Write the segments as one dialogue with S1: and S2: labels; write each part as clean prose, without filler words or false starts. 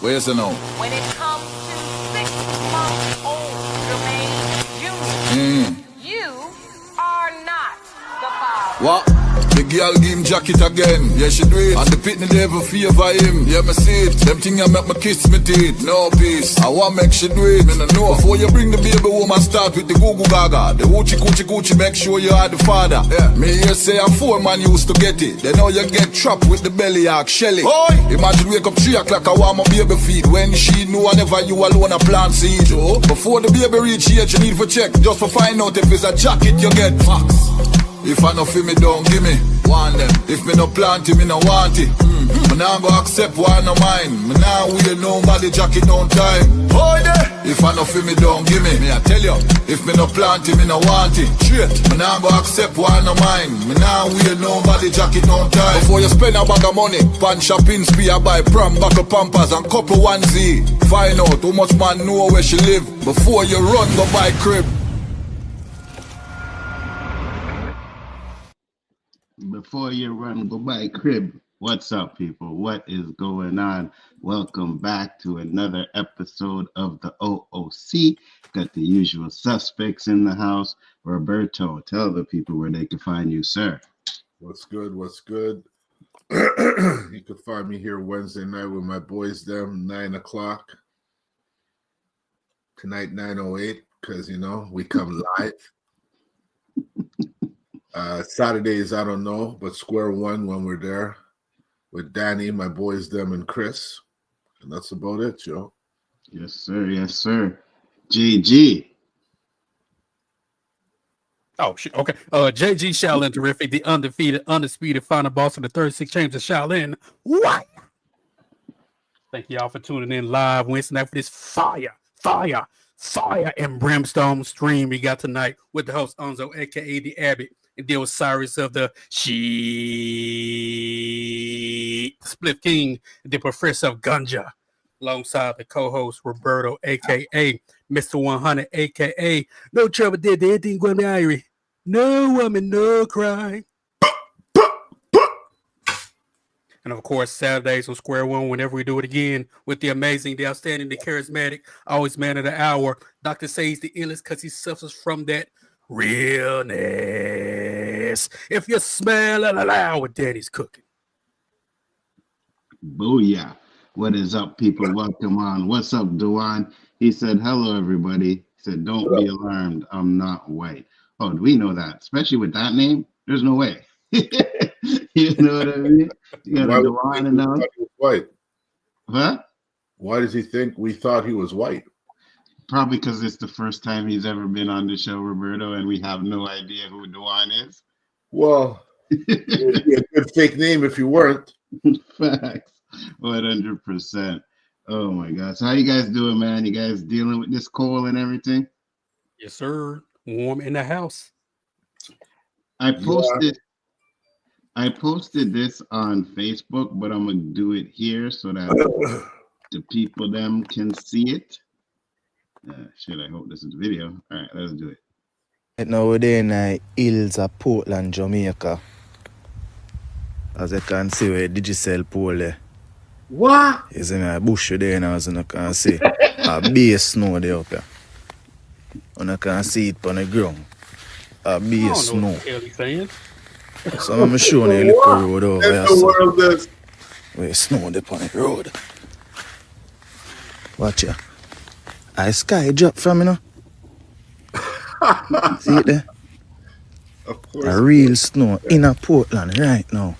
S1: Where's it now?
S2: When it comes to 6-month-old Jermaine Jr., you are not the father.
S1: What? The girl give him jacket again. Yeah, she do it. And the pitney devil favor him. Yeah, me see it. Them thing I make me kiss me teeth. No peace. I want make she do it. Me no know. Before you bring the baby woman, start with the goo gaga. The hoochie coochie coochie, make sure you are the father. Yeah. Me here say I'm 4 man used to get it. Then now you get trapped with the belly act shelly. Oi! Imagine wake up 3 o'clock, I want my baby feed. When she know whenever you alone a plant seed. Oh, before the baby reach age, you need for check. Just for find out if it's a jacket you get. Facts. If I no feel me, don't give me. Want them. If me no plant it, me no want it. Me nah go accept why no mine. Me nah wear nobody jacket no time. Hold it. If I no feel me, don't give me. Me I tell you. If me no plant it, me no want it. Straight. Me nah go accept why no mine. Me nah wear nobody jacket no time. Before you spend a bag of money, pan shopping spree, I buy pram, buckle pampers and couple onesie. Find out how much man know where she live. Before you run, go buy crib.
S3: Before you run, go buy crib. What's up, people? What is going on? Welcome back to another episode of the O.O.C. Got the usual suspects in the house. Roberto, tell the people where they can find you, sir.
S4: What's good? What's good? You can find me here Wednesday night with my boys, them 9 o'clock. Tonight, 9:08, because, you know, we come live. Saturdays, I don't know, but square one when we're there with Danny, my boys, them, and Chris. And that's about it, yo.
S3: Yes, sir. Yes, sir. JG.
S5: Oh, shit. Okay. JG Shaolin Terrific, the undefeated, undisputed final boss of the 36 Chambers of Shaolin. What? Thank y'all for tuning in live Wednesday night for this fire and brimstone stream we got tonight with the host Nzo, aka the Abbott, and the Osiris of the Split King, the Professor of Ganja, alongside the co-host Roberto, aka Mr. 100, aka No Trouble Did Anything Going to Irie. No woman, no cry. And of course, Saturdays on Square One, whenever we do it again, with the amazing, the outstanding, the charismatic, always man of the hour, Dr. Say's the illest because he suffers from that realness. If you smell it aloud what Daddy's cooking.
S3: Booyah. What is up, people? Welcome on. What's up, Duan? He said, hello, everybody. He said, don't be alarmed. I'm not white. Oh, do we know that? Especially with that name? There's no way. You know what I mean? You got a Duan and now.
S4: White.
S3: Huh?
S4: Why does he think we thought he was white?
S3: Probably because it's the first time he's ever been on the show, Roberto, and we have no idea who Duan is.
S4: Well, it'd be a good fake name if you weren't.
S3: Facts. 100%. Oh my God. So how you guys doing, man? You guys dealing with this cold and everything?
S5: Yes, sir. Warm in the house.
S3: I posted this on Facebook, but I'm gonna do it here so that the people them can see it. Shit, I hope this is video. All right, let's do it.
S6: Right now we're in the hills of Portland, Jamaica. As you can see, where Digicel pole there.
S4: What?
S6: It's in a bush there now, as you can see. A base snow there up here. And you can see it on the ground. A base snow.
S5: What the hell he's saying?
S6: So I'm showing you a little road over
S4: here.
S6: What the world is? Where snow there on the road. Watch ya. I sky drop from, you know. See it there?
S4: Of course.
S6: A real snow in a Portland right now.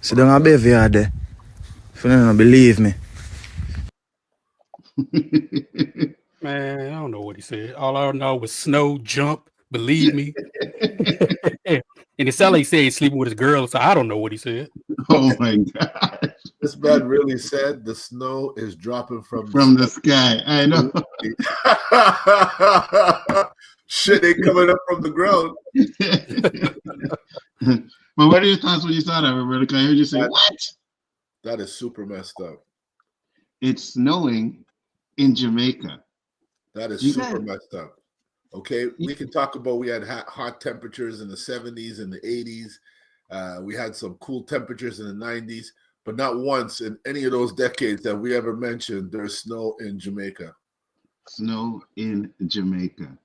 S6: See down a bevy out there. If you don't believe me.
S5: Man, I don't know what he said. All I know was snow, jump, believe me. And it sounded like he said he's sleeping with his girl, so I don't know what he said.
S3: Oh my God.
S4: This man really said the snow is dropping from
S3: the sky. I know.
S4: Shit ain't coming up from the ground.
S3: But what are your thoughts when you saw that, Roberto? Can I hear you say, what?
S4: That is super messed up.
S3: It's snowing in Jamaica.
S4: That is super messed up. Okay, we can talk about we had hot temperatures in the 70s and the 80s. We had some cool temperatures in the 90s. but not once in any of those decades that we ever mentioned there's snow in Jamaica.
S3: Snow in Jamaica.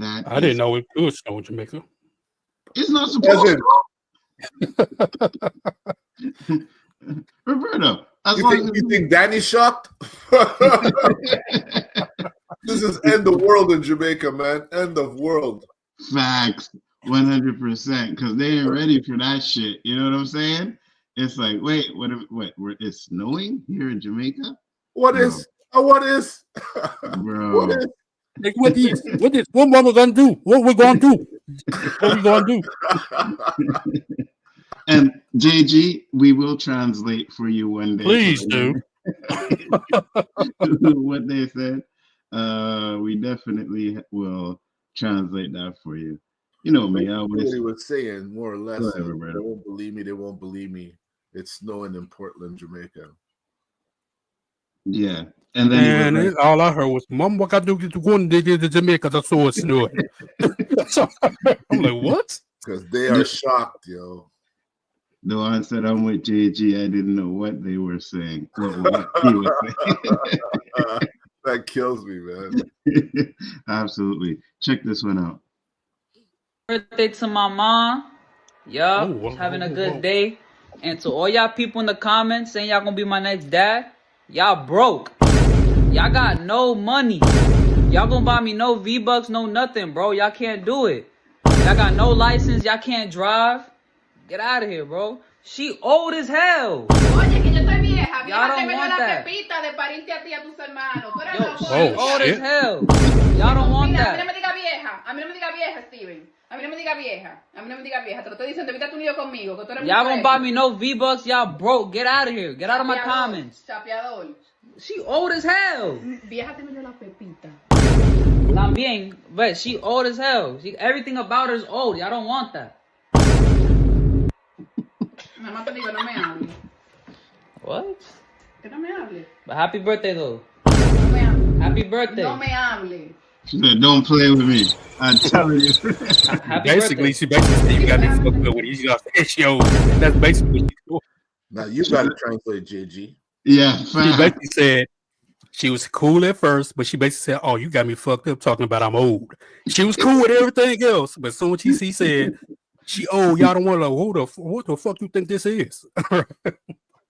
S5: I didn't know it could snow in Jamaica.
S3: It's not supposed to. Roberto,
S4: you think Danny's shocked? This is end of world in Jamaica, man. End of world.
S3: Facts, 100%. Because they ain't ready for that shit. You know what I'm saying? It's like, wait, what? It's snowing here in Jamaica?
S4: What is?
S3: Bro.
S4: What is?
S3: Bro.
S5: What is? What we gonna do? What we gonna do? What we gonna do?
S3: And JG, we will translate for you one day.
S5: Please do.
S3: What they said. We definitely will translate that for you. You know me. I always
S4: what he was saying, more or less.
S3: Go ahead,
S4: They
S3: Roberto.
S4: won't believe me. They won't believe me. It's snowing in Portland, Jamaica.
S3: Yeah. And then
S5: And all I heard was, "Mom, what I do to go to Jamaica? I saw it snowing." So, I'm like, "What?"
S4: Because they are shocked, yo.
S3: the one said, I'm with JG. I didn't know what they were saying. What he was saying.
S4: That kills me, man.
S3: Absolutely. Check this one out.
S7: Birthday to my mom. Yup, having a good day. And to all y'all people in the comments saying y'all gonna be my next dad, y'all broke. Y'all got no money. Y'all gonna buy me no V-Bucks, no nothing, bro. Y'all can't do it. Y'all got no license. Y'all can't drive. Get out of here, bro. She old as hell.
S2: Oye, que yo estoy vieja.
S7: Y'all
S2: Vieja te
S7: don't
S2: me dio
S7: want
S2: la
S7: that.
S2: pepita de parirte a ti y a tus hermanos. Tú eres
S7: Yo,
S2: loco.
S7: she old as hell. Y'all don't want
S2: Mira,
S7: that.
S2: a mí no me diga vieja. A mí no me diga vieja, Steven. A mí no me diga vieja. A mí no me diga vieja. Te lo estoy diciendo. Evita tu lío conmigo. Que tú eres
S7: Y'all
S2: muy
S7: gonna buy me no V-Bucks. Y'all broke. Get out of here. Get out of my
S2: Chapeador,
S7: comments.
S2: Chapeador.
S7: She old as hell.
S2: Vieja te me dio la pepita.
S7: También, but she old as hell. Everything about her is old. Y'all don't want that.
S2: Nada más te digo, no me hables.
S7: What?
S2: Que no me hables.
S7: But happy birthday, though.
S2: No me hables.
S7: Happy birthday.
S2: No me hables.
S3: She said, don't play with me. I'm telling you.
S7: Happy
S5: Basically,
S7: birthday.
S5: she basically said, you got me fucked up with these issues. That's basically what she doing.
S4: Now you got to translate, JG.
S3: Yeah.
S5: She basically said she was cool at first, but she basically said, "Oh, you got me fucked up talking about I'm old." She was cool with everything else, but as soon as she said she old, y'all don't want to. What the fuck you think this is?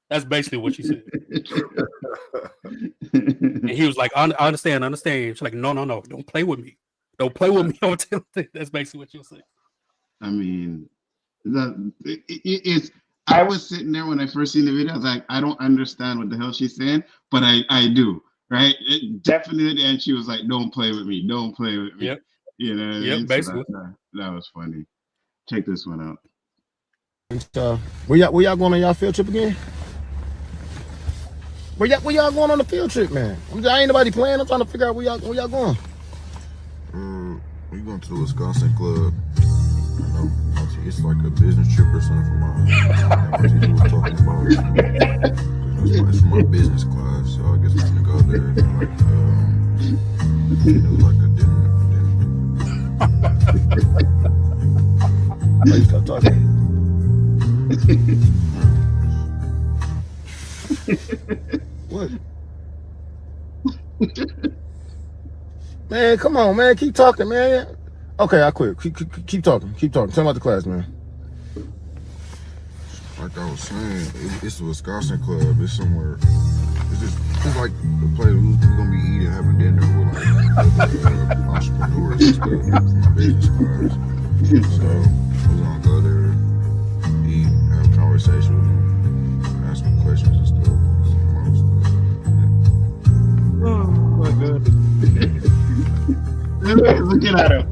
S5: That's basically what she said. And he was like, "I understand." She's like, "No, don't play with me. Don't play with me." That's basically what you'll say.
S3: I mean, it's. I was sitting there when I first seen the video. I was like, I don't understand what the hell she's saying, but I do, right? Definitely. And she was like, "Don't play with me. Don't play with me."
S5: Yep.
S3: You know.
S5: Yep.
S3: So
S5: Basically,
S3: that was funny. Check this one out.
S8: Where y'all going on y'all field trip again? Where y'all going on the field trip, man? I ain't nobody playing. I'm trying to figure out where y'all going.
S9: We going to the Wisconsin club. I know it's like a business trip or something for my teacher was talking about. It's for my business class, so I guess we're gonna go there. It was like a dinner.
S8: Please stop talking. What? Man, come on, man. Keep talking, man. Okay, I quit. Keep talking. Tell me about the class, man.
S9: Like I was saying, it's the Wisconsin club. It's somewhere. It's like the place we're gonna be eating, having dinner with like entrepreneurs and stuff from my business class. So we're gonna go there, eat, have a conversation with them, ask them questions and stuff.
S3: Oh my God. Looking at him.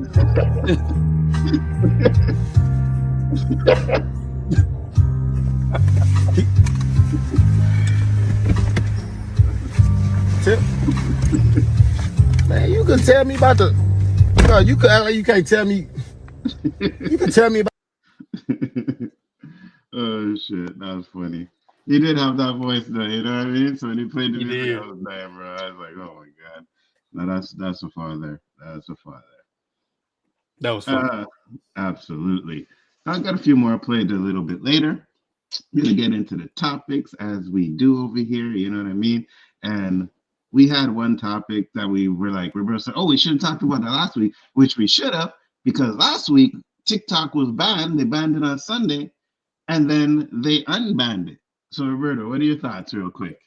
S8: Man, you could tell me about the. You could act like you can't tell me. You could tell me about.
S3: Oh shit, that was funny. He did have that voice though, you know what I mean? So when he played the music, I was there, bro. I was like, oh my God. No, that's a father. That's a father.
S5: That was fun.
S3: Absolutely. I got a few more. I played a little bit later. We're gonna get into the topics as we do over here. You know what I mean? And we had one topic that we were like, we were saying, oh, we should have talked about that last week, which we should have, because last week TikTok was banned. They banned it on Sunday, and then they unbanned it. So, Roberto, what are your thoughts, real quick?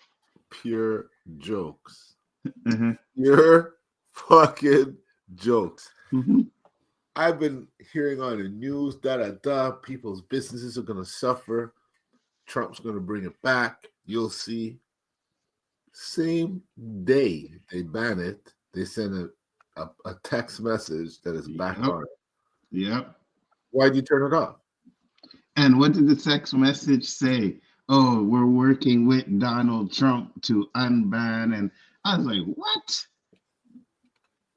S4: Pure jokes. Pure fucking jokes. I've been hearing on the news, people's businesses are going to suffer. Trump's going to bring it back. You'll see. Same day they ban it, they send a text message that is back on.
S3: Yep.
S4: Why'd you turn it off?
S3: And what did the text message say? Oh, we're working with Donald Trump to unban. And I was like, what?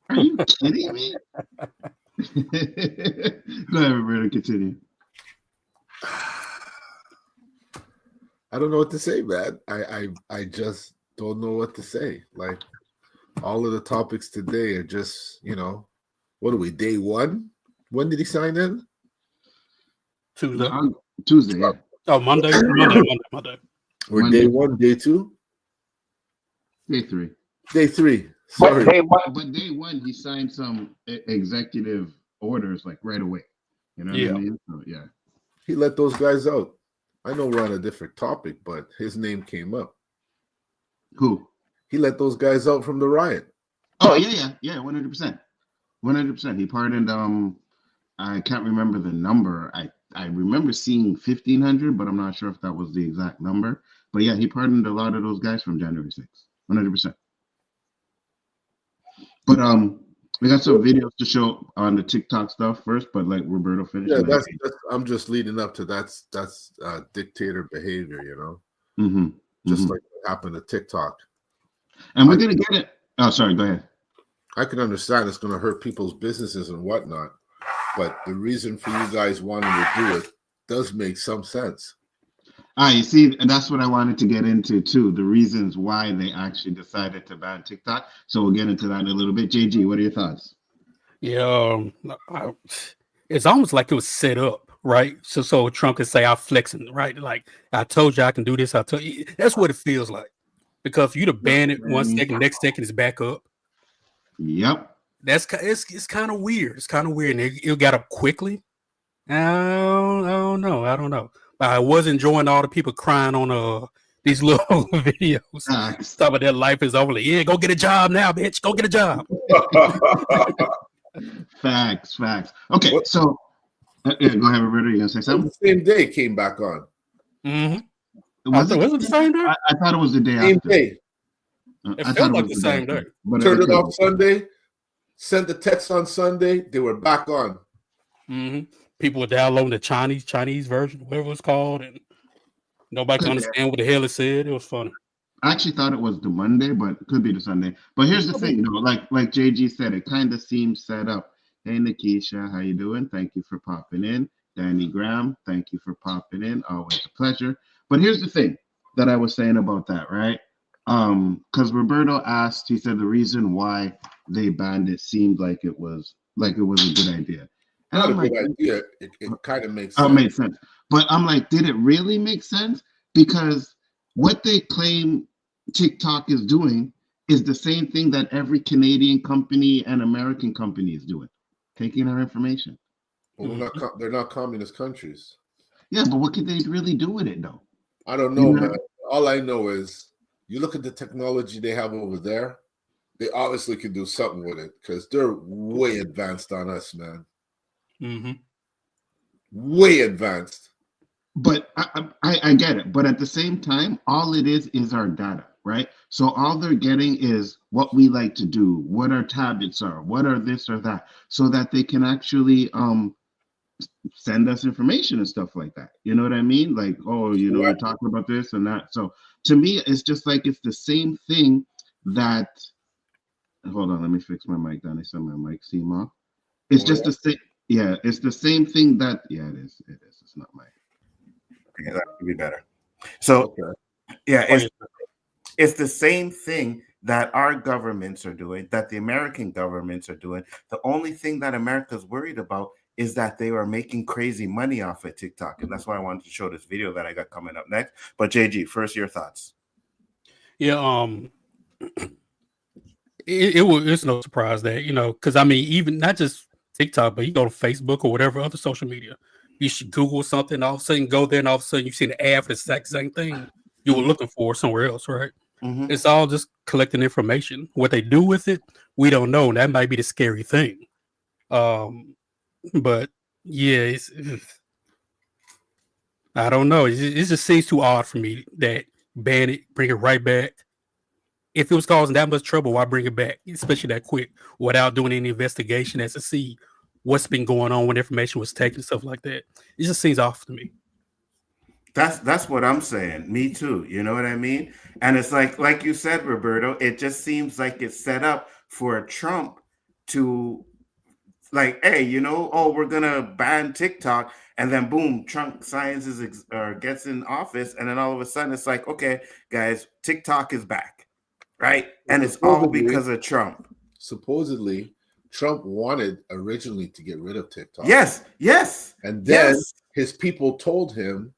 S3: Are you kidding me? Go ahead, Roberto, continue.
S4: I don't know what to say, man. I just don't know what to say. Like, all of the topics today are just, what are we, day one? When did he sign in?
S5: Tuesday.
S3: Tuesday, yeah.
S5: Oh, Monday.
S4: We're day one, day two?
S3: Day three.
S4: Day three. Sorry.
S3: But day one, he signed some executive orders like right away. You know what I mean? So, yeah.
S4: He let those guys out. I know we're on a different topic, but his name came up.
S3: Who?
S4: He let those guys out from the riot.
S3: Oh, yeah, 100%. 100%. He pardoned, I can't remember the number. I remember seeing 1,500, but I'm not sure if that was the exact number. But yeah, he pardoned a lot of those guys from January 6th. 100%. But we got some videos to show on the TikTok stuff first, but like Roberto finished.
S4: Yeah, that's I'm just leading up to that's dictator behavior, just like what happened to TikTok.
S3: And we're gonna get it. Oh, sorry, go ahead.
S4: I can understand it's gonna hurt people's businesses and whatnot, but the reason for you guys wanting to do it does make some sense.
S3: You see, and that's what I wanted to get into too, the reasons why they actually decided to ban TikTok. So we'll get into that in a little bit. JG, what are your thoughts?
S5: Yeah, it's almost like it was set up, right? So Trump could say, I'm flexing, right? Like, I told you I can do this. I told you. That's what it feels like. Because if you'd have banned it 1 second, next second it's back up.
S3: Yep.
S5: It's kind of weird. It's kind of weird. And it got up quickly. I don't know. I was enjoying all the people crying on these little videos. Some of their life is over. Like, yeah, go get a job now, bitch. Go get a job.
S3: Facts. Okay, so yeah, go ahead, Roberto. You gonna say something?
S4: The same day came back on.
S3: Was it
S5: the same day?
S3: I thought it was the day
S4: same
S3: after.
S4: Day.
S5: It felt like the same day.
S4: Turned it off Sunday. Sent the text on Sunday. They were back on.
S5: People were downloading the Chinese version, whatever it's called, and nobody could understand what the hell it said. It was funny.
S3: I actually thought it was the Monday, but it could be the Sunday. But here's the thing, like JG said, it kind of seems set up. Hey, Nikisha, how you doing? Thank you for popping in. Danny Graham, thank you for popping in. Always a pleasure. But here's the thing that I was saying about that, right? Because Roberto asked, he said the reason why they banned it seemed like it was a good idea.
S4: Not a good idea. It kind of makes
S3: sense.
S4: It
S3: makes sense. But I'm like, did it really make sense? Because what they claim TikTok is doing is the same thing that every Canadian company and American company is doing, taking our information.
S4: Well, they're not communist countries.
S3: Yeah, but what could they really do with it, though?
S4: I don't know, man. All I know is you look at the technology they have over there, they obviously can do something with it because they're way advanced on us, man. Way advanced.
S3: But I get it. But at the same time, all it is our data, right? So all they're getting is what we like to do, what our habits are, what are this or that, so that they can actually send us information and stuff like that. You know what I mean? Like, oh, you're talking about this and that. So to me, it's just like it's the same thing that. Hold on, let me fix my mic down. I said my mic seem off. It's just the same. Yeah, it's the same thing that. Yeah, it is. It's not my.
S10: Okay, that would be better. So, yeah, it's the same thing that our governments are doing, that the American governments are doing. The only thing that America's worried about is that they were making crazy money off of TikTok. And that's why I wanted to show this video that I got coming up next. But JG, first, your thoughts.
S5: Yeah, it's no surprise that, because I mean, even not just TikTok, but you go to Facebook or whatever other social media, you should Google something, all of a sudden go there, and all of a sudden you see an ad for the exact same thing you were looking for somewhere else, right? It's all just collecting information. What they do with it, we don't know. And that might be the scary thing. But yeah, I don't know. It just seems too odd for me that ban it, bring it right back. If it was causing that much trouble, why bring it back, especially that quick, without doing any investigation as to see what's been going on when information was taken, stuff like that? It just seems off to me.
S10: That's what I'm saying. Me too. You know what I mean? And it's like you said, Roberto, it just seems like it's set up for Trump to like, hey, we're gonna ban TikTok, and then boom, Trump gets in office, and then all of a sudden it's like, okay, guys, TikTok is back, right? And it's all because of Trump.
S4: Supposedly, Trump wanted originally to get rid of TikTok.
S10: Yes.
S4: And then his people told him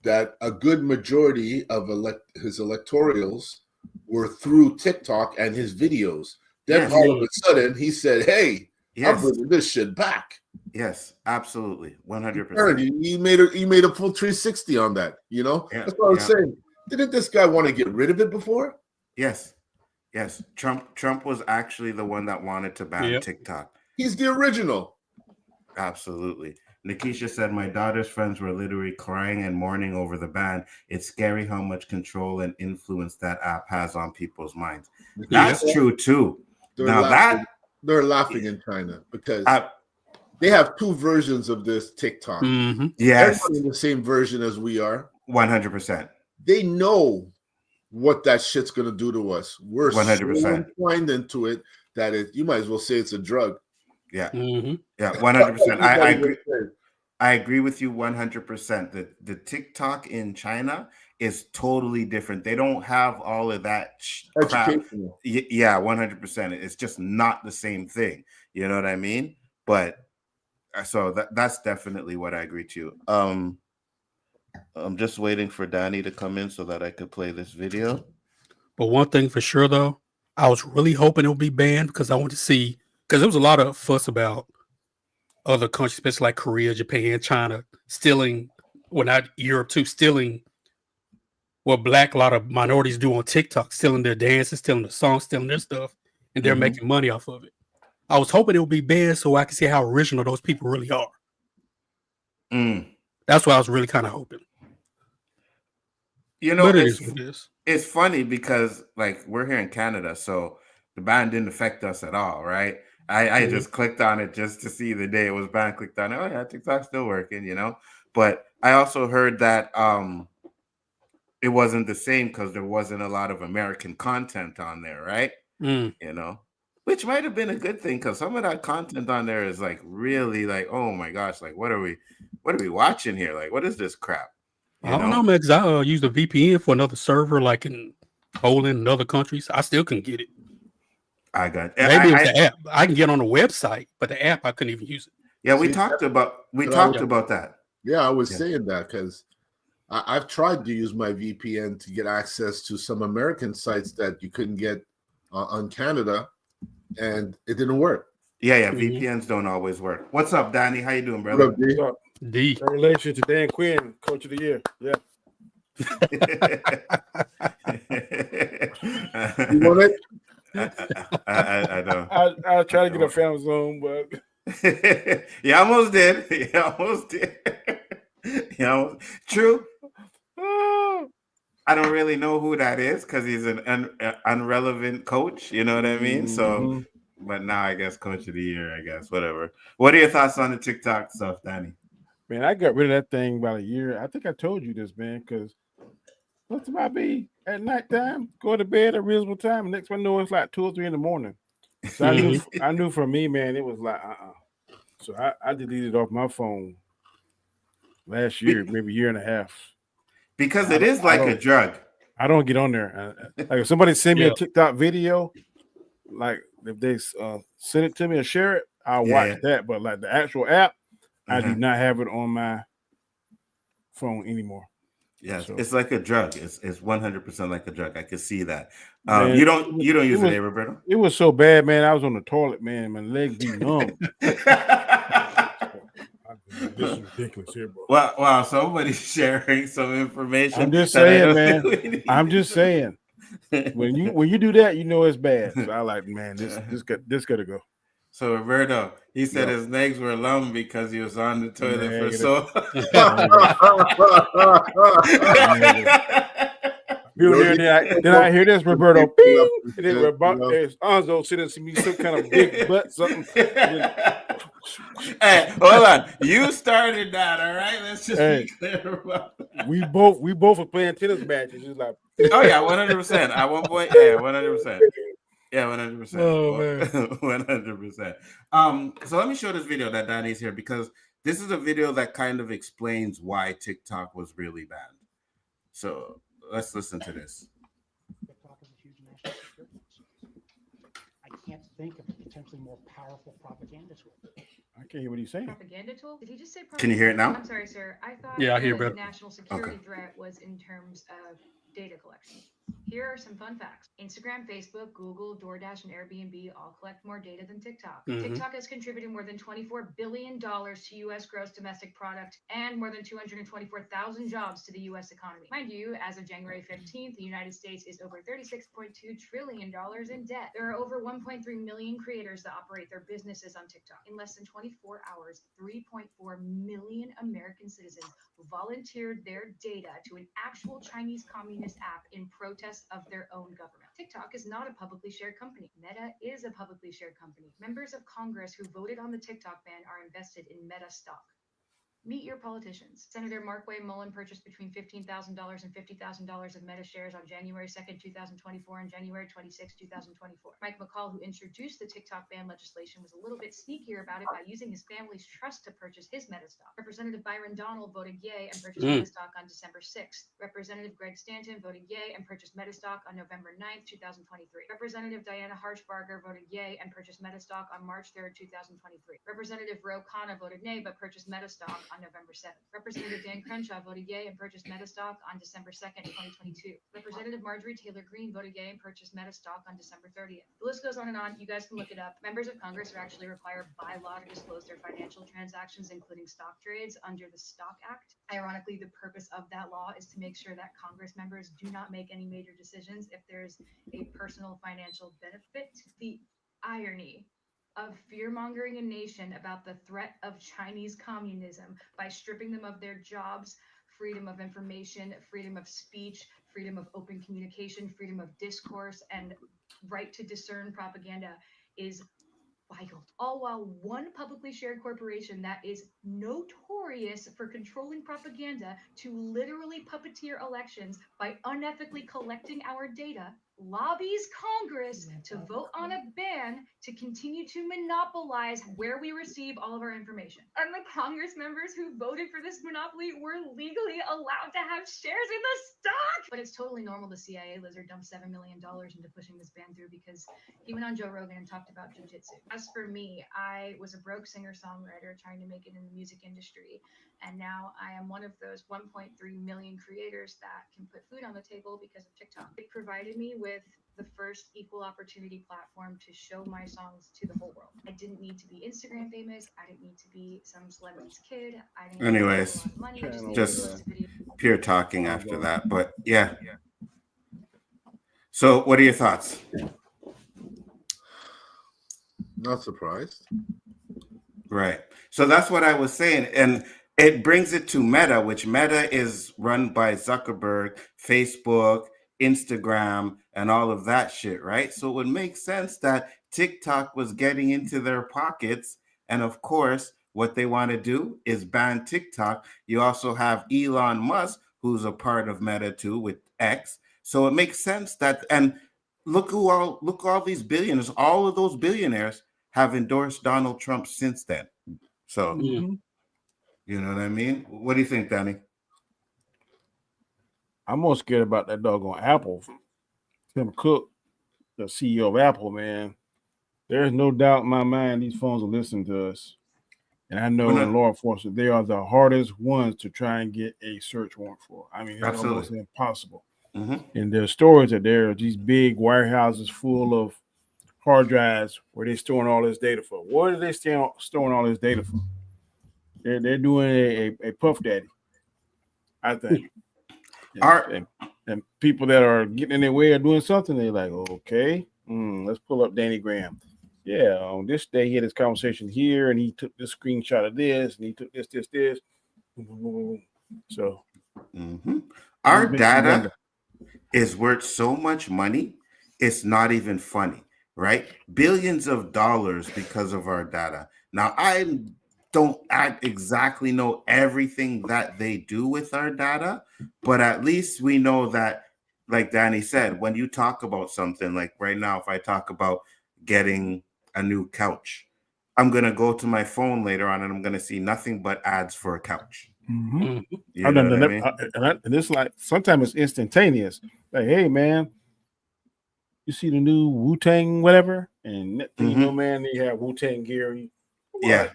S4: that a good majority of his electorals were through TikTok and his videos. Then all of a sudden he said, hey, I'm bringing this shit back.
S10: Yes, absolutely. 100%.
S4: He made a full 360 on that, That's what I was saying. Didn't this guy want to get rid of it before?
S10: Yes. Trump was actually the one that wanted to ban TikTok.
S4: He's the original.
S10: Absolutely. Nikisha said, my daughter's friends were literally crying and mourning over the ban. It's scary how much control and influence that app has on people's minds. That's true too.
S4: They're laughing in China because they have two versions of this TikTok.
S10: Yes.
S4: They're not in the same version as we are.
S10: 100%.
S4: They know what that shit's going to do to us. We're 100% so entwined into it that you might as well say it's a drug.
S10: Yeah. Yeah, 100%. I agree with you 100%. The TikTok in China is totally different. They don't have all of that crap. Yeah, 100%. It's just not the same thing. You know what I mean? But so that's definitely what I agree to. I'm just waiting for Danny to come in so that I could play this video.
S5: But one thing for sure, though, I was really hoping it would be banned because I want to see, because there was a lot of fuss about other countries, especially like Korea, Japan, China, stealing, well, not Europe too, stealing what a lot of minorities do on TikTok, stealing their dances, stealing the songs, stealing their stuff, and they're making money off of it. I was hoping it would be banned so I could see how original those people really are. That's what I was really kind of hoping.
S10: It's funny because like we're here in Canada, so the ban didn't affect us at all, right? I just clicked on it just to see the day it was banned. Clicked on it. Oh yeah, TikTok's still working, But I also heard that it wasn't the same because there wasn't a lot of American content on there, right? Which might have been a good thing because some of that content on there is like really like, oh my gosh, like what are we watching here? Like, what is this crap?
S5: I don't know, man, because I used a VPN for another server like in Poland and other countries. I still couldn't get it.
S10: I got
S5: maybe it's the app. I can get on the website, but the app I couldn't even use it.
S10: Yeah, we talked about that.
S4: Yeah, I was saying that because I've tried to use my VPN to get access to some American sites that you couldn't get on Canada, and it didn't work.
S10: Yeah, VPNs don't always work. What's up, Danny? How you doing, brother?
S11: What's up, D? Congratulations to Dan Quinn, Coach of the Year. Yeah.
S4: You want it?
S10: I don't.
S11: I try to get a fan zone, but
S10: you almost did. True. I don't really know who that is because he's an unrelevant coach. You know what I mean? So, but now I guess Coach of the Year. I guess whatever. What are your thoughts on the TikTok stuff, Danny?
S11: Man, I got rid of that thing about a year. I think I told you this, man, because what's about me at nighttime, go to bed at a reasonable time. Next one I know it's like 2 or 3 in the morning. So I knew for me, man, it was like So I deleted off my phone last year, maybe a year and a half.
S10: Because it is like a drug.
S11: I don't get on there. Like if somebody send me a TikTok video, like if they send it to me or share it, I'll watch that. But like the actual app, I do not have it on my phone anymore.
S10: Yeah, so it's like a drug. It's 100% like a drug. I can see that.
S11: Man,
S10: you don't use it, Roberto?
S11: It was so bad, man. I was on the toilet, man. My legs be numb. This is ridiculous here, bro.
S10: Wow, somebody's sharing some information.
S11: I'm just saying, man. I'm just saying. When you do that, you know it's bad. So I like, man, this gotta go.
S10: So Roberto, he said his legs were numb because he was on the toilet for so.
S11: Then I hear this, Roberto. Bing! And then Nzo sitting to me some kind of big butt something.
S10: Hey, hold on. You started that, all right? Let's just be clear about that.
S11: We both were playing tennis matches. Just like,
S10: oh yeah, 100%. At one point, yeah, 100%. Yeah, 100%.
S5: Oh man,
S10: 100%. So let me show this video that Danny's here because this is a video that kind of explains why TikTok was really banned. So let's listen to this.
S12: TikTok is a huge national security issue. I can't think of a potentially more powerful propaganda tool.
S11: I can't hear what he's saying.
S13: Propaganda tool? Did he just say propaganda?
S10: Can you hear it now?
S13: I'm sorry, sir. I thought
S5: I hear
S13: the
S5: better.
S13: national security threat was in terms of data collection. Here are some fun facts. Instagram, Facebook, Google, DoorDash, and Airbnb all collect more data than TikTok. TikTok has contributed more than $24 billion to U.S. gross domestic product and more than 224,000 jobs to the U.S. economy. Mind you, as of January 15th, the United States is over $36.2 trillion in debt. There are over 1.3 million creators that operate their businesses on TikTok. In less than 24 hours, 3.4 million American citizens volunteered their data to an actual Chinese communist app in protest of their own government. TikTok is not a publicly shared company. Meta is a publicly shared company. Members of Congress who voted on the TikTok ban are invested in Meta stock. Meet your politicians. Senator Markway Mullen purchased between $15,000 and $50,000 of Meta shares on January 2nd, 2024 and January 26, 2024. Mike McCall, who introduced the TikTok ban legislation, was a little bit sneakier about it by using his family's trust to purchase his Meta stock. Representative Byron Donald voted yay and purchased Meta stock on December 6th. Representative Greg Stanton voted yay and purchased Meta stock on November 9th, 2023. Representative Diana Harshbarger voted yay and purchased Meta stock on March 3rd, 2023. Representative Ro Khanna voted nay but purchased Meta stock on November 7th. Representative Dan Crenshaw voted yay and purchased Meta stock on December 2nd, 2022. Representative Marjorie Taylor Greene voted yay and purchased Meta stock on December 30th. The list goes on and on. You guys can look it up. Members of Congress are actually required by law to disclose their financial transactions, including stock trades, under the Stock Act. Ironically, the purpose of that law is to make sure that Congress members do not make any major decisions if there's a personal financial benefit. The irony of fear-mongering a nation about the threat of Chinese communism by stripping them of their jobs, freedom of information, freedom of speech, freedom of open communication, freedom of discourse, and right to discern propaganda is wild. All while one publicly shared corporation that is notorious for controlling propaganda to literally puppeteer elections by unethically collecting our data lobbies Congress to vote on a ban to continue to monopolize where we receive all of our information. And the Congress members who voted for this monopoly were legally allowed to have shares in the stock. But it's totally normal the CIA lizard dumped $7 million into pushing this ban through because he went on Joe Rogan and talked about jiu-jitsu. As for me, I was a broke singer-songwriter trying to make it in the music industry. And now I am one of those 1.3 million creators that can put food on the table because of TikTok. It provided me with the first equal opportunity platform to show my songs to the whole world. I didn't need to be Instagram famous. I didn't need to be some celebrity's kid. I didn't
S10: Anyways,
S13: need money.
S10: just pure talking after that. But yeah. So what are your thoughts?
S4: Not surprised.
S10: Right. So that's what I was saying. And it brings it to Meta, which Meta is run by Zuckerberg, Facebook, Instagram, and all of that shit, right? So it would make sense that TikTok was getting into their pockets. And of course, what they want to do is ban TikTok. You also have Elon Musk, who's a part of Meta too, with X. So it makes sense that, and look all these billionaires, all of those billionaires have endorsed Donald Trump since then. So, you know what I mean? What do you think, Danny?
S11: I'm more scared about that doggone Apple. Tim Cook, the CEO of Apple, man. There's no doubt in my mind these phones will listen to us. And I know in law enforcement, they are the hardest ones to try and get a search warrant for. I mean, it's almost impossible. And there's stories that there are these big warehouses full of hard drives where they're storing all this data for. What are they storing all this data for? They're doing a puff daddy, I think. And people that are getting in their way of doing something, they're like, okay, let's pull up Danny Graham. Yeah, on this day he had this conversation here, and he took this screenshot of this, and he took this. So
S10: our data is worth so much money, it's not even funny, right? Billions of dollars because of our data. Now, I don't exactly know everything that they do with our data, but at least we know that, like Danny said, when you talk about something, like right now, if I talk about getting a new couch, I'm going to go to my phone later on and I'm going to see nothing but ads for a couch. You know what I mean?
S11: And it's like, sometimes it's instantaneous. Like, hey, man, you see the new Wu-Tang whatever? And you know, man, they have Wu-Tang gear.
S10: Yeah.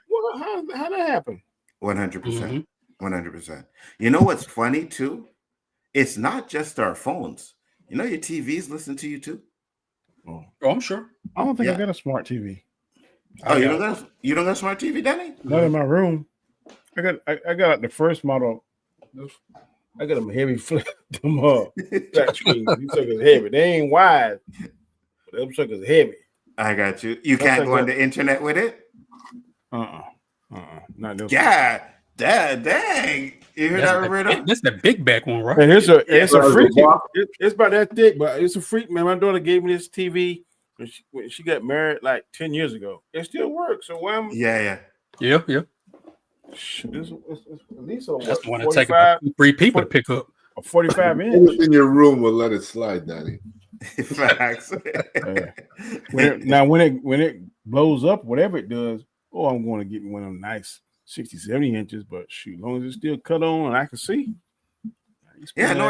S11: How that happen?
S10: 100%. 100%. You know what's funny too? It's not just our phones. You know, your TVs listen to you too.
S5: Oh, I'm sure.
S11: I don't think I got a smart TV.
S10: Oh, you don't got a smart TV, Danny?
S11: Not in my room. I got the first model. I got them heavy flip them up. Flat screens. These suckers heavy. They ain't wide, but them suckers heavy.
S10: I got you. You can't go on the internet with it?
S11: Not this.
S10: Yeah. Dang. You hear that, Roberto?
S5: That's the big back one, right?
S11: And it's a freak. It's about that thick, but it's a freak, man. My daughter gave me this TV when she got married like 10 years ago. It still works. So why am
S5: Yeah.
S11: It's at least
S5: That's the one to take about 3 people to pick up.
S11: A 45 inch.
S4: In your room will let it slide, Danny.
S10: Facts.
S11: When it blows up, whatever it does, I'm going to get me one of them nice 60, 70 inches, but shoot, as long as it's still cut on and I can see.
S10: Yeah, no,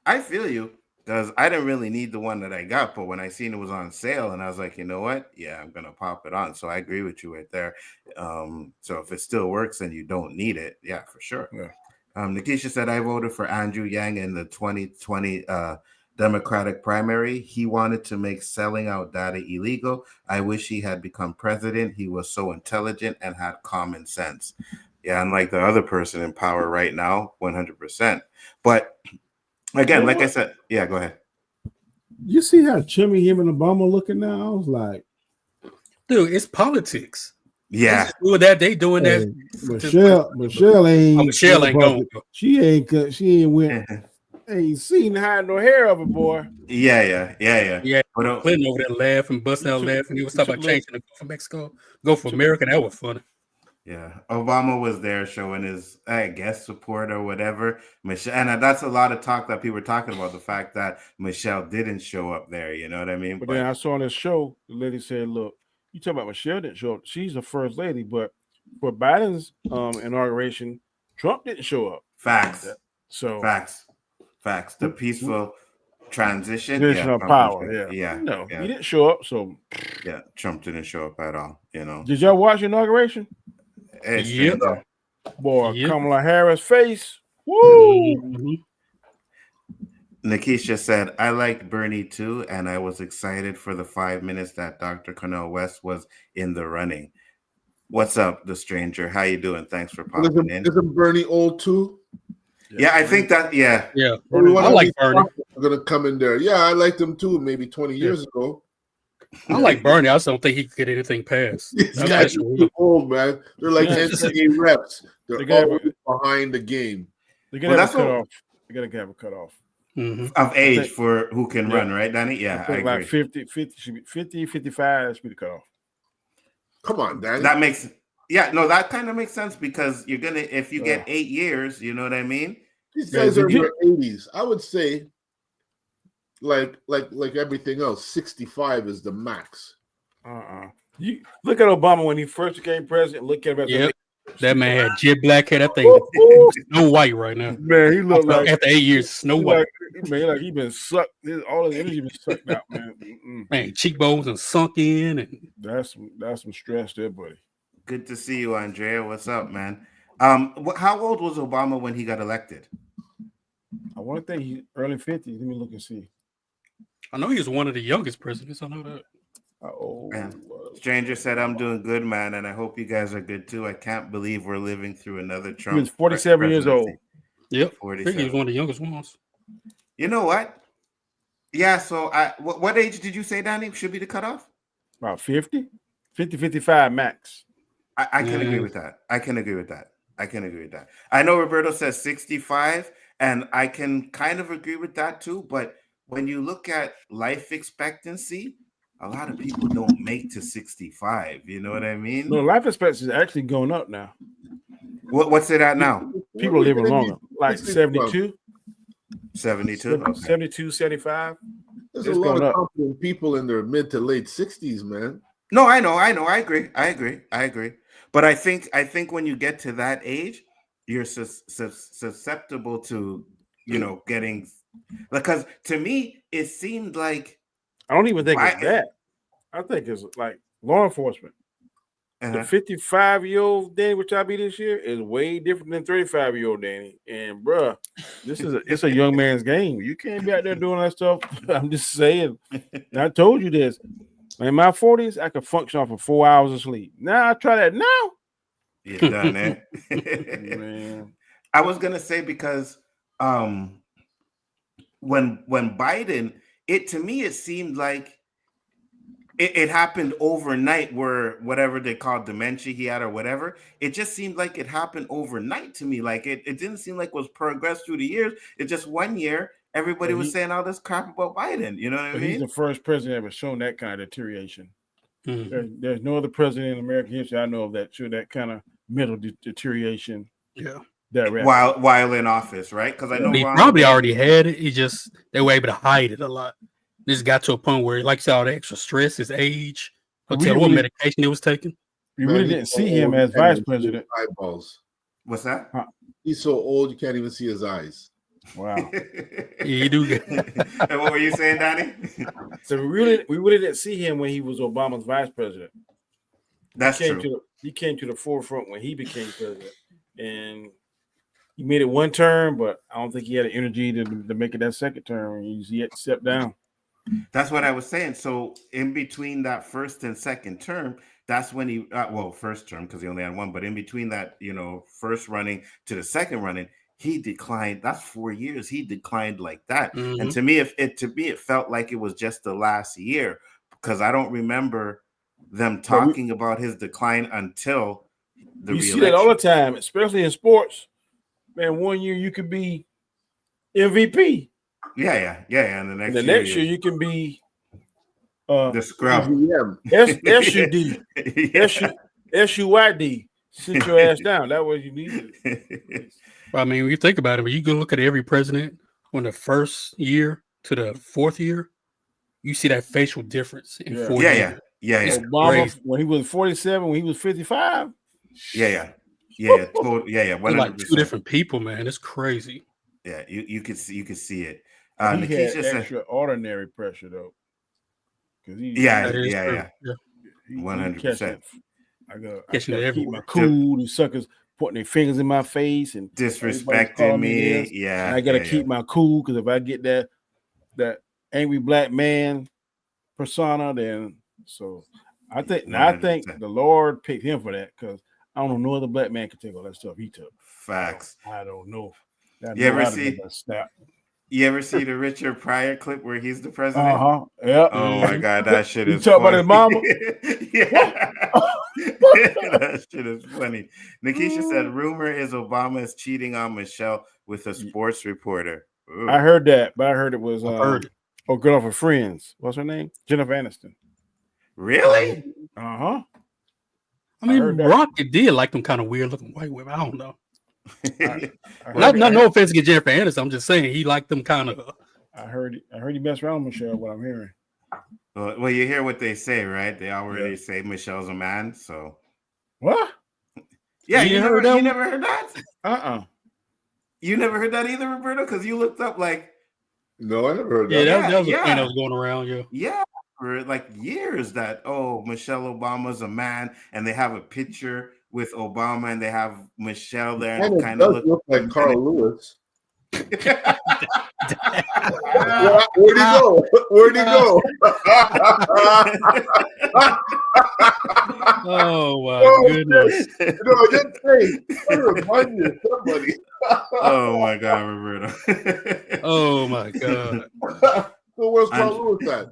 S10: I feel you, because I didn't really need the one that I got, but when I seen it was on sale and I was like, you know what? Yeah, I'm gonna pop it on. So I agree with you right there. So if it still works and you don't need it, yeah, for sure.
S11: Yeah.
S10: Nikisha said I voted for Andrew Yang in the 2020 Democratic primary. He wanted to make selling out data illegal. I wish he had become president. He was so intelligent and had common sense. Yeah, unlike the other person in power right now, 100%. But again, like I said, yeah, go ahead.
S11: You see how chummy him and Obama looking now? I was like,
S5: dude, it's politics.
S10: Yeah,
S5: doing that. They doing that.
S11: Michelle ain't.
S5: Michelle ain't going.
S11: She ain't went. Ain't seen hide no hair of a boy.
S10: Yeah.
S5: But Clinton over there laughing, busting out laughing. He was talking about changing to go for Mexico, go for America. That was funny.
S10: Yeah, Obama was there showing his, I guess, support or whatever. Michelle, and that's a lot of talk that people were talking about, the fact that Michelle didn't show up there. You know what I mean?
S11: But then I saw on this show, the lady said, "Look, you talking about Michelle didn't show up. She's the first lady, but for Biden's inauguration, Trump didn't show up."
S10: Facts.
S11: So
S10: facts. The peaceful transition
S11: of power.
S10: Yeah.
S11: No, he didn't show up. So
S10: yeah, Trump didn't show up at all. You know.
S11: Did y'all watch the inauguration?
S10: Yeah.
S11: Boy, Kamala Harris' face. Woo!
S10: Nikisha said, I liked Bernie too, and I was excited for the 5 minutes that Dr. Cornel West was in the running. What's up, the stranger? How you doing? Thanks for popping in.
S4: Isn't Bernie old too?
S10: Yeah, I think that, yeah.
S5: I like Bernie.
S4: I'm going to come in there. Yeah, I liked him too, maybe 20 years ago.
S5: I like Bernie. I just don't think he could get anything past.
S4: These guys are too old, man. They're like NCAA reps. They're always behind the game.
S11: They're going to have a cutoff. They're going to have a cutoff.
S10: Of age for who can run, right, Danny? Yeah, I agree.
S11: Like 50 should be 50, 55 should be the cutoff.
S4: Come on, Danny.
S10: That makes that kind of makes sense, because you're gonna, if you get 8 years, you know what I mean?
S4: These guys are in their 80s. I would say, like everything else, 65 is the max.
S11: You look at Obama when he first became president. Look at him.
S5: That man had jet black hair. That thing Snow White right now.
S11: Man, he looked like
S5: after 8 years, Snow White.
S11: Like he been sucked. All his energy been sucked out, man.
S5: Man, cheekbones and sunk in, and
S11: that's some stress there, buddy.
S10: Good to see you, Andrea. What's up, man? How old was Obama when he got elected?
S11: I want to think he's early 50s. Let me look and see.
S5: I know he was one of the youngest presidents. I know that.
S10: Stranger said, "I'm doing good, man, and I hope you guys are good too. I can't believe we're living through another Trump."
S11: He was 47 years old.
S5: Yep,
S10: 47.
S5: I think he was one of the youngest ones.
S10: You know what? Yeah. So, what age did you say, Danny, should be the cutoff?
S11: About 50, 55 max.
S10: I can agree with that. I can agree with that. I know Roberto says 65, and I can kind of agree with that too. But when you look at life expectancy, a lot of people don't make to 65. You know what I mean?
S11: No, life expectancy is actually going up now.
S10: What's it at now?
S11: People are living longer, like 72.
S10: 72? Okay.
S11: 72, 75.
S4: There's a lot of confident people in their mid to late 60s, man.
S10: No, I know. I agree. But I think when you get to that age, you're susceptible to, getting, because to me, it seemed like,
S11: I don't even think it's that. I think it's like law enforcement. The 55-year-old Danny, which I'll be this year, is way different than 35-year-old Danny. And bruh, it's a young man's game. You can't be out there doing that stuff. I'm just saying. And I told you this. In my 40s, I could function off of 4 hours of sleep. Now I try that now.
S10: You're done, eh?
S11: Man.
S10: I was gonna say, because when Biden, to me it seemed like it happened overnight, where whatever they call dementia he had or whatever, it just seemed like it happened overnight to me. Like it didn't seem like it was progressed through the years. It just one year everybody was saying all this crap about Biden. You know what I mean?
S11: He's the first president ever shown that kind of deterioration. There's no other president in American history I know of that showed that kind of mental deterioration.
S5: Yeah.
S10: While in office, right? Because I know
S5: he probably already had it. They were able to hide it a lot. This got to a point where, like, saw all the extra stress, his age, what medication he was taking.
S11: You really didn't see him as vice president.
S4: Eyeballs.
S10: What's that?
S4: He's so old you can't even see his eyes.
S11: Wow.
S5: Yeah, you do.
S10: And what were you saying, Danny?
S11: So we really didn't see him when he was Obama's vice president.
S10: That's true.
S11: He came to the forefront when he became president, and he made it one term, but I don't think he had the energy to make it that second term. He's yet to step down.
S10: That's what I was saying. So in between that first and second term, that's when he first term, because he only had one, but in between that, first running to the second running, he declined. That's 4 years. He declined like that.
S5: Mm-hmm.
S10: And to me, it felt like it was just the last year, because I don't remember them talking about his decline until the
S11: You
S10: re-election.
S11: see that all the time, especially in sports. Man, 1 year you could be MVP.
S10: Yeah. And the
S11: next year you can be
S10: the scrub.
S11: SUD. SUYD. Sit your ass down. That was you needed.
S5: I mean, when you think about it, when you go look at every president from the first year to the fourth year, you see that facial difference in 4 years.
S10: Yeah.
S11: Obama, when he was 47, when he was 55.
S10: Yeah. 100%.
S5: Like two different people, man. It's crazy.
S10: Yeah, you could see it.
S11: He had extraordinary pressure though.
S10: Yeah. 100%.
S11: I gotta keep my cool. The suckers putting their fingers in my face and
S10: disrespecting me. Yeah,
S11: and I gotta keep my cool, because if I get that angry black man persona, then I think the Lord picked him for that, because I don't know no other black man could take all that stuff he took.
S10: Facts.
S11: I don't know.
S10: You ever see the Richard Pryor clip where he's the president?
S11: Yeah.
S10: Oh my God, that shit is.
S11: You talk about his mama?
S10: Yeah. That shit is funny. Nikisha said, rumor is Obama is cheating on Michelle with a sports reporter. Ooh.
S11: I heard that, but I heard it was girl for Friends. What's her name? Jennifer Aniston.
S10: Really?
S11: Uh-huh.
S5: I mean, Rocket did like them kind of weird looking white women. I don't know. No offense to Jennifer Aniston. I'm just saying he liked them kind of.
S11: I heard he messed around with Michelle. What I'm hearing.
S10: Well, you hear what they say, right? They already say Michelle's a man. So
S11: what?
S10: Yeah, you never heard that? You never heard that either, Roberto? Because you looked up like.
S4: No, I never heard that.
S5: Yeah, that was a thing that was going around.
S10: Yeah, for like years that Michelle Obama's a man, and they have a picture with Obama, and they have Michelle there, and
S4: And
S10: it
S4: it
S10: kind
S4: does
S10: of
S4: look like Carl Lewis. Where'd he go? Where'd he go?
S5: Oh my goodness!
S4: No, just say, remind me of somebody.
S10: Oh my God, Roberto!
S5: Oh my God!
S4: So where's Carl Lewis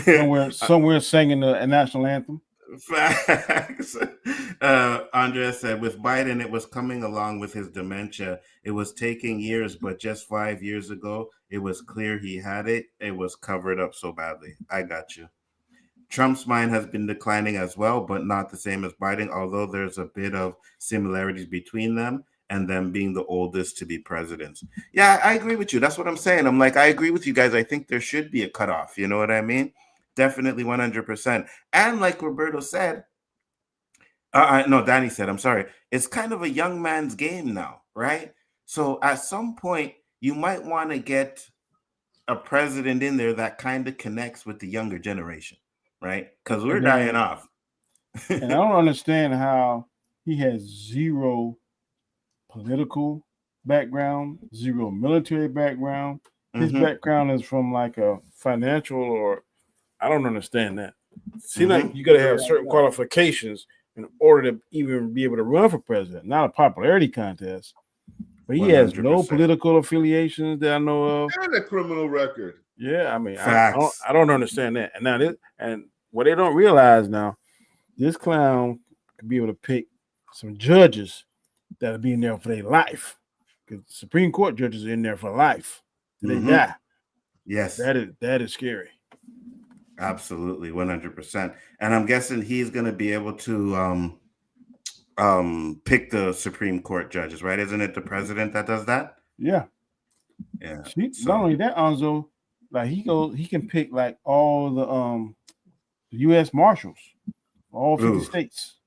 S11: at? Somewhere singing a national anthem.
S10: Facts. Andrea said, with Biden, it was coming along with his dementia. It was taking years, but just 5 years ago, it was clear he had it. It was covered up so badly. I got you. Trump's mind has been declining as well, but not the same as Biden, although there's a bit of similarities between them and them being the oldest to be presidents. Yeah, I agree with you. That's what I'm saying. I'm like, I agree with you guys. I think there should be a cutoff. You know what I mean? Definitely 100%. And like Roberto said, no, Danny said, I'm sorry. It's kind of a young man's game now, right? So at some point, you might want to get a president in there that kind of connects with the younger generation, right? Because we're dying off.
S11: And I don't understand how he has zero political background, zero military background. His background is from like a financial or I don't understand that. Seems like you got to have certain qualifications in order to even be able to run for president, not a popularity contest. But he 100%. Has no political affiliations that I know of.
S4: And a criminal record.
S11: Yeah, I mean, I don't understand that. And now what they don't realize now, this clown could be able to pick some judges that'll be in there for their life. Because Supreme Court judges are in there for life. They die.
S10: Yes.
S11: That is scary.
S10: Absolutely, 100%. And I'm guessing he's going to be able to pick the Supreme Court judges, right? Isn't it the president that does that?
S11: Yeah.
S10: Yeah.
S11: Not only that, Nzo, like he can pick like all the U.S. Marshals, all 50 states.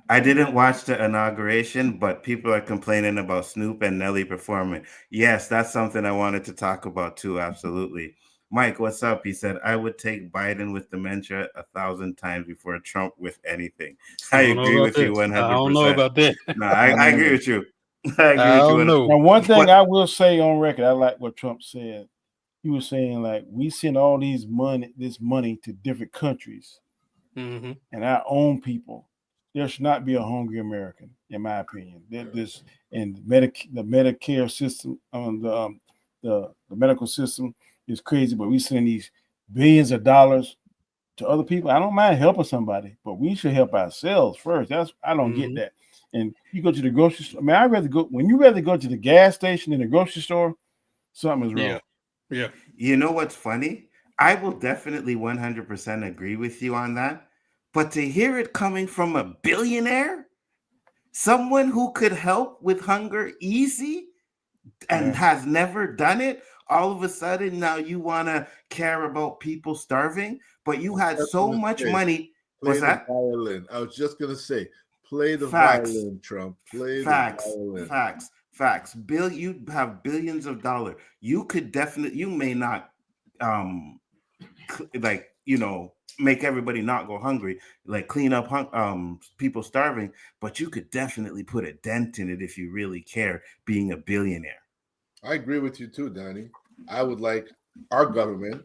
S10: I didn't watch the inauguration, but people are complaining about Snoop and Nelly performing. Yes, that's something I wanted to talk about too. Absolutely. Mike, what's up? He said, I would take Biden with dementia 1,000 times before Trump with anything. I agree with you 100%.
S5: I don't know about that.
S10: No, I agree with you. I agree with you.
S11: Now, one thing I will say on record, I like what Trump said. He was saying, like, we send all this money to different countries and our own people. There should not be a hungry American, in my opinion. The Medicare system, the medical system is crazy, but we send these billions of dollars to other people. I don't mind helping somebody, but we should help ourselves first. I don't get that. And you go to the grocery store. I mean, when you rather go to the gas station than the grocery store, something is wrong.
S5: Yeah.
S10: You know what's funny? I will definitely 100% agree with you on that. But to hear it coming from a billionaire, someone who could help with hunger easy and has never done it, all of a sudden now you want to care about people starving, but you had so much money. What's that?
S4: Violin. I was just going to say, play the violin, Trump. Play the violin.
S10: Facts. You have billions of dollars. You could definitely, you may not make everybody not go hungry, like clean up people starving, but you could definitely put a dent in it if you really care, being a billionaire.
S4: I agree with you too, Danny. I would like our government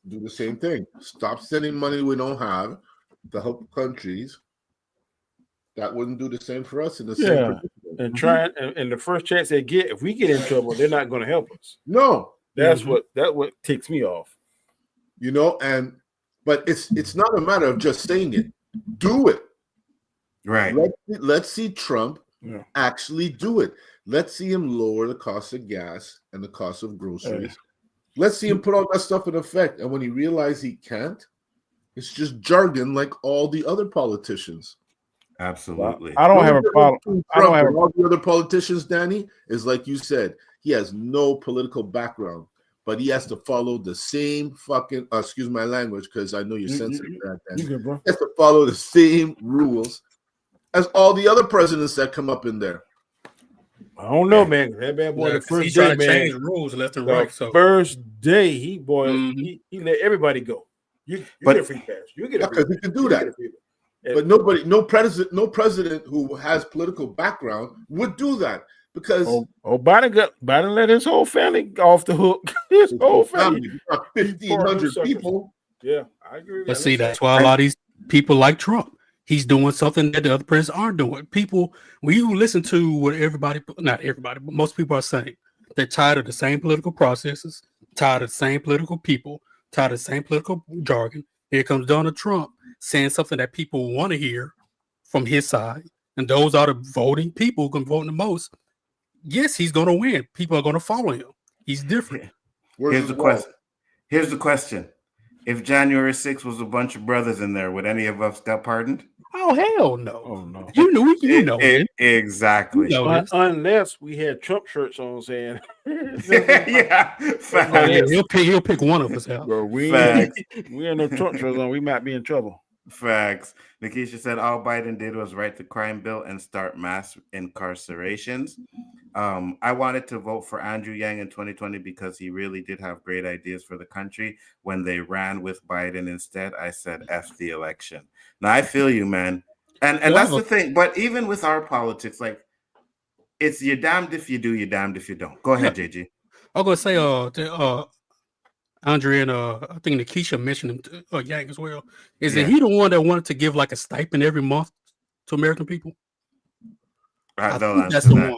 S4: do the same thing. Stop sending money we don't have to help countries. That wouldn't do the same for us in the same
S11: and try it. And the first chance they get, if we get in trouble, they're not going to help us.
S4: No.
S11: That's what ticks me off.
S4: You know, but it's not a matter of just saying it. Do it.
S10: Right.
S4: Let's see Trump actually do it. Let's see him lower the cost of gas and the cost of groceries. Let's see him put all that stuff in effect. And when he realizes he can't, it's just jargon like all the other politicians.
S10: Absolutely.
S11: I don't have a problem.
S4: All the other politicians, Danny, is like you said, he has no political background, but he has to follow the same fucking, excuse my language, because I know you're sensitive to that, Danny.
S11: Good, bro.
S4: He has to follow the same rules as all the other presidents that come up in there.
S11: I don't know, man. That bad boy, the first
S5: he's
S11: day,
S5: trying to
S11: man.
S5: change rules left and
S11: The
S5: right. So
S11: first day, he let everybody go. You get a free pass. You get a free
S4: because
S11: pass.
S4: he can do that. But no president who has political background would do that because
S11: Biden let his whole family off the hook. His whole family.
S4: 1,500 people.
S11: Yeah, I agree with
S5: but
S11: that.
S5: see, that's why a lot of these people like Trump. He's doing something that the other presidents aren't doing. People, when you listen to what not everybody, but most people are saying, they're tired of the same political processes, tired of the same political people, tired of the same political jargon. Here comes Donald Trump saying something that people want to hear from his side. And those are the voting people who can vote the most. Yes, he's going to win. People are going to follow him. He's different.
S10: Here's the question. If January 6th was a bunch of brothers in there, would any of us got pardoned?
S5: Oh, hell no.
S11: Oh, no.
S5: You know it.
S10: Exactly.
S5: You know
S11: unless we had Trump shirts on saying.
S10: Yeah.
S5: He'll pick one of us out.
S11: Bro, we had no Trump shirts on. We might be in trouble.
S10: Facts. Nikisha said all Biden did was write the crime bill and start mass incarcerations. I wanted to vote for Andrew Yang in 2020 because he really did have great ideas for the country. When they ran with Biden instead, I said F the election. Now I feel you, man. And that's the thing. But even with our politics, like it's you're damned if you do, you're damned if you don't. Go ahead, JG.
S5: I'm gonna say Andre and I think Nikisha mentioned him Yang as well. Is that he the one that wanted to give like a stipend every month to American people? I think that's the one.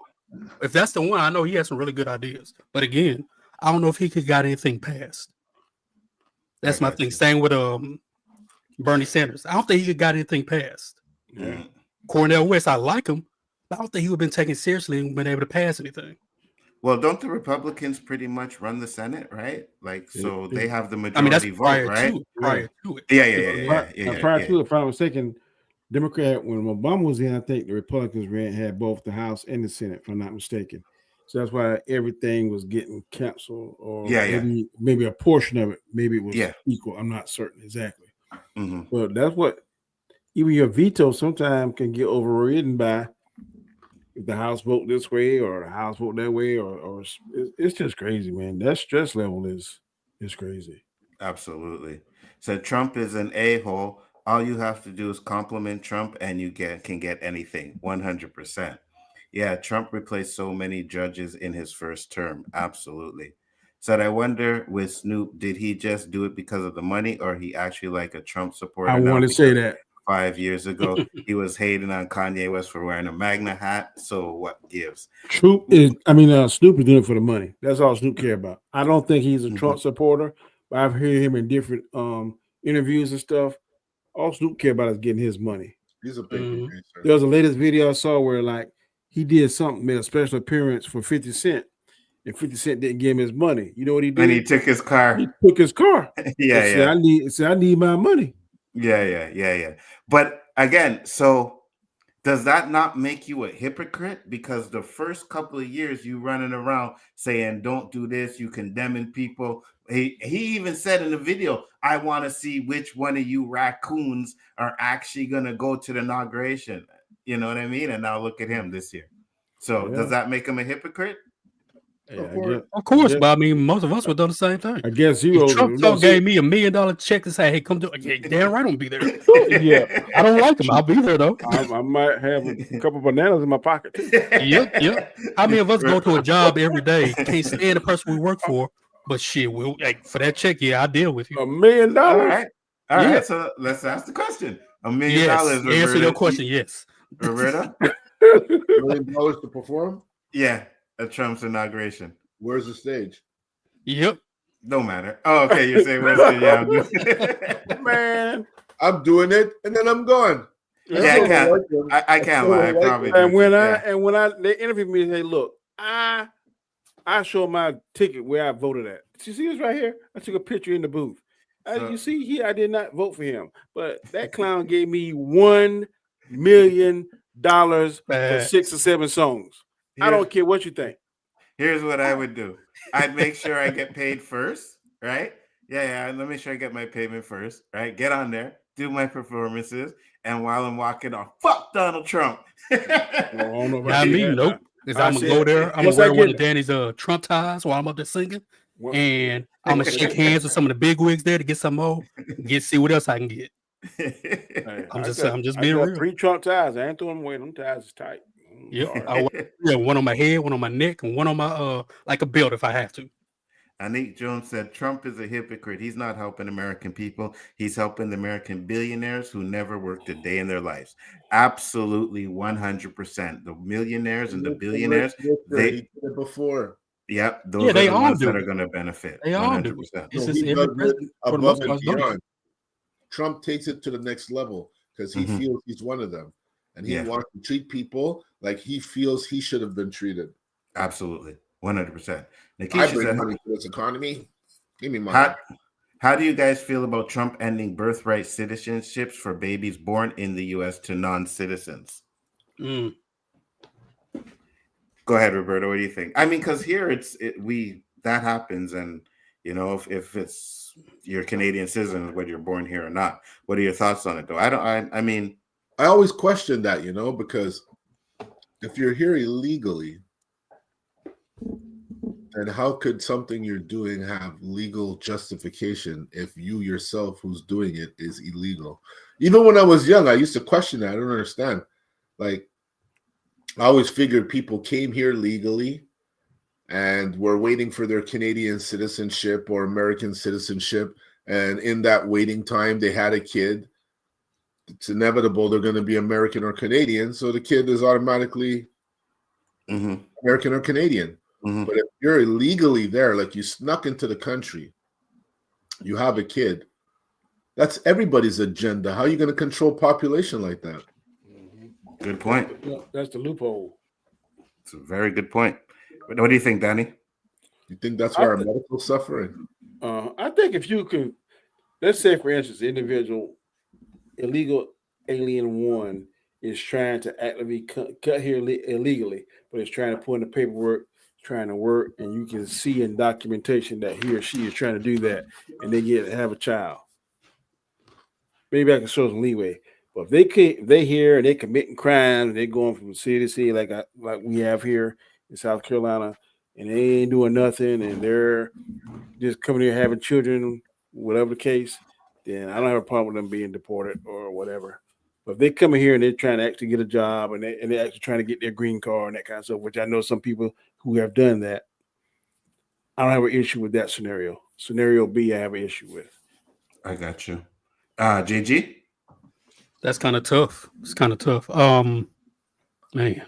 S5: If that's the one, I know he has some really good ideas. But again, I don't know if he could got anything passed. That's my thing. Same with Bernie Sanders. I don't think he could got anything passed.
S10: Yeah.
S5: Cornel West, I like him, but I don't think he would have been taken seriously and been able to pass anything.
S10: Well, don't the Republicans pretty much run the Senate, right? Like, so they have the majority
S5: I mean, that's
S10: vote, right?
S5: Prior to it.
S10: Yeah.
S11: Prior to it, if I was thinking, Democrat, when Obama was in, I think the Republicans had both the House and the Senate, if I'm not mistaken. So that's why everything was getting canceled, or maybe a portion of it, maybe it was equal. I'm not certain exactly.
S10: Mm-hmm.
S11: But that's what even your veto sometimes can get overridden by if the House vote this way or the House vote that way, or it's just crazy, man. That stress level is crazy.
S10: Absolutely. So Trump is an a-hole. All you have to do is compliment Trump and you can get anything. 100%. Yeah, Trump replaced so many judges in his first term. Absolutely. So I wonder with Snoop, did he just do it because of the money, or he actually like a Trump supporter?
S11: I want to say that
S10: 5 years ago he was hating on Kanye West for wearing a Magna hat. So what gives?
S11: Snoop is doing it for the money. That's all Snoop care about. I don't think he's a Trump supporter, but I've heard him in different interviews and stuff. All Snoop care about is getting his money.
S4: He's a big
S11: There was the latest video I saw where like he did something, made a special appearance for 50 Cent, and 50 Cent didn't give him his money. You know what he did?
S10: And he took his car.
S11: He took his car.
S10: Yeah.
S11: I need my money.
S10: Yeah. But again, so does that not make you a hypocrite? Because the first couple of years you running around saying, don't do this, you condemning people. He even said in the video, I want to see which one of you raccoons are actually going to go to the inauguration. You know what I mean? And now look at him this year. So does that make him a hypocrite?
S5: Of course, but I mean, most of us would do the same thing.
S11: I guess
S5: Trump gave me $1 million check to say, "Hey, come do it." Yeah, damn right, I'm gonna be there.
S11: Yeah,
S5: I don't like him. I'll be there though.
S11: I might have a couple bananas in my pocket too.
S5: Yep. How many of us go to a job every day, can't stand the person we work for, but shit, we'll like for that check. Yeah, I deal with you.
S11: $1 million.
S10: All right. So let's ask the question. $1 million.
S5: Yes. Answer your question. Yes.
S10: Roberta.
S4: $1 million to perform?
S10: Yeah, at Trump's inauguration.
S4: Where's the stage?
S5: Yep.
S10: Don't matter. Oh, okay. You're saying where's the
S11: man?
S4: I'm doing it, and then I'm gone.
S10: Yeah, I can't lie. I probably.
S11: And when they interviewed me, they say, "Look, I show my ticket where I voted at. You see this right here? I took a picture in the booth. You see here, I did not vote for him, but that clown gave me $1 million for 6 or 7 songs. I don't care what you think.
S10: Here's what I would do. I'd make sure I get paid first, right? Yeah. Let me make sure I get my payment first, right? Get on there, do my performances, and while I'm walking off, fuck Donald Trump.
S5: Not me, nope. is I'm gonna go there. I'm gonna wear one of Danny's Trump ties while I'm up there singing, and I'm gonna shake hands with some of the big wigs there to get some more. See what else I can get.
S11: Hey,
S5: I'm just being real.
S11: 3 Trump ties. I ain't throwing them away. Them ties is tight.
S5: Yep. I wear one on my head, one on my neck, and one on my like a belt if I have to.
S10: Anik Jones said Trump is a hypocrite. He's not helping American people. He's helping the American billionaires who never worked a day in their lives. Absolutely 100%. The millionaires and the billionaires, they did it
S4: before.
S10: Yep, those are the ones that are going to benefit.
S5: They
S10: 100%.
S4: Above and beyond. Trump takes it to the next level because he feels he's one of them. And he wants to treat people like he feels he should have been treated.
S10: Absolutely. 100%.
S4: I bring money to this economy. Give me money.
S10: How do you guys feel about Trump ending birthright citizenships for babies born in the U.S. to non-citizens? Go ahead, Roberto. What do you think? I mean, because here that happens, and you know, if it's you're Canadian citizen, whether you're born here or not. What are your thoughts on it, though? I mean,
S4: I always question that, you know, because if you're here illegally, then how could something you're doing have legal justification if you yourself who's doing it is illegal? Even when I was young, I used to question that. I don't understand. Like, I always figured people came here legally and were waiting for their Canadian citizenship or American citizenship. And in that waiting time, they had a kid. It's inevitable they're going to be American or Canadian. So the kid is automatically American or Canadian. But if you're illegally there, like you snuck into the country, you have a kid, that's everybody's agenda. How are you going to control population like that?
S10: Good point.
S11: That's the loophole.
S10: It's a very good point. What do you think, Danny?
S4: You think that's why our medical suffering?
S11: I think if you can, let's say, for instance, individual illegal alien 1 is trying to actively cut here illegally, but is trying to put in the paperwork, trying to work, and you can see in documentation that he or she is trying to do that, and they have a child. Maybe I can show some leeway. But if they here and they committing crimes, and they're going from city to city like we have here in South Carolina, and they ain't doing nothing, and they're just coming here having children, whatever the case, then I don't have a problem with them being deported or whatever. But if they come in here and they're trying to actually get a job, and they're actually trying to get their green card and that kind of stuff, which I know some people who have done that, I don't have an issue with that scenario. Scenario B, I have an issue with.
S10: I got you. JG?
S5: That's kind of tough. It's kind of tough. Man.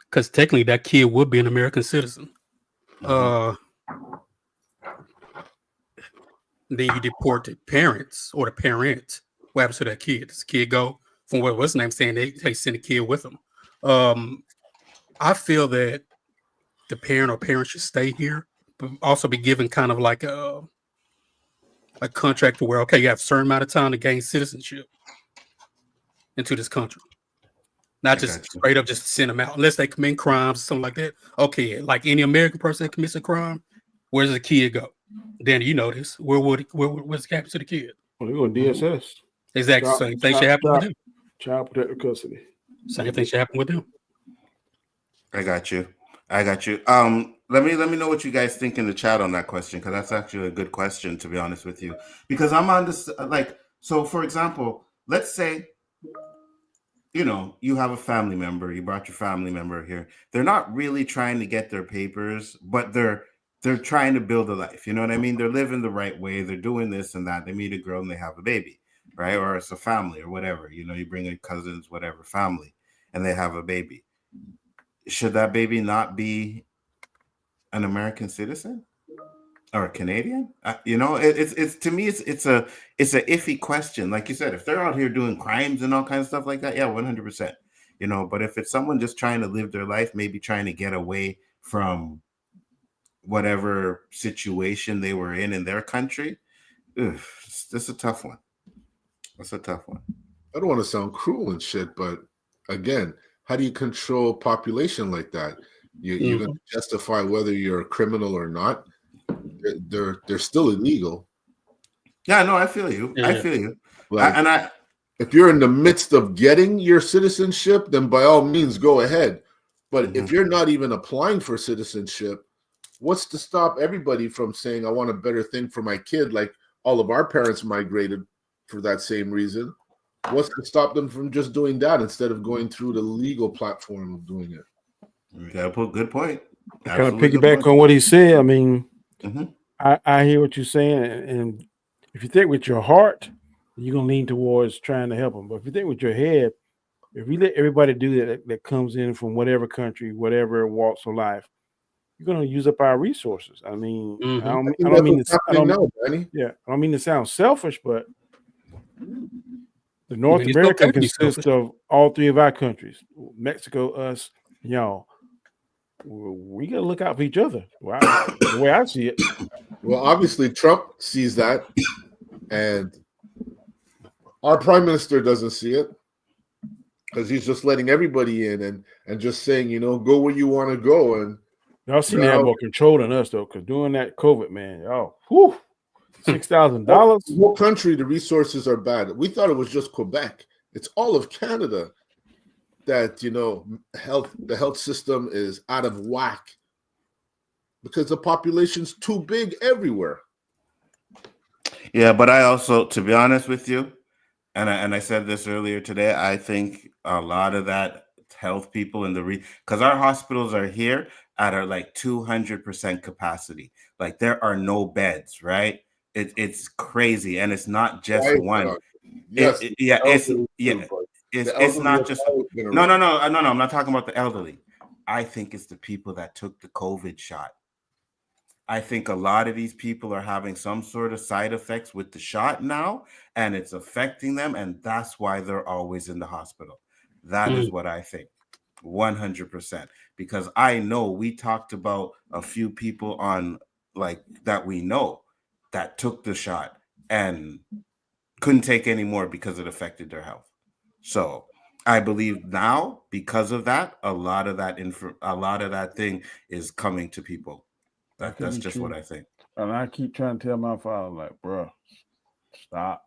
S5: Because technically that kid would be an American citizen. Then you deport the parents or the parent. What happens to that kid? Does the kid go from what's his name saying they send a kid with them? I feel that the parent or parents should stay here, but also be given kind of like a contract to where, okay, you have a certain amount of time to gain citizenship into this country. Not just straight up just send them out unless they commit crimes or something like that. Okay, like any American person that commits a crime, where does the kid go? Then you know this. What's happening to the kid?
S11: Well, they're going to DSS.
S5: Exactly. Same thing should happen with them.
S11: Child protective custody.
S5: Same thing should happen with them.
S10: I got you. Let me know what you guys think in the chat on that question, because that's actually a good question, to be honest with you. Because I'm on this, so for example, let's say, you know, you have a family member, you brought your family member here. They're not really trying to get their papers, but they're trying to build a life. You know what I mean? They're living the right way. They're doing this and that. They meet a girl and they have a baby, right? Or it's a family or whatever. You know, you bring in cousins, whatever, family, and they have a baby. Should that baby not be an American citizen or a Canadian? You know, it's to me, it's a iffy question. Like you said, if they're out here doing crimes and all kinds of stuff like that, yeah, 100%. You know, but if it's someone just trying to live their life, maybe trying to get away from whatever situation they were in their country, that's a tough one. That's a tough one.
S4: I don't want to sound cruel and shit, but again, how do you control population like that? You're going to justify whether you're a criminal or not. They're still illegal.
S10: Yeah, no, I feel you. Yeah. I feel you.
S4: Like, if you're in the midst of getting your citizenship, then by all means go ahead. But if you're not even applying for citizenship, what's to stop everybody from saying, I want a better thing for my kid? Like all of our parents migrated for that same reason. What's to stop them from just doing that instead of going through the legal platform of doing it?
S10: Yeah, good point.
S11: Kind of piggyback on what he said. I mean, I hear what you're saying, and if you think with your heart, you're gonna lean towards trying to help them. But if you think with your head, if we let everybody do that comes in from whatever country, whatever walks of life, you're gonna use up our resources. I mean, I don't mean to sound selfish, but the North America consists of all three of our countries: Mexico, us, y'all. We gotta look out for each other. Wow, the way I see it.
S4: Well, obviously Trump sees that, and our prime minister doesn't see it because he's just letting everybody in and just saying, go where you want to go. And
S11: y'all seem to have more control than us though, because during that COVID, man, y'all, whew, $6,000.
S4: The whole country, the resources are bad. We thought it was just Quebec. It's all of Canada that the health system is out of whack because the population's too big everywhere.
S10: Yeah, but I also, to be honest with you, and I said this earlier today, I think a lot of that health people in because our hospitals are here at our like 200% capacity. Like there are no beds, right? It's crazy, and it's not just one.
S4: Yes,
S10: it's not just no. I'm not talking about the elderly. I think it's the people that took the COVID shot. I think a lot of these people are having some sort of side effects with the shot now, and it's affecting them, and that's why they're always in the hospital. That is what I think, 100%. Because I know we talked about a few people on like that we know that took the shot and couldn't take any more because it affected their health. So I believe now, because of that, a lot of that thing is coming to people. That's just what I think.
S11: And I keep trying to tell my father, like, bro, stop.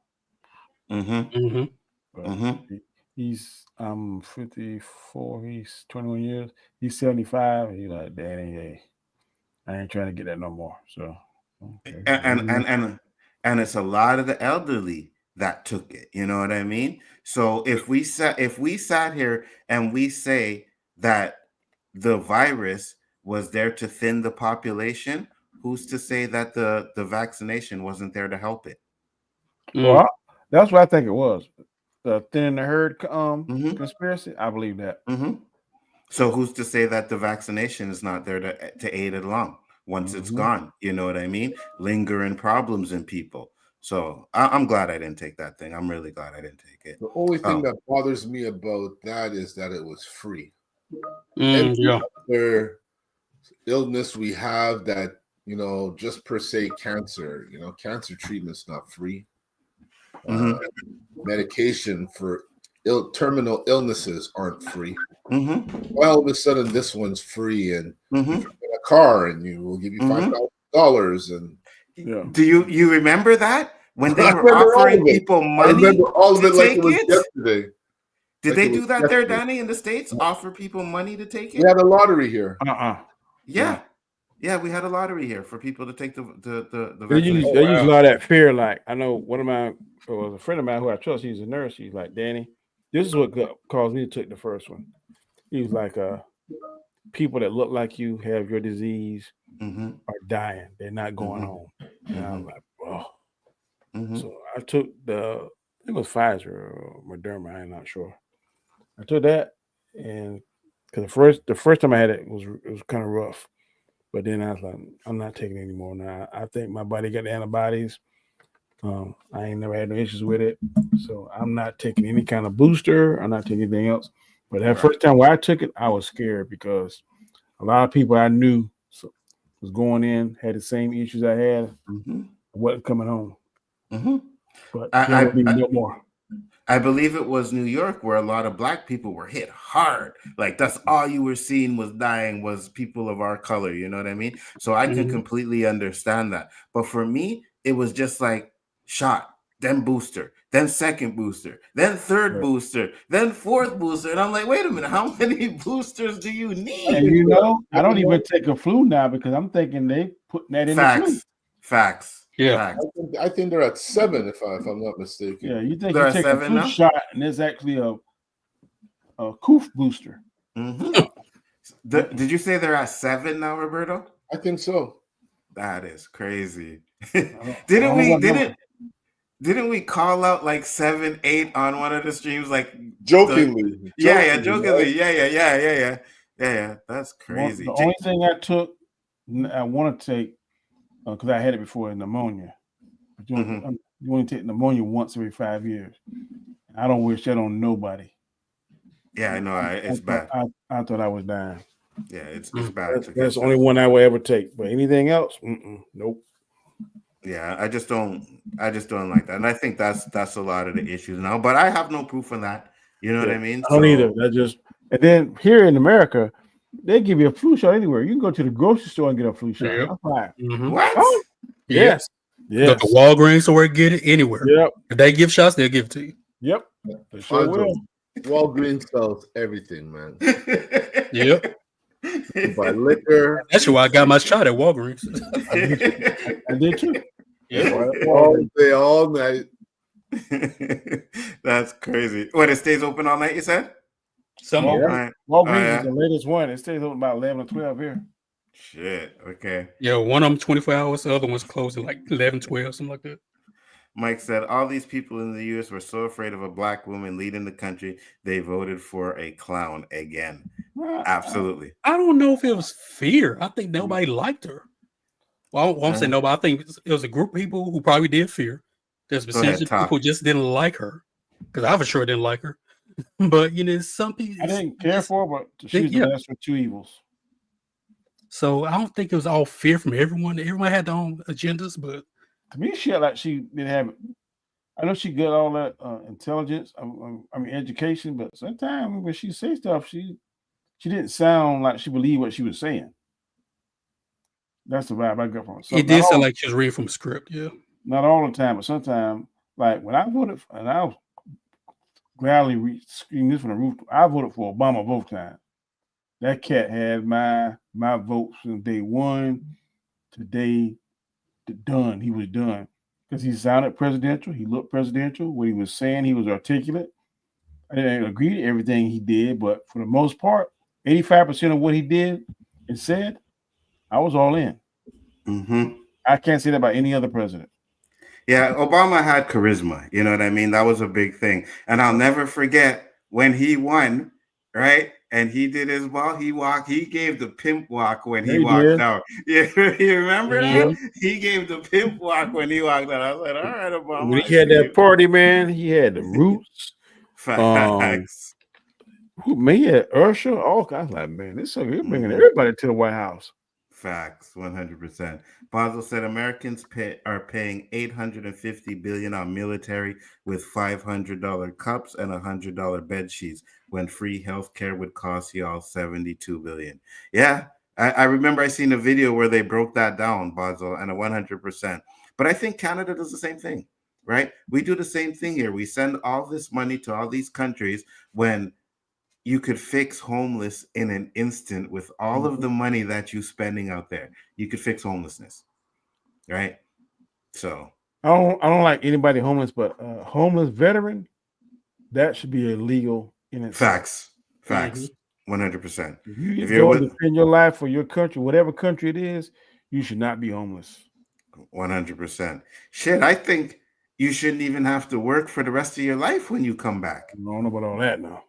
S11: He's 54. He's 21 years. He's 75. He's like, Daddy, hey, I ain't trying to get that no more. So, okay.
S10: And it's a lot of the elderly that took it. You know what I mean? So if we sat here and we say that the virus was there to thin the population, who's to say that the vaccination wasn't there to help it?
S11: Well, that's what I think it was. The thinning the herd conspiracy. I believe that.
S10: So who's to say that the vaccination is not there to aid it along once it's gone? You know what I mean? Lingering problems in people. So I'm glad I didn't take that thing. I'm really glad I didn't take it.
S4: The only thing that bothers me about that is that it was free. Other illness we have that, just per se cancer, cancer treatment's not free. Medication for terminal illnesses aren't free. Well, all of a sudden this one's free, and you get a car and you will give you $5,000. And
S10: do you remember that when they were offering people money?
S4: I remember all of it like it was yesterday.
S10: Did they do that there, Danny, in the States? Offer people money to take it?
S4: We had a lottery here.
S10: Yeah, we had a lottery here for people to take the
S11: They use a lot of that fear. Like I know a friend of mine who I trust, he's a nurse. He's like, Danny, this is what caused me to take the first one. He's like, people that look like you have your disease are dying. They're not going home. And I'm like, oh. So I took it was Pfizer or Moderna, I'm not sure. I took that, and because the first time I had it was kind of rough, but then I was like, I'm not taking it anymore now. I think my body got the antibodies. I ain't never had no issues with it, so I'm not taking any kind of booster. I'm not taking anything else. But that first time where I took it, I was scared because a lot of people I knew was going in, had the same issues I had, wasn't coming home. But no more.
S10: I believe it was New York where a lot of Black people were hit hard. Like that's all you were seeing was dying was people of our color. You know what I mean? So I can completely understand that. But for me, it was just like shot. then booster, then second booster, then third booster, then fourth booster. And I'm like, wait a minute, how many boosters do you need?
S11: And you know, I don't even take a flu now because I'm thinking they putting that in the flu.
S10: Facts.
S5: Yeah.
S4: I think they're at 7 if I'm not mistaken.
S11: Yeah, you think
S10: They're
S11: you
S10: at
S11: take a
S10: 7
S11: flu
S10: now?
S11: shot and it's actually a coof booster.
S10: Mm-hmm. Did you say they're at 7 now, Roberto?
S4: I think so.
S10: That is crazy.
S11: I
S10: Didn't we call out like 7, 8 on one of the streams? Like
S4: jokingly.
S10: Jokingly. Yeah. That's crazy.
S11: The only thing I want to take, because I had it before, pneumonia. You only take pneumonia once every 5 years. I don't wish that on nobody.
S10: Yeah, I know. It's bad.
S11: I thought I was dying.
S10: Yeah, it's bad.
S11: That's the only one I will ever take. But anything else, nope.
S10: Yeah, I just don't like that, and I think that's a lot of the issues now. But I have no proof of that. You know what I mean?
S11: I don't either. And then here in America, they give you a flu shot anywhere. You can go to the grocery store and get a flu shot.
S5: Yep.
S10: What?
S11: Oh, yes.
S5: Go to Walgreens or get it anywhere.
S11: Yep.
S5: If they give shots, they'll give it to you.
S11: Yep. They sure will.
S4: Walgreens sells everything, man.
S5: Yep.
S4: You buy liquor.
S5: That's why I got my shot at Walgreens.
S11: I did too.
S5: Yeah.
S4: All day, all night.
S10: That's crazy. What, it stays open all night, you said?
S11: Walgreens is the latest one. It stays open about 11 or 12 here.
S10: Shit. Okay.
S5: Yeah, one of them 24 hours, the other one's closing like 11, 12, something like that.
S10: Mike said, all these people in the U.S. were so afraid of a black woman leading the country, they voted for a clown again. Absolutely.
S5: I don't know if it was fear. I think nobody liked her. Well, I won't say nobody. I think it was a group of people who probably did fear. There's percentage of people who just didn't like her. Because I for sure didn't like her. But, some people...
S11: I didn't care for her, but she's the lesser of two evils.
S5: So I don't think it was all fear from everyone. Everyone had their own agendas, but...
S11: To me, she didn't have it. I know she got all that intelligence, education, but sometimes when she say stuff, she didn't sound like she believed what she was saying. That's the vibe I got from her.
S5: It did sound like she was reading from a script, yeah.
S11: Not all the time, but sometimes, like when I voted, and I was gladly screaming this from the roof, I voted for Obama both times. That cat had my vote since day one to day done. He was done because he sounded presidential. He looked presidential. What he was saying, he was articulate. I didn't agree to everything he did, but for the most part, 85% of what he did and said, I was all in. I can't say that about any other president.
S10: Yeah, Obama had charisma. You know what I mean? That was a big thing. And I'll never forget when he won, right? And he did his ball. He gave the pimp walk when he walked out. Yeah, you remember that? He gave the pimp walk when he walked out. I was like, all right, Obama.
S11: When he had that party, man, he had the Roots.
S10: Facts.
S11: He had Usher. I was like, man, this is bringing everybody to the White House.
S10: Facts, 100%. Basel said Americans are paying $850 billion on military with $500 cups and $100 bed sheets when free healthcare would cost y'all $72 billion. Yeah, I remember I seen a video where they broke that down, Basel, and a 100%. But I think Canada does the same thing, right? We do the same thing here. We send all this money to all these countries when you could fix homeless in an instant with all of the money that you're spending out there. You could fix homelessness, right? So
S11: I don't like anybody homeless, but homeless veteran, that should be illegal in itself.
S10: Facts, 100%.
S11: If you're going to defend your life for your country, whatever country it is, you should not be homeless.
S10: 100%. Shit, I think you shouldn't even have to work for the rest of your life when you come back.
S11: I don't know about all that now.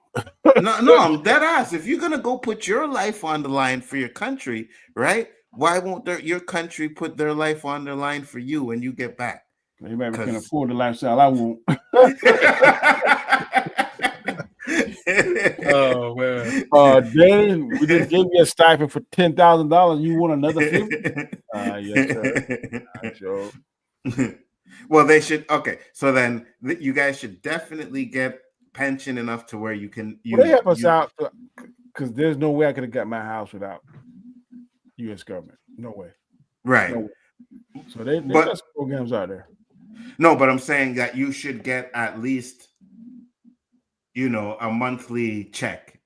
S10: No, I'm dead ass. If you're gonna go put your life on the line for your country, right? Why won't your country put their life on the line for you when you get back?
S11: Maybe can afford the lifestyle I want.
S5: Oh man.
S11: Danny, we just gave you a stipend for $10,000. You want another 50? Yes, sir. Sure.
S10: Well, they should. Okay, so then you guys should definitely get pension enough to where you can.
S11: They help us out because there's no way I could have got my house without U.S. government. No way.
S10: Right.
S11: No way. So there's programs out there.
S10: No, but I'm saying that you should get at least, a monthly check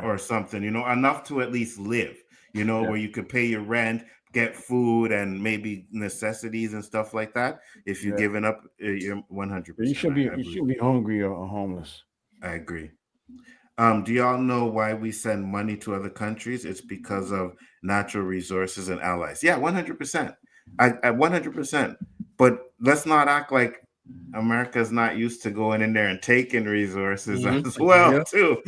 S10: or something, enough to at least live, where you could pay your rent, get food, and maybe necessities and stuff like that. If you're giving up, you're 100%.
S11: You shouldn't be hungry or homeless.
S10: I agree. Do y'all know why we send money to other countries? It's because of natural resources and allies. Yeah, 100%. I 100%. But let's not act like America's not used to going in there and taking resources as well, too.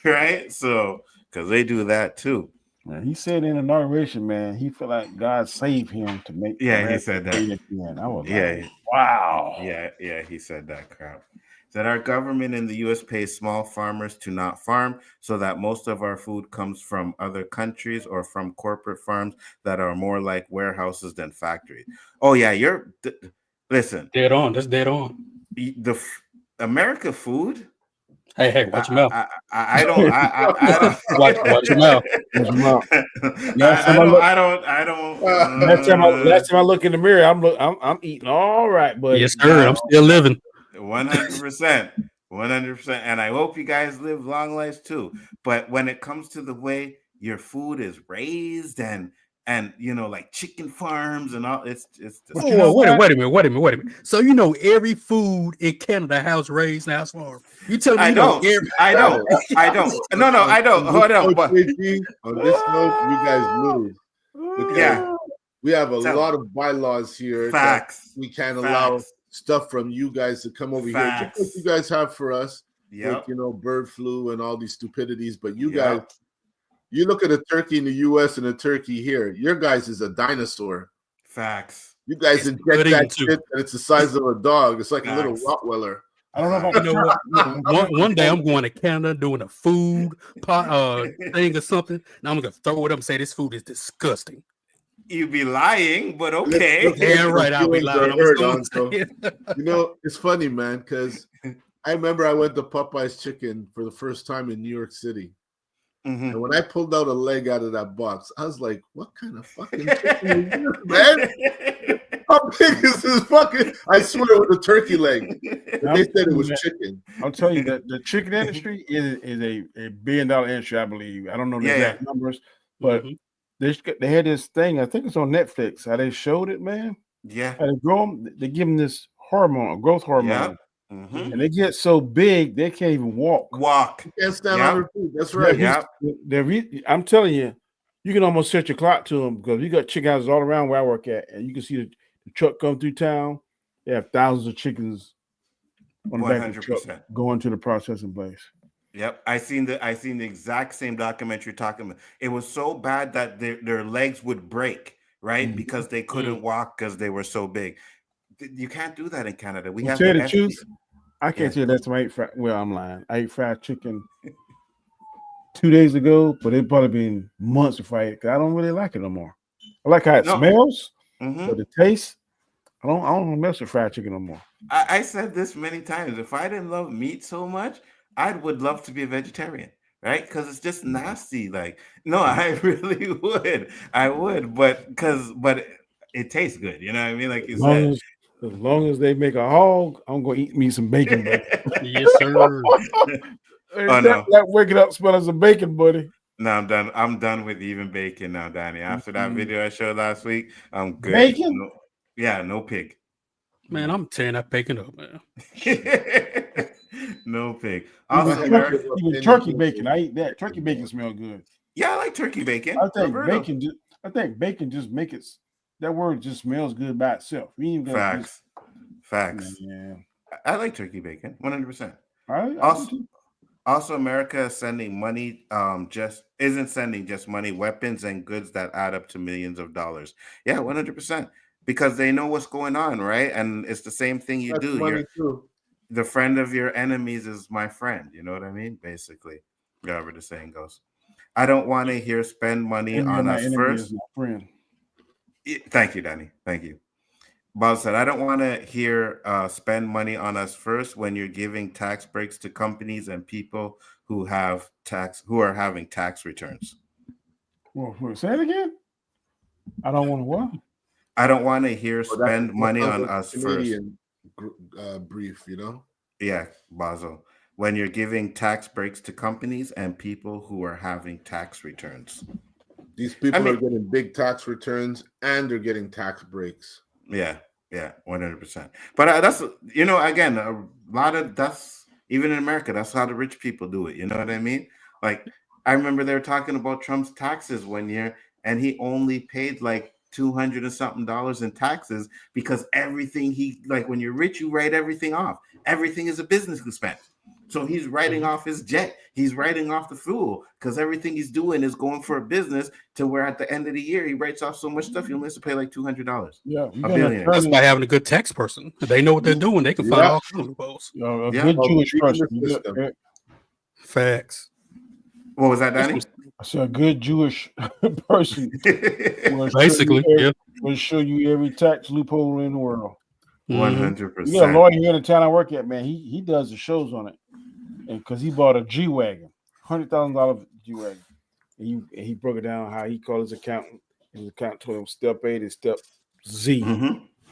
S10: Right? So, because they do that too.
S11: Man, he said in inauguration, man, he felt like God saved him to make.
S10: Yeah, he said that.
S11: I was like, wow.
S10: Yeah, he said that crap. That our government in the U.S. pays small farmers to not farm, so that most of our food comes from other countries or from corporate farms that are more like warehouses than factories. Oh yeah, listen.
S5: Dead on. That's dead on.
S10: The America food.
S5: Hey, watch your mouth.
S10: I don't.
S5: Watch your mouth.
S11: Watch your mouth.
S10: I don't.
S11: Last time I look in the mirror, I'm eating all right, but
S5: yes, sir. I'm still living.
S10: 100%, 100%, and I hope you guys live long lives too. But when it comes to the way your food is raised and like chicken farms and all, it's just
S5: wait a minute. So every food in Canada house raised and house farm. You tell me
S10: I don't. No, I don't. Hold on.
S4: But on this note, you guys lose.
S10: Yeah,
S4: we have a lot of bylaws here.
S10: Facts.
S4: We can't allow stuff from you guys to come over here, just like you guys have for us. Like, bird flu and all these stupidities. But you guys, you look at a turkey in the U.S. and a turkey here. Your guys is a dinosaur.
S10: Facts.
S4: You guys inject that shit, and it's the size of a dog. It's like a little Rottweiler.
S11: I don't know if
S5: one day I'm going to Canada doing a food thing or something, and I'm gonna throw it up and say this food is disgusting.
S10: You'd be lying, but okay.
S5: Yeah, right. I'll be lying.
S4: It's funny, man, because I remember I went to Popeye's Chicken for the first time in New York City. Mm-hmm. And when I pulled out a leg out of that box, I was like, what kind of fucking chicken is this, man? How big is this fucking? I swear it was a turkey leg. They said it was chicken.
S11: I'll tell you that the chicken industry is a $1 billion industry, I believe. I don't know the exact numbers, but they had this thing. I think it's on Netflix. How they showed it, man.
S10: Yeah.
S11: How they grow them. They give them this hormone, a growth hormone. Mm-hmm. And they get so big they can't even walk.
S4: You can't stand on their feet. That's right.
S11: I'm telling you, you can almost set your clock to them because you got chicken houses all around where I work at, and you can see the truck come through town. They have thousands of chickens on the back of the truck going to the processing place.
S10: Yep, I seen the exact same documentary you're talking about. It was so bad that their legs would break, right? Mm-hmm. Because they couldn't walk because they were so big. You can't do that in Canada. We have
S11: the truth. I can't say that's my I'm lying. I ate fried chicken 2 days ago, but it probably been months before I ate it because I don't really like it no more. I like how it smells, but the taste, I don't mess with fried chicken no more.
S10: I said this many times. If I didn't love meat so much, I would love to be a vegetarian, right? Because it's just nasty. Like, no, I really would. I would, but it tastes good. You know what I mean? Like you said.
S11: As long as they make a hog, I'm gonna eat me some bacon.
S5: Yes, sir.
S11: That waking up smelling some bacon, buddy.
S10: No, I'm done. I'm done with even bacon now, Danny. After that video I showed last week, I'm good.
S11: Bacon?
S10: No pig.
S5: Man, I'm tearing that bacon up, man.
S10: No pig.
S11: Also, even turkey bacon. I eat that. Turkey bacon smells good.
S10: Yeah, I like turkey bacon.
S11: I think bacon just make it. That word just smells good by itself.
S10: Facts.
S11: Yeah.
S10: I like turkey bacon, 100%.
S11: Right.
S10: Also, America is sending money, isn't sending just money, weapons and goods that add up to millions of dollars. Yeah, 100%. Because they know what's going on, right? And it's the same thing you do. The friend of your enemies is my friend. You know what I mean? Basically, however the saying goes. I don't want to hear spend money on us first. Thank you, Danny. Thank you. Bob said, I don't want to hear spend money on us first when you're giving tax breaks to companies and people who are having tax returns.
S11: Well, say it again. I don't want to what?
S10: I don't want to hear spend money on us
S4: Canadian brief, you know?
S10: Yeah, Basil. When you're giving tax breaks to companies and people who are having tax returns.
S4: These people are getting big tax returns and they're getting tax breaks.
S10: Yeah, 100%. But that's, again, a lot of that's, even in America, that's how the rich people do it. You know what I mean? Like, I remember they were talking about Trump's taxes one year, and he only paid like $200 and something in taxes because everything when you're rich, you write everything off. Everything is a business expense. So he's writing off his jet. He's writing off the fuel because everything he's doing is going for a business to where at the end of the year, he writes off so much stuff, he only has to pay like $200.
S11: Yeah.
S10: A billionaire.
S5: That's by having a good tax person. They know what they're doing. They can find all kinds of loopholes.
S11: A good Jewish person.
S5: Facts.
S10: What was that, Danny?
S11: I said a good Jewish person
S5: basically
S11: will show you every tax loophole in the world.
S10: 100%.
S11: You got a lawyer here in the town I work at, man. He does the shows on it, and because he bought a G-Wagon, $100,000 G-Wagon, and he broke it down how he called his accountant. His accountant told him step A to step Z.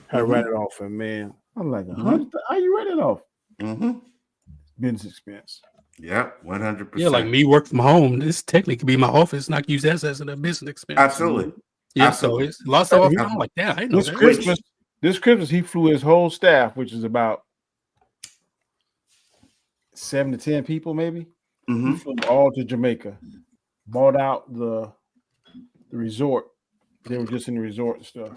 S11: How to write it off, and man, I'm like, how you write it off? Business expense.
S10: Yep, 100%.
S5: Yeah, like me work from home. This technically could be my office, and I can use that as a business expense.
S10: Absolutely.
S5: Yeah, so it's lots of stuff. I'm like, yeah, I know that.
S11: This Christmas, he flew his whole staff, which is about 7 to 10 people, maybe. He flew them all to Jamaica, bought out the resort. They were just in the resort and stuff.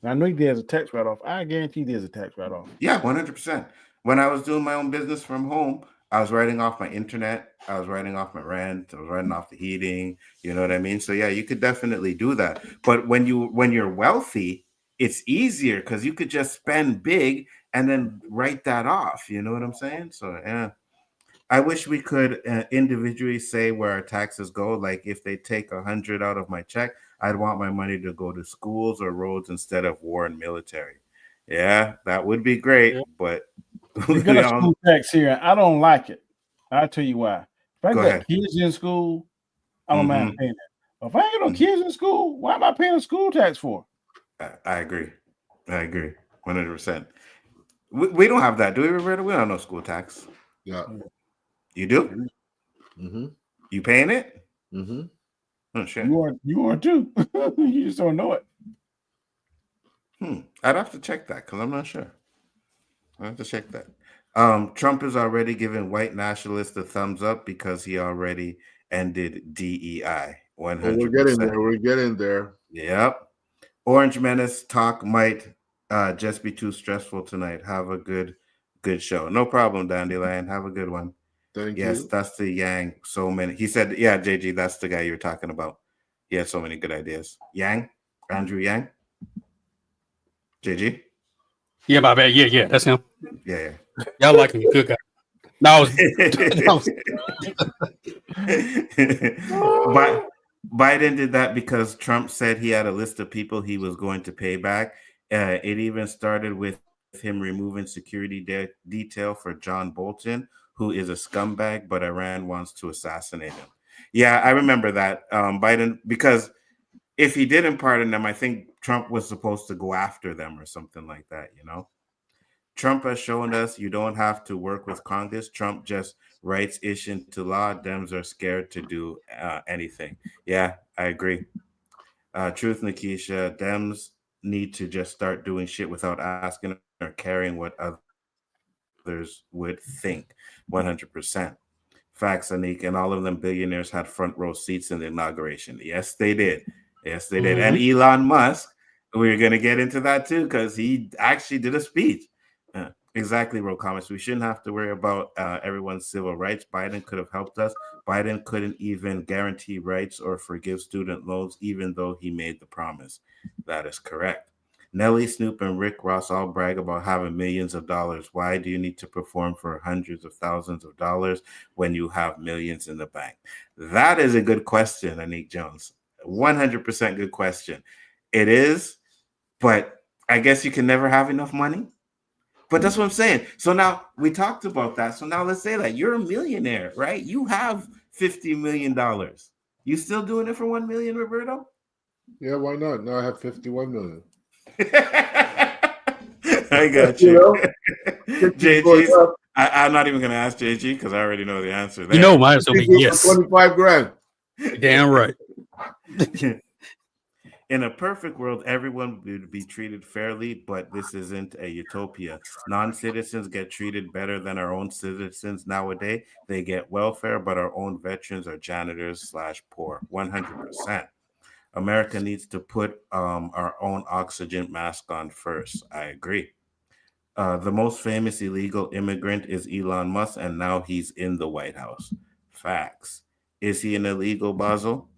S11: And I know there's a tax write-off. I guarantee there's a tax write-off.
S10: Yeah, 100%. When I was doing my own business from home, I was writing off my internet. I was writing off my rent. I was writing off the heating. You know what I mean? So yeah, you could definitely do that. But when you're wealthy, it's easier because you could just spend big and then write that off. You know what I'm saying? So yeah, I wish we could individually say where our taxes go. Like if they take 100 out of my check, I'd want my money to go to schools or roads instead of war and military. Yeah, that would be great. Yeah. But
S11: we got a school tax here, and I don't like it. I'll tell you why. If I got kids in school, I don't mind paying that. If I ain't got no kids in school, why am I paying a school tax for?
S10: I agree. 100%. We don't have that, do we, Roberta? We don't know school tax.
S4: Yeah.
S10: You do? You paying it? Oh, shit.
S11: You are too. You just don't know it.
S10: I'd have to check that because I'm not sure. I have to check that. Trump is already giving white nationalists the thumbs up because he already ended DEI. 100%.
S4: We're getting there.
S10: Yep. Orange Menace talk might just be too stressful tonight. Have a good show. No problem, Dandelion. Have a good one.
S4: Thank you.
S10: Yes, that's the Yang. So many. He said, yeah, JG, that's the guy you're talking about. He had so many good ideas. Yang? Andrew Yang? JG?
S5: Yeah, my bad. Yeah, that's him.
S10: Yeah.
S5: Y'all like him, good guy. No,
S10: but Biden did that because Trump said he had a list of people he was going to pay back. It even started with him removing security detail for John Bolton, who is a scumbag, but Iran wants to assassinate him. Yeah, I remember that. Biden, because if he didn't pardon them, I think Trump was supposed to go after them or something like that, you know? Trump has shown us you don't have to work with Congress. Trump just writes ish into law. Dems are scared to do anything. Yeah, I agree. Truth, Nikisha, Dems need to just start doing shit without asking or caring what others would think. 100%. Facts, Anik, and all of them billionaires had front row seats in the inauguration. Yes, they did. And Elon Musk, we're going to get into that too because he actually did a speech. Exactly, Ro Comments. We shouldn't have to worry about everyone's civil rights. Biden could have helped us. Biden couldn't even guarantee rights or forgive student loans, even though he made the promise. That is correct. Nelly, Snoop, and Rick Ross all brag about having millions of dollars. Why do you need to perform for hundreds of thousands of dollars when you have millions in the bank? That is a good question, Anik Jones. 100% good question. It is, but I guess you can never have enough money. But that's what I'm saying. So now we talked about that. So now let's say that you're a millionaire, right? You have $50 million. You still doing it for $1 million, Roberto?
S4: Yeah, why not? Now I have 51 million.
S10: I got you. JG's. I'm not even going to ask JG because I already know the answer. There.
S5: You know, mine's going to be yes.
S4: 25 grand.
S5: Damn right.
S10: In a perfect world, everyone would be treated fairly, but this isn't a utopia. Non-citizens get treated better than our own citizens nowadays. They get welfare, but our own veterans are janitors / poor. 100%. America needs to put our own oxygen mask on first. I agree. The most famous illegal immigrant is Elon Musk, and now he's in the White House. Facts. Is he an illegal, Basil?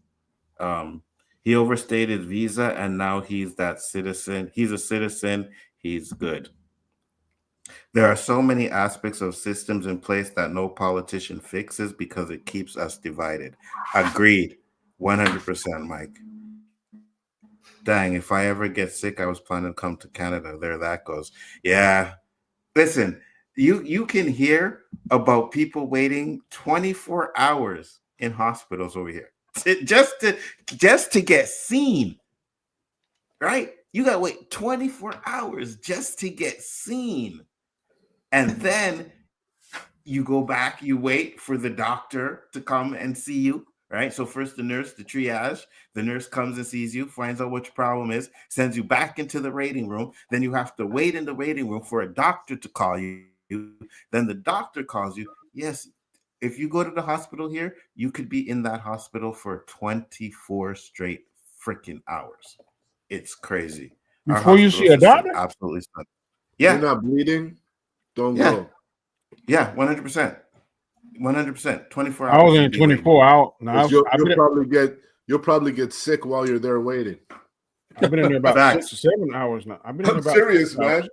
S10: He overstayed his visa, and now he's that citizen. He's a citizen. He's good. There are so many aspects of systems in place that no politician fixes because it keeps us divided. Agreed. 100%, Mike. Dang, if I ever get sick, I was planning to come to Canada. There that goes. Yeah. Listen, you can hear about people waiting 24 hours in hospitals over here. Just to get seen, right? You got to wait 24 hours just to get seen. And then you go back, you wait for the doctor to come and see you, right? So first the nurse, the triage, the nurse comes and sees you, finds out what your problem is, sends you back into the waiting room. Then you have to wait in the waiting room for a doctor to call you. Then the doctor calls you. Yes, if you go to the hospital here, you could be in that hospital for 24 straight freaking hours. It's crazy.
S11: Before you see a doctor?
S10: Absolutely stunning. Yeah.
S4: You're not bleeding? Don't go.
S10: Yeah, 100%. 100%. 24 hours.
S11: I was in 24 hours. No,
S4: you'll probably get sick while you're there waiting.
S11: I've been in there about 6 or 7 hours now.
S4: I'm serious, man.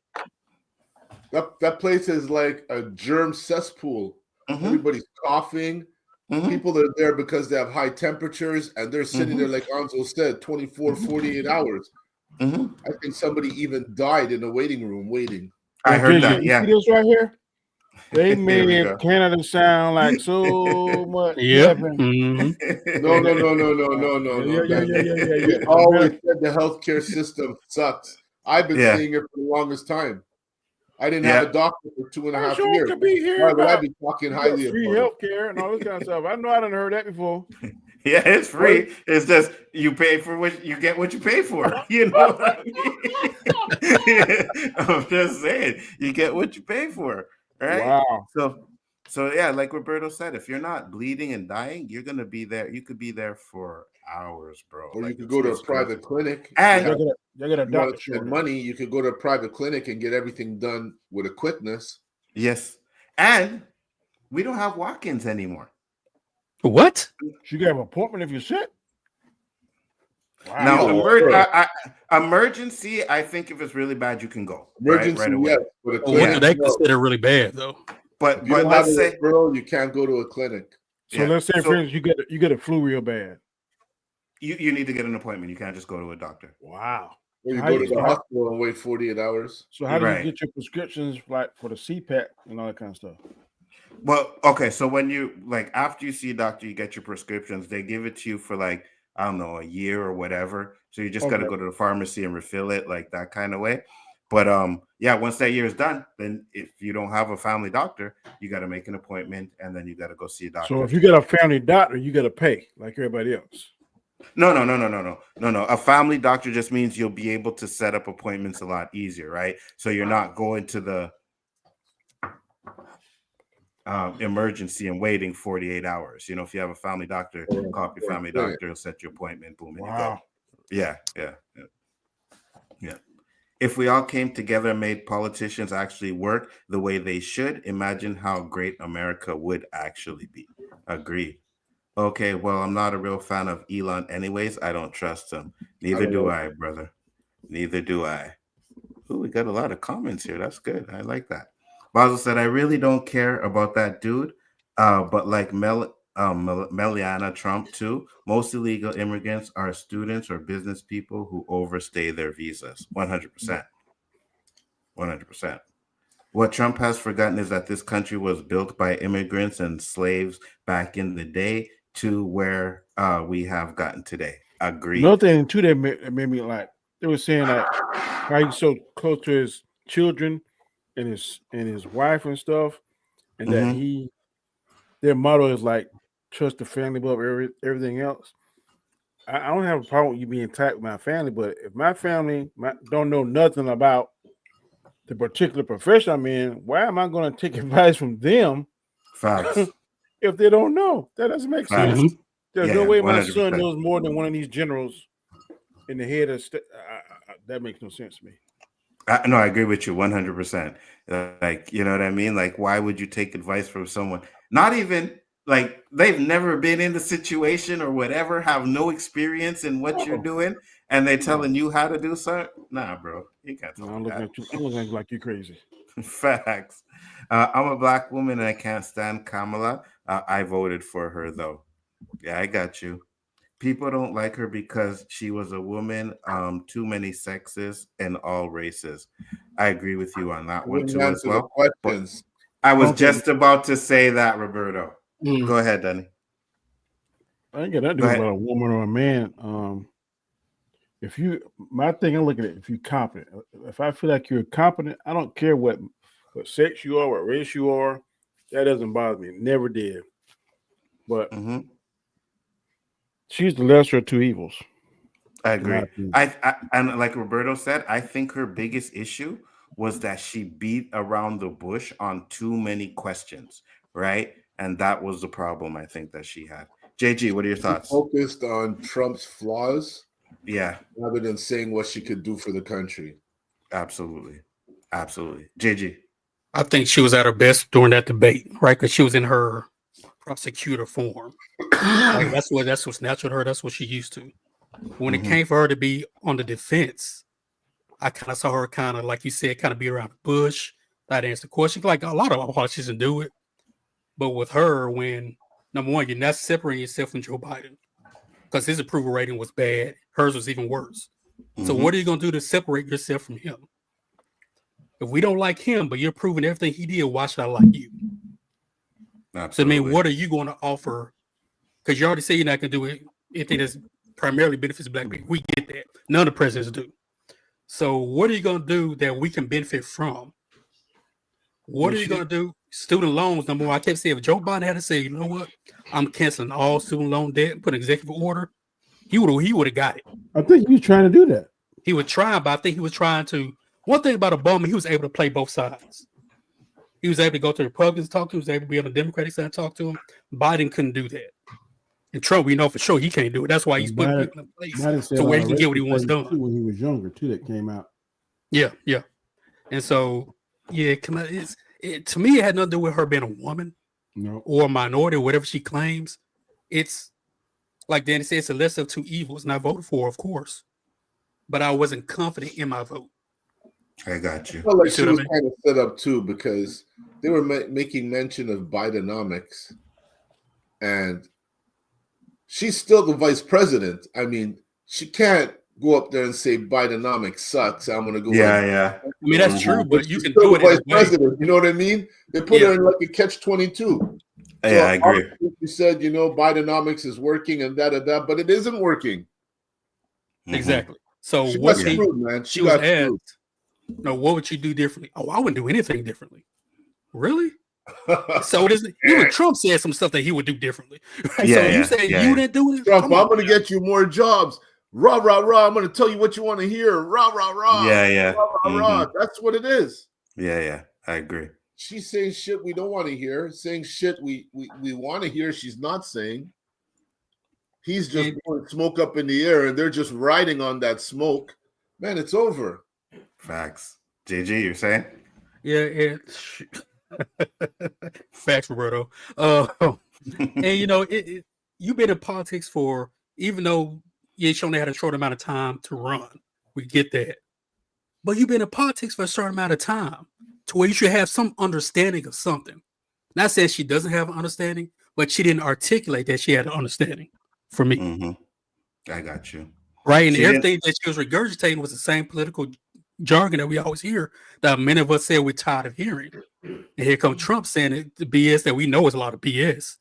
S4: That place is like a germ cesspool. Mm-hmm. Everybody's coughing. Mm-hmm. People are there because they have high temperatures, and they're sitting there, like Nzo said, 24, 48 hours. Mm-hmm. I think somebody even died in the waiting room waiting.
S10: I heard that, yeah.
S11: See this right here? They made Canada sound like so much.
S5: Yeah.
S11: Mm-hmm.
S4: No. We always said the healthcare system sucks. I've been seeing it for the longest time. I didn't have a doctor for 2.5 years. Why would I be talking highly of
S11: free healthcare and all this kind of stuff? I know I done heard that before.
S10: Yeah, it's free. It's just you pay for what you get, what you pay for. You know what I mean? I'm just saying, you get what you pay for, right?
S11: Wow.
S10: So yeah, like Roberto said, if you're not bleeding and dying, you're gonna be there. You could be there for hours, bro.
S4: Or you could go to a private clinic.
S11: And you got a doctor
S4: spend money. You could go to a private clinic and get everything done with a quickness.
S10: Yes, and we don't have walk-ins anymore.
S5: What?
S11: You got an appointment if you're sick?
S10: Wow. Now, emergency, I think if it's really bad, you can go.
S4: Emergency,
S10: right away.
S4: Yes.
S5: What do they consider really bad, though?
S10: But
S4: let's say, girl, you can't go to a clinic.
S11: So let's say, for instance, you get a flu real bad.
S10: You need to get an appointment. You can't just go to a doctor.
S11: Wow.
S4: Or you go to the hospital and wait 48 hours.
S11: So how do you get your prescriptions like for the CPAP and all that kind of stuff?
S10: Well, okay. So when you after you see a doctor, you get your prescriptions. They give it to you for I don't know, a year or whatever. So you just got to go to the pharmacy and refill it like that kind of way. But once that year is done, then if you don't have a family doctor, you got to make an appointment and then you got to go see a doctor.
S11: So if you got a family doctor, you got to pay like everybody else.
S10: No. A family doctor just means you'll be able to set up appointments a lot easier, right? So you're not going to the emergency and waiting 48 hours. If you have a family doctor, call up your family doctor, set your appointment, boom, and you go. Yeah. If we all came together and made politicians actually work the way they should, imagine how great America would actually be. Agreed. Okay, well, I'm not a real fan of Elon anyways. I don't trust him. Neither do I, brother. Neither do I. Ooh, we got a lot of comments here. That's good. I like that. Basil said, I really don't care about that dude, but like Melania Trump too, most illegal immigrants are students or business people who overstay their visas. 100%. 100%. What Trump has forgotten is that this country was built by immigrants and slaves back in the day to where we have gotten today. Agreed.
S11: Another thing too that made me like they were saying that how he's so close to his children and his wife and stuff, and that their motto is like trust the family above everything else. I don't have a problem with you being tight with my family, but if my family don't know nothing about the particular profession I'm in, why am I going to take advice from them?
S10: Facts.
S11: If they don't know, that doesn't make sense.
S10: Facts.
S11: There's no way my
S10: 100%.
S11: son knows more than one of these generals in the head of that makes no sense to me.
S10: No, I agree with you 100%. Like, you know what I mean? Like, why would you take advice from someone? Not even like they've never been in the situation or whatever, have no experience in what you're doing, and they telling you how to do something. Nah, bro, you can't tell me that.
S11: I'm looking at you like you're crazy.
S10: Facts. I'm a black woman and I can't stand Kamala. I voted for her though. Yeah, I got you. People don't like her because she was a woman. Too many sexes and all races. I agree with you on that one too as well. I was just about to say that, Roberto. Go ahead, Danny.
S11: I ain't got nothing to do about a woman or a man. My thing, I look at it. If you're competent, if I feel like you're competent, I don't care what sex you are, what race you are. That doesn't bother me. Never did. But she's the lesser of two evils.
S10: I agree. And like Roberto said, I think her biggest issue was that she beat around the bush on too many questions, right? And that was the problem I think that she had. JG, what are your thoughts?
S4: She focused on Trump's flaws,
S10: rather
S4: than saying what she could do for the country.
S10: Absolutely. JG,
S5: I think she was at her best during that debate, right? Because she was in her prosecutor form. Like that's what's natural to her. That's what she used to. When it came for her to be on the defense, I kind of saw her kind of, like you said, kind of be around the bush, not answer questions. Like a lot of politicians do it. But with her, when, number one, you're not separating yourself from Joe Biden because his approval rating was bad. Hers was even worse. So what are you going to do to separate yourself from him? If we don't like him, but you're proving everything he did, why should I like you?
S10: Absolutely.
S5: So, I mean, what are you going to offer? Because you already say you're not going to do anything that's primarily benefits black people. We get that. None of the presidents do. So what are you going to do that we can benefit from? What are you going to do? Student loans, number one. I kept saying if Joe Biden had to say, you know what? I'm canceling all student loan debt and put an executive order, he would have got it.
S11: I think he was trying to do that.
S5: He would try, but I think he was trying to. One thing about Obama, he was able to play both sides. He was able to go to the Republicans, talk to him. He was able to be on the Democratic side, talk to him. Biden couldn't do that. And Trump, we know for sure he can't do it. That's why he's putting people in place to where he can get what he wants done.
S11: When he was younger, too, that came out.
S5: Yeah. And so, to me, it had nothing to do with her being a woman or a minority or whatever she claims. It's like Danny said, it's a lesser of two evils, and I voted for her, of course. But I wasn't confident in my vote.
S10: I got you.
S4: Well, like she was kind of set up too because they were making mention of Bidenomics, and she's still the vice president. I mean, she can't go up there and say Bidenomics sucks. I'm going to go.
S10: Yeah.
S5: I mean, that's true, but you can
S4: still
S5: do it.
S4: Vice president, you know what I mean? They put her in like a catch-22.
S10: Yeah, I agree.
S4: You said, Bidenomics is working and but it isn't working.
S5: Exactly. So
S4: she
S5: what
S4: got screwed, man.
S5: She was asked, no, what would you do differently? Oh, I wouldn't do anything differently. Really? So even Trump said some stuff that he would do differently. Right? So you say you didn't do it?
S4: Trump, I'm going to get you more jobs. Rah, rah, rah. I'm going to tell you what you want to hear. Rah, rah, rah.
S10: Yeah.
S4: Rah, rah, rah. That's what it is.
S10: Yeah. I agree.
S4: She's saying shit we don't want to hear, saying shit we want to hear. She's not saying. He's just blowing smoke up in the air, and they're just riding on that smoke. Man, it's over.
S10: Facts. JG, you're saying?
S5: Yeah. Facts, Roberto. And you've been in politics for, even though you only had a short amount of time to run, we get that. But you've been in politics for a certain amount of time to where you should have some understanding of something. Not saying she doesn't have an understanding, but she didn't articulate that she had an understanding for me.
S10: I got you.
S5: Right. And everything that she was regurgitating was the same political jargon that we always hear that many of us say we're tired of hearing. And here comes Trump saying the BS that we know is a lot of BS.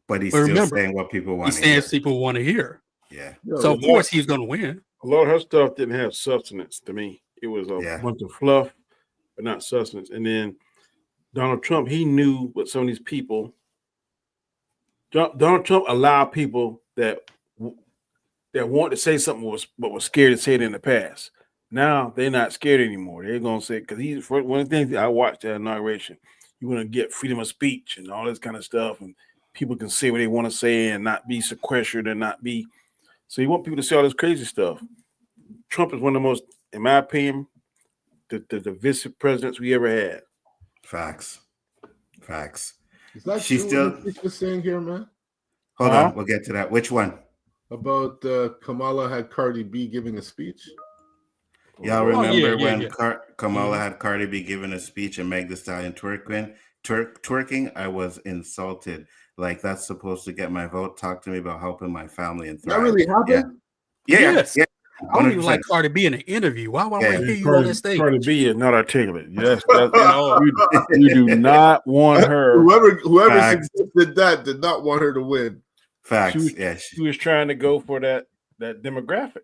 S10: But he's still saying what people want to hear.
S5: People want to hear.
S10: Yeah.
S5: So of course he's going to win.
S11: A lot of her stuff didn't have substance to me. It was a bunch of fluff, but not substance. And then Donald Trump, he knew what some of these people. Donald Trump allowed people that wanted to say something but was scared to say it in the past. Now they're not scared anymore. They're gonna say because he's one of the things that I watched at inauguration. You want to get freedom of speech and all this kind of stuff, and people can say what they want to say and not be sequestered and not be. So you want people to say all this crazy stuff. Trump is one of the most, in my opinion, the divisive presidents we ever had.
S10: Facts.
S4: Is that
S10: She's
S4: true
S10: still.
S4: what Nick was saying here, man?
S10: Hold on, we'll get to that. Which one?
S4: About Kamala had Cardi B giving a speech.
S10: Y'all remember when Kamala had Cardi B giving a speech and Meg Thee Stallion twerking? I was insulted. Like, that's supposed to get my vote. Talk to me about helping my family and thrive.
S4: That really happened?
S10: Yeah.
S5: Yes.
S10: Yeah.
S5: I don't even like Cardi B in an interview. Why would I hear you on that stage?
S11: Cardi B is not articulate. Yes, you do not want her.
S4: Whoever suggested that did not want her to win.
S10: Facts.
S11: She was trying to go for that demographic.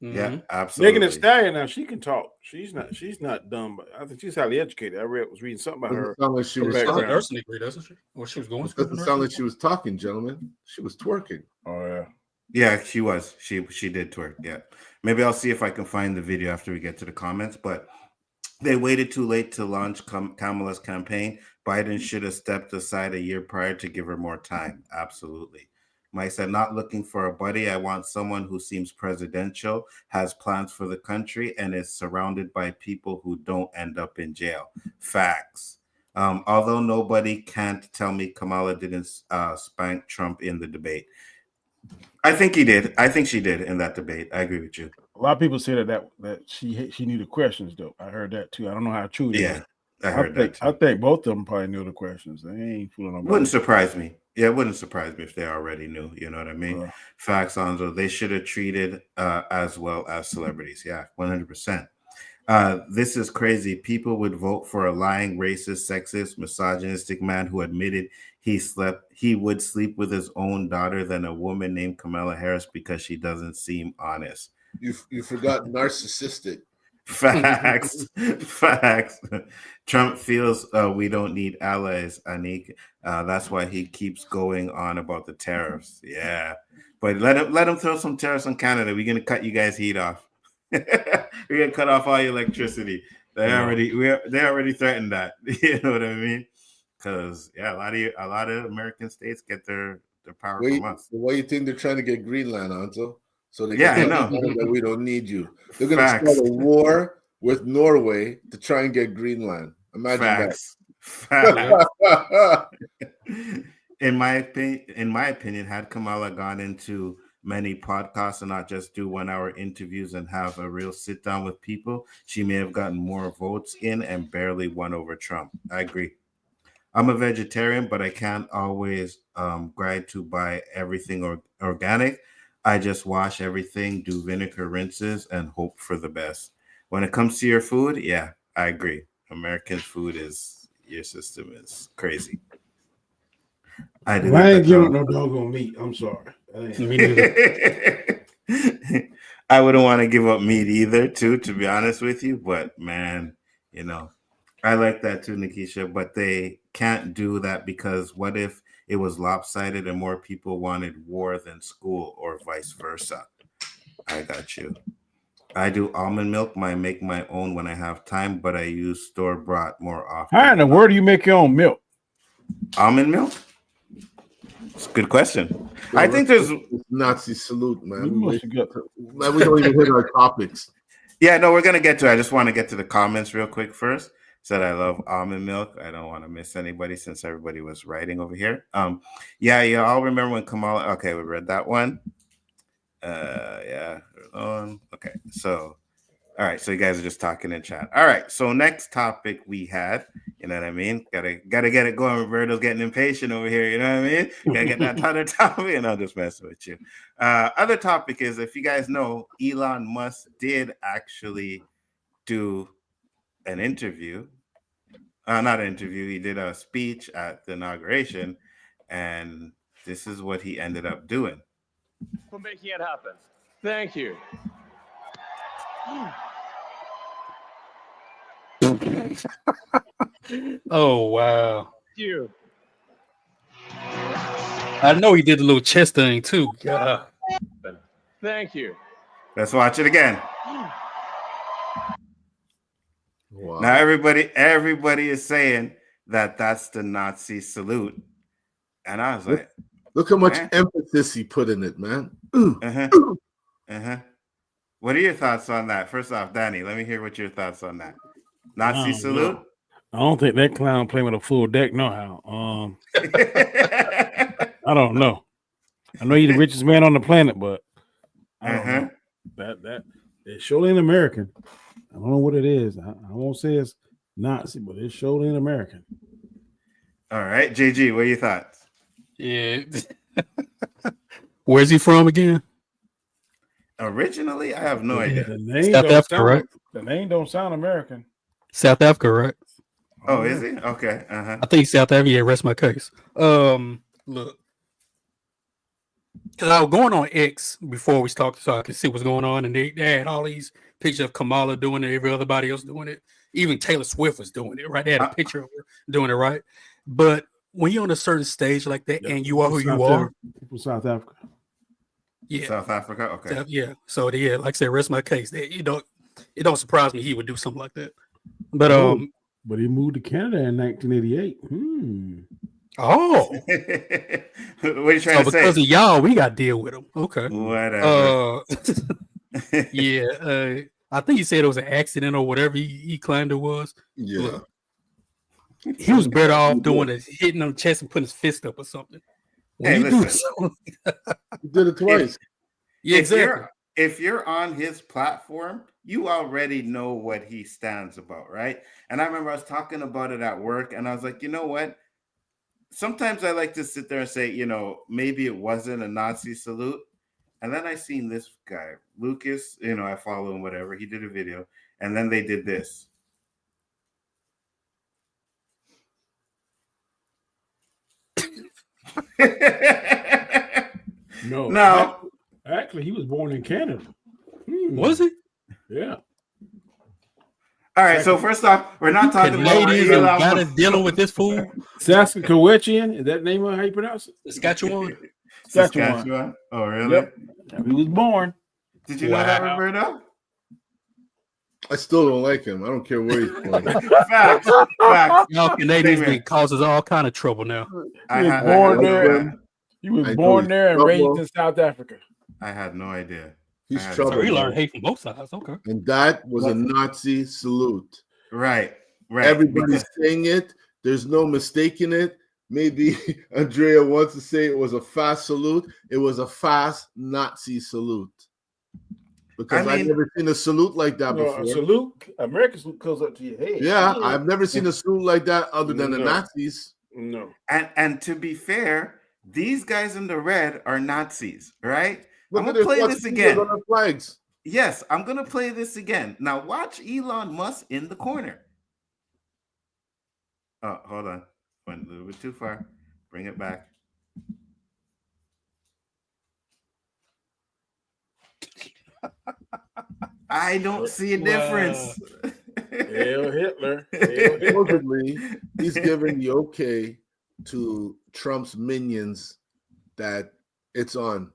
S10: Yeah, absolutely.
S11: Megan Thee Stallion now she can talk. She's not dumb, but I think she's highly educated. I was reading something about her.
S4: Sound like she was
S5: a nursing degree, doesn't she? Or she was going.
S4: It doesn't sound like she was talking, gentlemen. She was twerking.
S11: Oh yeah.
S10: Yeah, she was. She did twerk. Yeah. Maybe I'll see if I can find the video after we get to the comments. But they waited too late to launch Kamala's campaign. Biden should have stepped aside a year prior to give her more time. Absolutely. Mike said, not looking for a buddy. I want someone who seems presidential, has plans for the country, and is surrounded by people who don't end up in jail. Facts. Although nobody can't tell me Kamala didn't spank Trump in the debate. I think he did. I think she did in that debate. I agree with you.
S11: A lot of people say that she knew the questions, though. I heard that too. I don't know how true it is.
S10: Yeah, I heard that too.
S11: I think both of them probably knew the questions. They ain't fooling nobody.
S10: Wouldn't surprise me. Yeah, it wouldn't surprise me if they already knew. You know what I mean? Facts, Nzo. They should have treated as well as celebrities. Yeah, 100%. This is crazy. People would vote for a lying, racist, sexist, misogynistic man who admitted he would sleep with his own daughter than a woman named Kamala Harris because she doesn't seem honest.
S4: You forgot narcissistic.
S10: Facts. Trump feels we don't need allies, Anik. That's why he keeps going on about the tariffs. Yeah, but let him throw some tariffs on Canada. We're gonna cut you guys' heat off. We're gonna cut off all your electricity. They already threatened that. You know what I mean? Because a lot of American states get their power from us.
S4: Why you think they're trying to get Greenland, Anzo? So they
S10: I know
S4: that we don't need you. They're going to start a war with Norway to try and get Greenland. Imagine
S10: that. In my opinion, had Kamala gone into many podcasts and not just do 1 hour interviews and have a real sit down with people, she may have gotten more votes in and barely won over Trump. I agree. I'm a vegetarian, but I can't always grind to buy everything organic. I just wash everything, do vinegar rinses, and hope for the best. When it comes to your food, yeah, I agree. American food your system is crazy.
S11: I ain't giving no doggone meat. I'm sorry.
S10: I wouldn't want to give up meat either, to be honest with you. But man, I like that too, Nikisha. But they can't do that because what if it was lopsided and more people wanted war than school or vice versa? I got you. I do almond milk. I make my own when I have time, but I use store-bought more often.
S11: How in the world do you make your own milk?
S10: Almond milk? It's a good question. I think there's
S4: Nazi salute, man. We don't even hit our topics.
S10: Yeah, no, we're gonna get to it. I just want to get to the comments real quick first. Said I love almond milk. I don't want to miss anybody since everybody was writing over here. Yeah. I'll remember when Kamala. Okay, we read that one. Okay, so all right, so you guys are just talking in chat. All right, so next topic we had, you know what I mean? Gotta get it going. Roberto's getting impatient over here, you know what I mean? Gotta get that other topic, and I'll just mess with you. Other topic is, if you guys know, Elon Musk did actually do an interview. Not an interview. He did a speech at the inauguration, and this is what he ended up doing.
S14: For making it happen. Thank you.
S5: Oh wow!
S14: You.
S5: I know he did a little chest thing too. God.
S14: Thank you.
S10: Let's watch it again.
S4: Wow.
S10: Now everybody is saying that that's the Nazi salute, and I was like,
S4: look how much emphasis he put in it, man.
S10: What are your thoughts on that? First off, Danny, let me hear what your thoughts on that. Nazi salute.
S11: I don't think that clown playing with a full deck know how. I don't know. I know he's the richest man on the planet, but I don't know. That it surely ain't American. I don't know what it is. I won't say it's Nazi, but it surely ain't American.
S10: All right, JG, what are your thoughts?
S5: Yeah. Where's he from again?
S10: Originally, I have no idea.
S11: The name
S5: South Africa, right?
S11: The name don't sound American.
S5: South Africa, right?
S10: Oh, is he? Okay.
S5: I think South Africa. Yeah, rest my case. Look, because I was going on X before we talked, so I could see what's going on, and they had all these pictures of Kamala doing it, everybody else doing it, even Taylor Swift was doing it, right? They had a picture of her doing it, right? But when you're on a certain stage like that, and you are who you are,
S11: from South Africa.
S10: Yeah, South Africa. Okay.
S5: Yeah. So yeah, like I said, rest my case. It don't surprise me he would do something like that. But
S11: but he moved to Canada in 1988.
S5: Oh,
S10: what are you trying to say?
S5: Because of y'all, we got to deal with him. Okay.
S10: Whatever.
S5: Yeah. I think he said it was an accident or whatever he claimed it was.
S4: Yeah.
S5: Look, he was better off doing it, hitting on the chest and putting his fist up or something.
S10: Hey, listen.
S4: He did it twice.
S5: Yeah, exactly.
S10: If you're on his platform, you already know what he stands about, right? And I remember I was talking about it at work, and I was like, you know what? Sometimes I like to sit there and say, you know, maybe it wasn't a Nazi salute. And then I seen this guy, Lucas, you know, I follow him, whatever. He did a video, and then they did this.
S11: No. Actually, he was born in Canada.
S5: Was he?
S11: Yeah.
S10: All right. So first off, we're not talking about
S5: got us dealing with this fool.
S11: Saskatchewan, is that the name of how you pronounce it?
S5: Saskatchewan.
S10: Saskatchewan. Oh, really?
S11: Yep. He was born.
S10: Did you know that, Roberto?
S4: I still don't like him. I don't care where he's born.
S10: Facts.
S5: Y'all Canadians causes all kind of trouble now.
S11: He was born there and raised in South Africa.
S10: I had no idea.
S4: He's trouble.
S5: So he learned hate from both sides. Okay.
S4: And that was a Nazi salute.
S10: Right.
S4: Everybody's saying it. There's no mistaking it. Maybe Andrea wants to say it was a fast salute. It was a fast Nazi salute. Because I've never seen a salute like that before.
S11: A salute, American salute goes up to your head.
S4: Yeah, I've never seen a salute like that other than the Nazis.
S11: No.
S10: And to be fair, these guys in the red are Nazis, right? I'm gonna play this again.
S4: Flags.
S10: Yes, I'm gonna play this again. Now watch Elon Musk in the corner. Oh, hold on. Went a little bit too far. Bring it back. I don't see a difference.
S11: Hail Hitler.
S4: Supposedly, he's giving the okay to Trump's minions that it's on.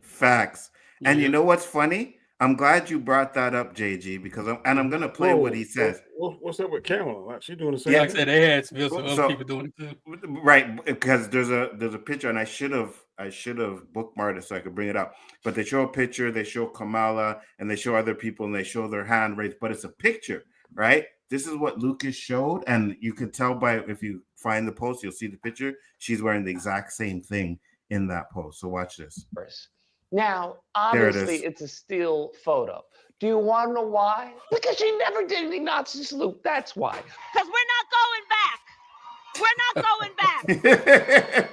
S10: Facts. And you know what's funny? I'm glad you brought that up, JG, because I'm gonna play what he says.
S11: What's up with Kamala? Like, she doing the same.
S5: Yeah, like I said, they had some other people doing it too.
S10: Right, because there's a picture, and I should have bookmarked it so I could bring it up. But they show a picture, they show Kamala, and they show other people, and they show their hand raised. But it's a picture, right? This is what Lucas showed, and you can tell by if you find the post, you'll see the picture. She's wearing the exact same thing in that post. So watch this.
S15: Now, obviously, it's a still photo. Do you want to know why? Because she never did any Nazi salute. That's why.
S16: Because we're not going back. We're not going back.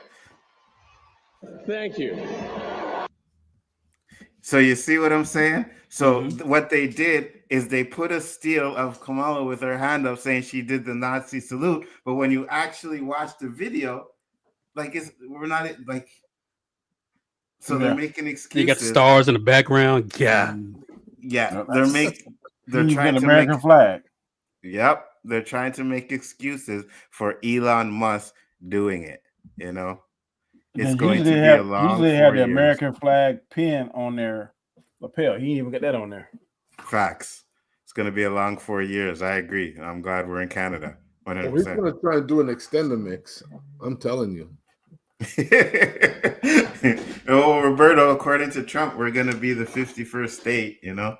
S14: Thank you.
S10: So you see what I'm saying? So what they did is they put a still of Kamala with her hand up saying she did the Nazi salute. But when you actually watch the video, like we're not like. So they're making excuses.
S5: You got the stars in the background. Yeah.
S10: Yeah,
S11: He
S10: they're
S11: used
S10: trying
S11: an
S10: to
S11: American
S10: make.
S11: flag.
S10: Yep, they're trying to make excuses for Elon Musk doing it. You know, it's
S11: And
S10: going to be a
S11: usually
S10: long
S11: they have
S10: 4
S11: the
S10: years.
S11: American flag pin on their lapel. He didn't even get that on there.
S10: Facts. It's going to be a long 4 years. I agree. I'm glad we're in Canada.
S4: Well, he's
S10: 100%.
S4: going to try and do an extender mix. I'm telling you.
S10: Oh, Roberto, according to Trump, we're going to be the 51st state, you know?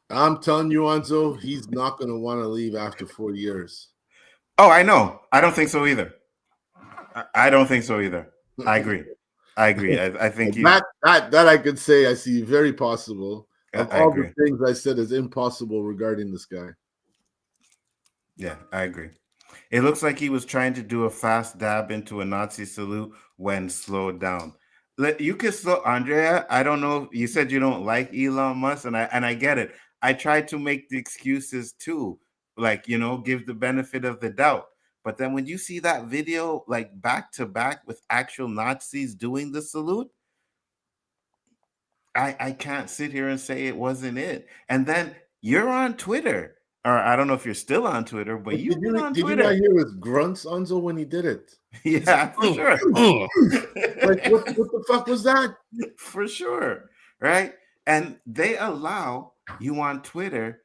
S4: I'm telling you, Nzo, he's not going to want to leave after 4 years.
S10: Oh, I know. I don't think so either. I don't think so either. I agree. I think
S4: that I could say I see very possible. Of
S10: I
S4: all
S10: agree.
S4: the things I said is impossible regarding this guy.
S10: Yeah, I agree. It looks like he was trying to do a fast dab into a Nazi salute when slowed down. You can slow, Andrea. I don't know. You said you don't like Elon Musk, and I get it. I tried to make the excuses too, like, you know, give the benefit of the doubt. But then when you see that video, like back to back with actual Nazis doing the salute, I can't sit here and say it wasn't it. And then you're on Twitter, or I don't know if you're still on Twitter, but you've been on
S4: Did
S10: Twitter.
S4: you not hear his grunts, Nzo, when he did it?
S10: Yeah, for sure.
S4: Like, what the fuck was that?
S10: For sure, right? And they allow you on Twitter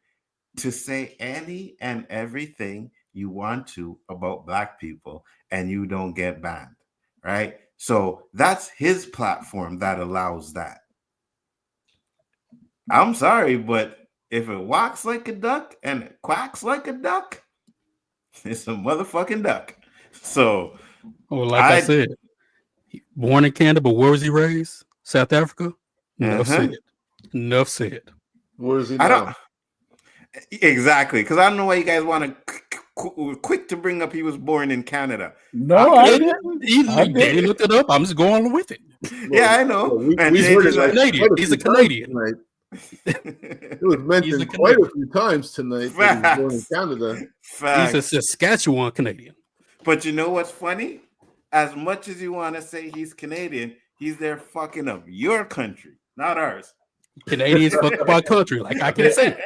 S10: to say any and everything you want to about Black people, and you don't get banned, right? So that's his platform that allows that. I'm sorry, but if it walks like a duck and it quacks like a duck, it's a motherfucking duck. So,
S5: like I said, born in Canada, but where was he raised? South Africa? Enough said. Enough said.
S4: Where is he
S10: I
S4: now?
S10: don't exactly, because I don't know why you guys want to quick to bring up he was born in Canada.
S11: No, I didn't.
S5: They looked it up. I'm just going with it.
S10: Yeah, I know.
S4: And
S5: he's a Canadian. He's a Canadian.
S4: It was mentioned quite a few times tonight that he's born in Canada.
S5: He's a Saskatchewan Canadian.
S10: But you know what's funny? As much as you want to say he's Canadian, he's there fucking up your country, not ours.
S5: Canadians fuck up our country, like I can say.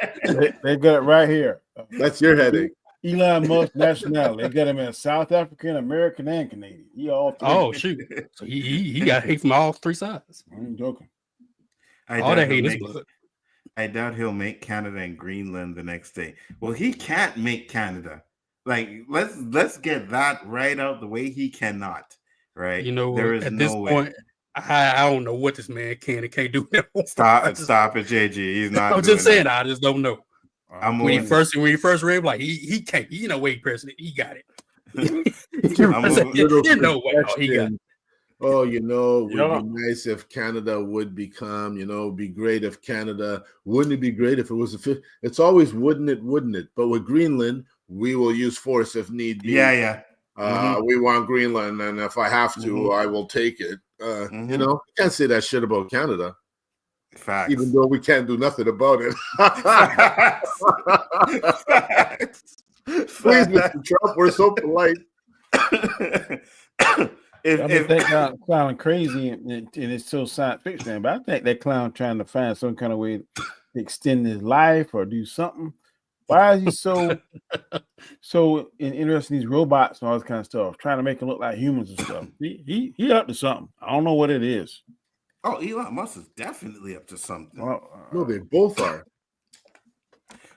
S11: They got it right here.
S4: That's your headache.
S11: Elon Musk nationality. They got him in South African, American, and Canadian. He all three.
S5: Oh shoot! So he got hate from all three sides.
S11: I'm joking.
S5: All that hate is blood.
S10: I doubt he'll make Canada and Greenland the next day. Well, he can't make Canada. Like, let's get that right out the way. He cannot. Right?
S5: You know,
S10: there is
S5: at
S10: no
S5: this
S10: way.
S5: point, I don't know what this man can and can't do now.
S10: Stop it, JG. He's not.
S5: I'm just saying, I just don't know. When he first read, like he can't. You know, wait, president, he got it. You know what? He got it.
S4: Oh, you know, it would be nice if Canada would become, you know, be great if Canada, wouldn't it be great if it was it's always wouldn't it? But with Greenland, we will use force if need be.
S10: Yeah.
S4: We want Greenland, and if I have to, I will take it. You know, you can't say that shit about Canada.
S10: Facts.
S4: Even though we can't do nothing about it. Please, Mr. Trump, we're so polite.
S11: If that clown crazy and it's so science fiction, but I think that clown trying to find some kind of way to extend his life or do something. Why is he so interested in these robots and all this kind of stuff, trying to make them look like humans and stuff? He up to something. I don't know what it is.
S10: Oh, Elon Musk is definitely up to something.
S4: No, they both are.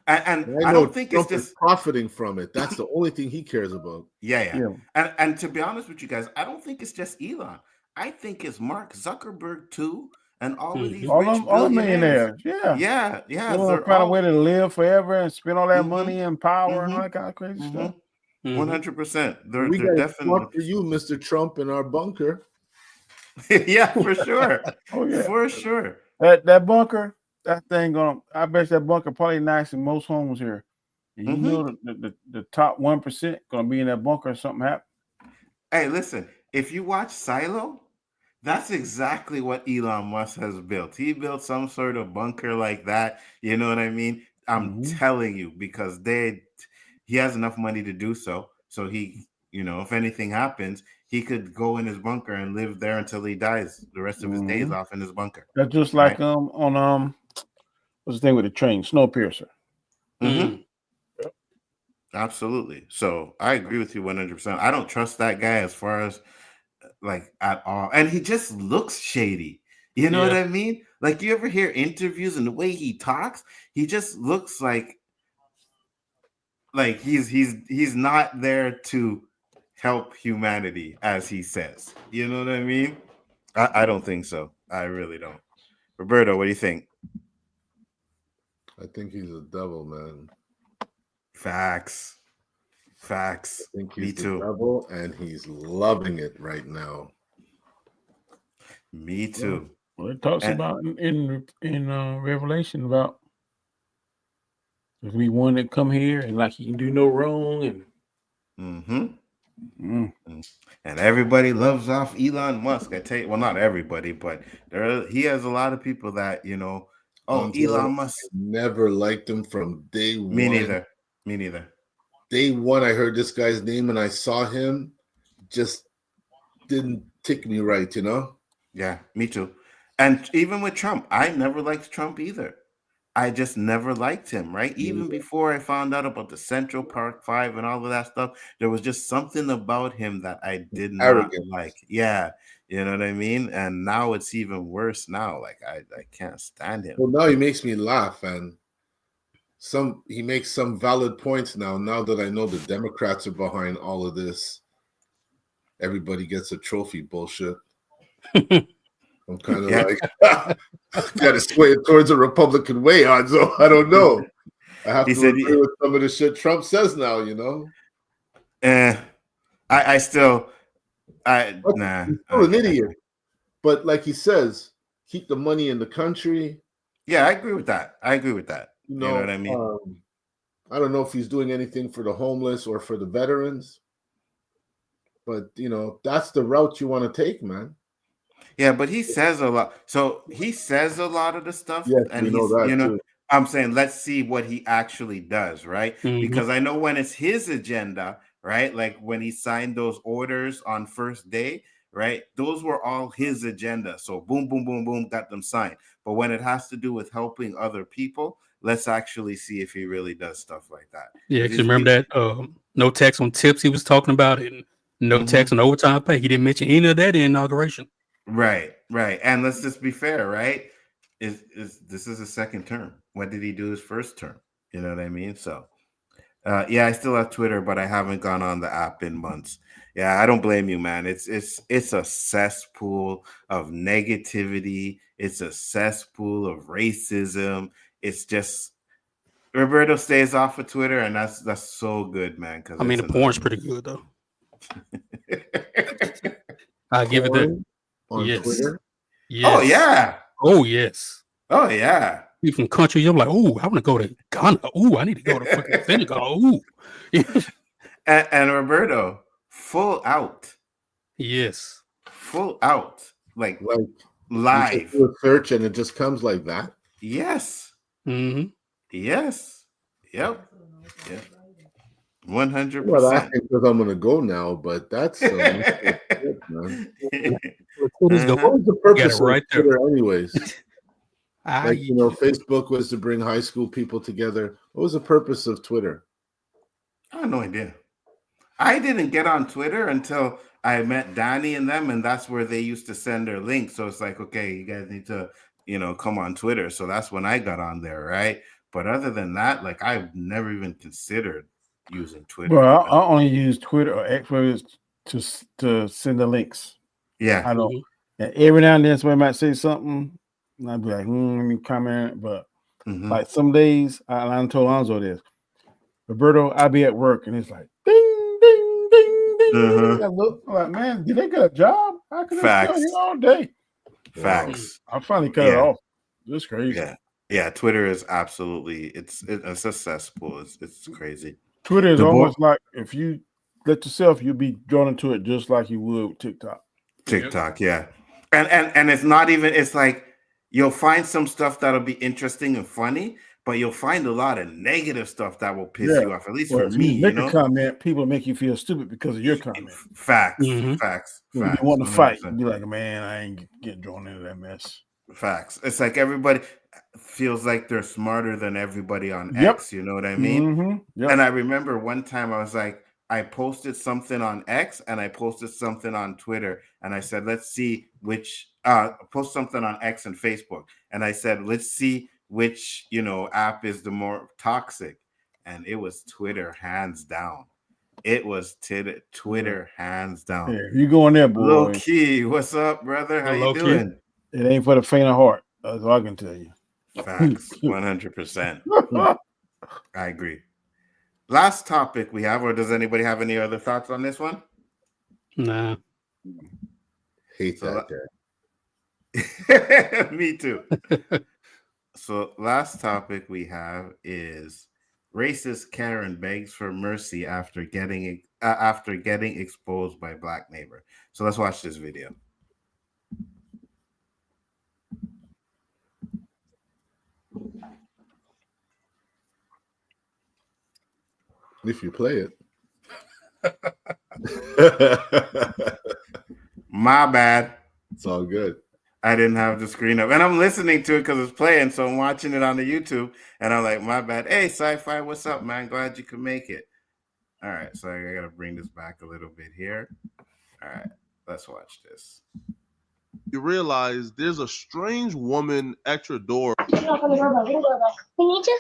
S10: And I don't think
S4: Trump
S10: it's just
S4: profiting from it. That's the only thing he cares about.
S10: Yeah. And to be honest with you guys, I don't think it's just Elon. I think it's Mark Zuckerberg too, and all of these
S11: all millionaires.
S10: Yeah.
S11: They want to find a way to live forever and spend all that money and power and all that kind of crazy stuff.
S10: 100%. They're
S4: We got
S10: definitely
S4: for you, Mr. Trump, in our bunker.
S10: Yeah, for sure.
S11: Oh yeah,
S10: for sure.
S11: That bunker. That thing I bet that bunker probably nicer than most homes here. And you know the top 1% gonna be in that bunker if something happens.
S10: Hey, listen, if you watch Silo, that's exactly what Elon Musk has built. He built some sort of bunker like that. You know what I mean? I'm telling you, because he has enough money to do so. So he, you know, if anything happens, he could go in his bunker and live there until he dies. The rest of his days off in his bunker.
S11: That's just like on what's the thing with the train? Snowpiercer.
S10: Mm-hmm. Absolutely. So I agree with you 100%. I don't trust that guy as far as like at all. And he just looks shady. You know what I mean? Like you ever hear interviews and the way he talks, he just looks like he's not there to help humanity as he says. You know what I mean? I don't think so. I really don't. Roberto, what do you think?
S4: I think he's a devil, man.
S10: Facts.
S4: I think he's the devil, and he's loving it right now.
S10: Me too.
S11: Well, it talks about in Revelation about there's be one that come here and like he can do no wrong and
S10: and everybody loves off Elon Musk. I tell you, well, not everybody, but he has a lot of people that Elon Musk.
S4: I never liked him from day one.
S10: Me neither.
S4: Day one, I heard this guy's name and I saw him, just didn't tick me right, you know?
S10: Yeah, me too. And even with Trump, I never liked Trump either. I just never liked him, right? Even before I found out about the Central Park 5 and all of that stuff, there was just something about him that I did not like. Yeah, you know what I mean? And now it's even worse now. Like, I can't stand him.
S4: Well, now he makes me laugh, and he makes some valid points now that I know the Democrats are behind all of this. Everybody gets a trophy bullshit. I'm kind of like, got to sway it towards a Republican way, so I don't know. I have to agree with some of the shit Trump says now, you know?
S10: He's still
S4: an idiot. But like he says, keep the money in the country.
S10: Yeah, I agree with that. You know what I mean?
S4: I don't know if he's doing anything for the homeless or for the veterans. But, that's the route you want to take, man.
S10: Yeah, but he says a lot. So he says a lot of the stuff.
S4: Yes,
S10: and
S4: we know that too.
S10: I'm saying let's see what he actually does, right?
S5: Mm-hmm.
S10: Because I know when it's his agenda, right? Like when he signed those orders on first day, right? Those were all his agenda. So boom, boom, boom, boom, got them signed. But when it has to do with helping other people, let's actually see if he really does stuff like that.
S5: Yeah, because remember that no tax on tips he was talking about, and no tax on overtime pay. He didn't mention any of that in inauguration.
S10: Right. And let's just be fair, right? This is a second term. What did he do his first term? You know what I mean? So, I still have Twitter, but I haven't gone on the app in months. Yeah, I don't blame you, man. It's a cesspool of negativity. It's a cesspool of racism. It's just Roberto stays off of Twitter, and that's so good, man. Because
S5: I mean, the porn's pretty good though. I give it that.
S4: On Twitter?
S5: Yes.
S10: Oh yeah.
S5: Oh yes.
S10: Oh yeah.
S5: You from country, I'm like, oh, I want to go to Ghana. Oh, I need to go to fucking Senegal. Ooh.
S10: and Roberto, full out.
S5: Yes.
S10: Full out. Like live.
S4: You do a search and it just comes like that.
S10: Yes.
S5: Mm-hmm.
S10: Yes. Yep. 100%.
S4: Well, I think because I'm gonna go now, but that's man. What was the purpose of Twitter, anyways? Like, Facebook was to bring high school people together. What was the purpose of Twitter?
S10: I have no idea. I didn't get on Twitter until I met Danny and them, and that's where they used to send their links. So it's like, okay, you guys need to, come on Twitter. So that's when I got on there, right? But other than that, like, I've never even considered using Twitter.
S11: Well, I only use Twitter or X to send the links.
S10: Yeah.
S11: I don't. And every now and then somebody might say something, and I'd be like, let me comment. But like some days, I told Nzo this. Roberto, I'll be at work, and it's like, ding, ding, ding, ding. I look, I'm like, man, did they get a job? How can they stay here all day?
S10: Facts.
S11: I finally cut it off. It's crazy.
S10: Yeah. Twitter is absolutely it's a cesspool. It's crazy.
S11: Twitter is almost like if you let yourself, you'll be drawn into it just like you would with TikTok.
S10: Yeah. And it's not even, it's like you'll find some stuff that'll be interesting and funny, but you'll find a lot of negative stuff that will piss you off, at least for me.
S11: You make a comment, people make you feel stupid because of your comment.
S10: Facts.
S11: You want to fight, be like, man, I ain't getting drawn into that mess.
S10: Facts. It's like everybody, feels like they're smarter than everybody on X. You know what I mean? And I remember one time I was like, I posted something on X and I posted something on Twitter, and I said, let's see which post something on X and Facebook, and I said, let's see which app is the more toxic, and it was Twitter, hands down. It was Twitter, hands down.
S11: Yeah, you going there, boy?
S10: LowKey, what's up, brother? How you doing?
S11: It ain't for the faint of heart. That's all I can tell you.
S10: Facts, 100%. I agree. Last topic we have, or does anybody have any other thoughts on this one?
S5: Nah.
S4: Hate that
S10: guy. Me too. So last topic we have is racist Karen begs for mercy after getting exposed by black neighbor. So let's watch this video.
S4: If you play it.
S10: My bad.
S4: It's all good.
S10: I didn't have the screen up. And I'm listening to it because it's playing. So I'm watching it on the YouTube. And I'm like, my bad. Hey, Sci-Fi, what's up, man? Glad you could make it. All right. So I got to bring this back a little bit here. All right. Let's watch this.
S17: You realize there's a strange woman at your door.
S16: Knock on the doorbell. Ring the doorbell. We need you.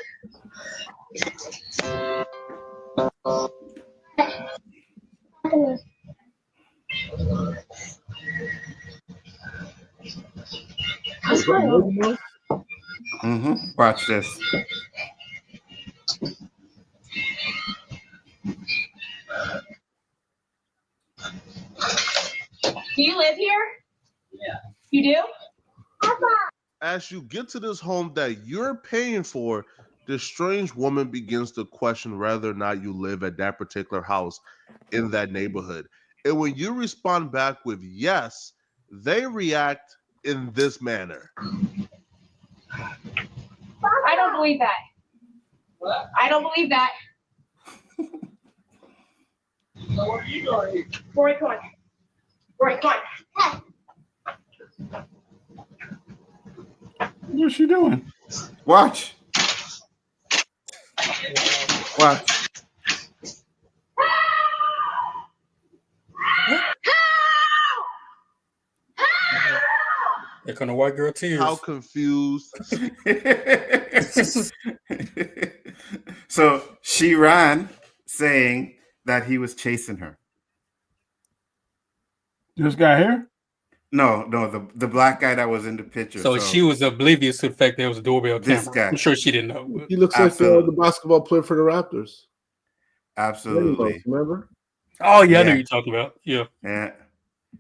S10: Watch this.
S16: Do you live here? Yeah. You do?
S17: As you get to this home that you're paying for, this strange woman begins to question whether or not you live at that particular house in that neighborhood. And when you respond back with yes, they react in this manner.
S16: I don't believe that. What? I don't believe that. So where are you going? Rory, come on. Rory, come on.
S11: What's she doing?
S10: Watch. Watch.
S5: They're gonna white girl tears.
S17: How confused.
S10: So she ran saying that he was chasing her.
S11: This guy here?
S10: No, the black guy that was in the picture.
S5: So she was oblivious to the fact there was a doorbell camera.
S10: This guy.
S5: I'm sure she didn't know.
S4: He looks like the basketball player for the Raptors.
S10: Absolutely.
S4: Remember?
S5: Oh yeah, I know what you're talking about. Yeah.
S10: Yeah.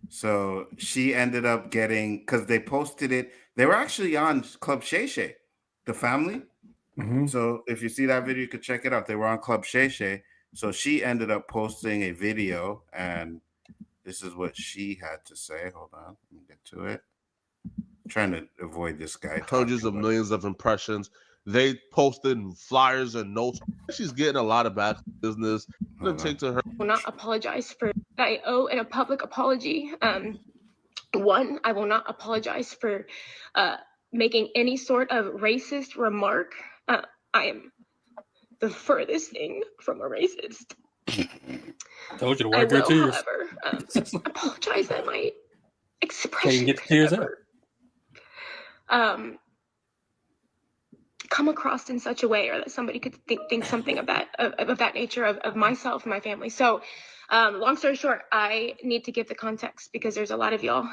S10: So she ended up getting, because they posted it. They were actually on Club Shay Shay, the family.
S11: Mm-hmm.
S10: So if you see that video, you could check it out. They were on Club Shay Shay. So she ended up posting a video, and this is what she had to say. Hold on, let me get to it. I'm trying to avoid this guy.
S17: Hundreds of millions of impressions. They posted flyers and notes. She's getting a lot of bad business. I'm gonna take to her.
S18: I will not apologize for that. I owe a public apology. One, I will not apologize for making any sort of racist remark. I am the furthest thing from a racist.
S5: Told you to
S18: I
S5: wipe your
S18: will,
S5: tears.
S18: however, apologize that my expression
S5: Can't get the tears out.
S18: Come across in such a way, or that somebody could think something of that nature of myself and my family. So long story short, I need to give the context because there's a lot of y'all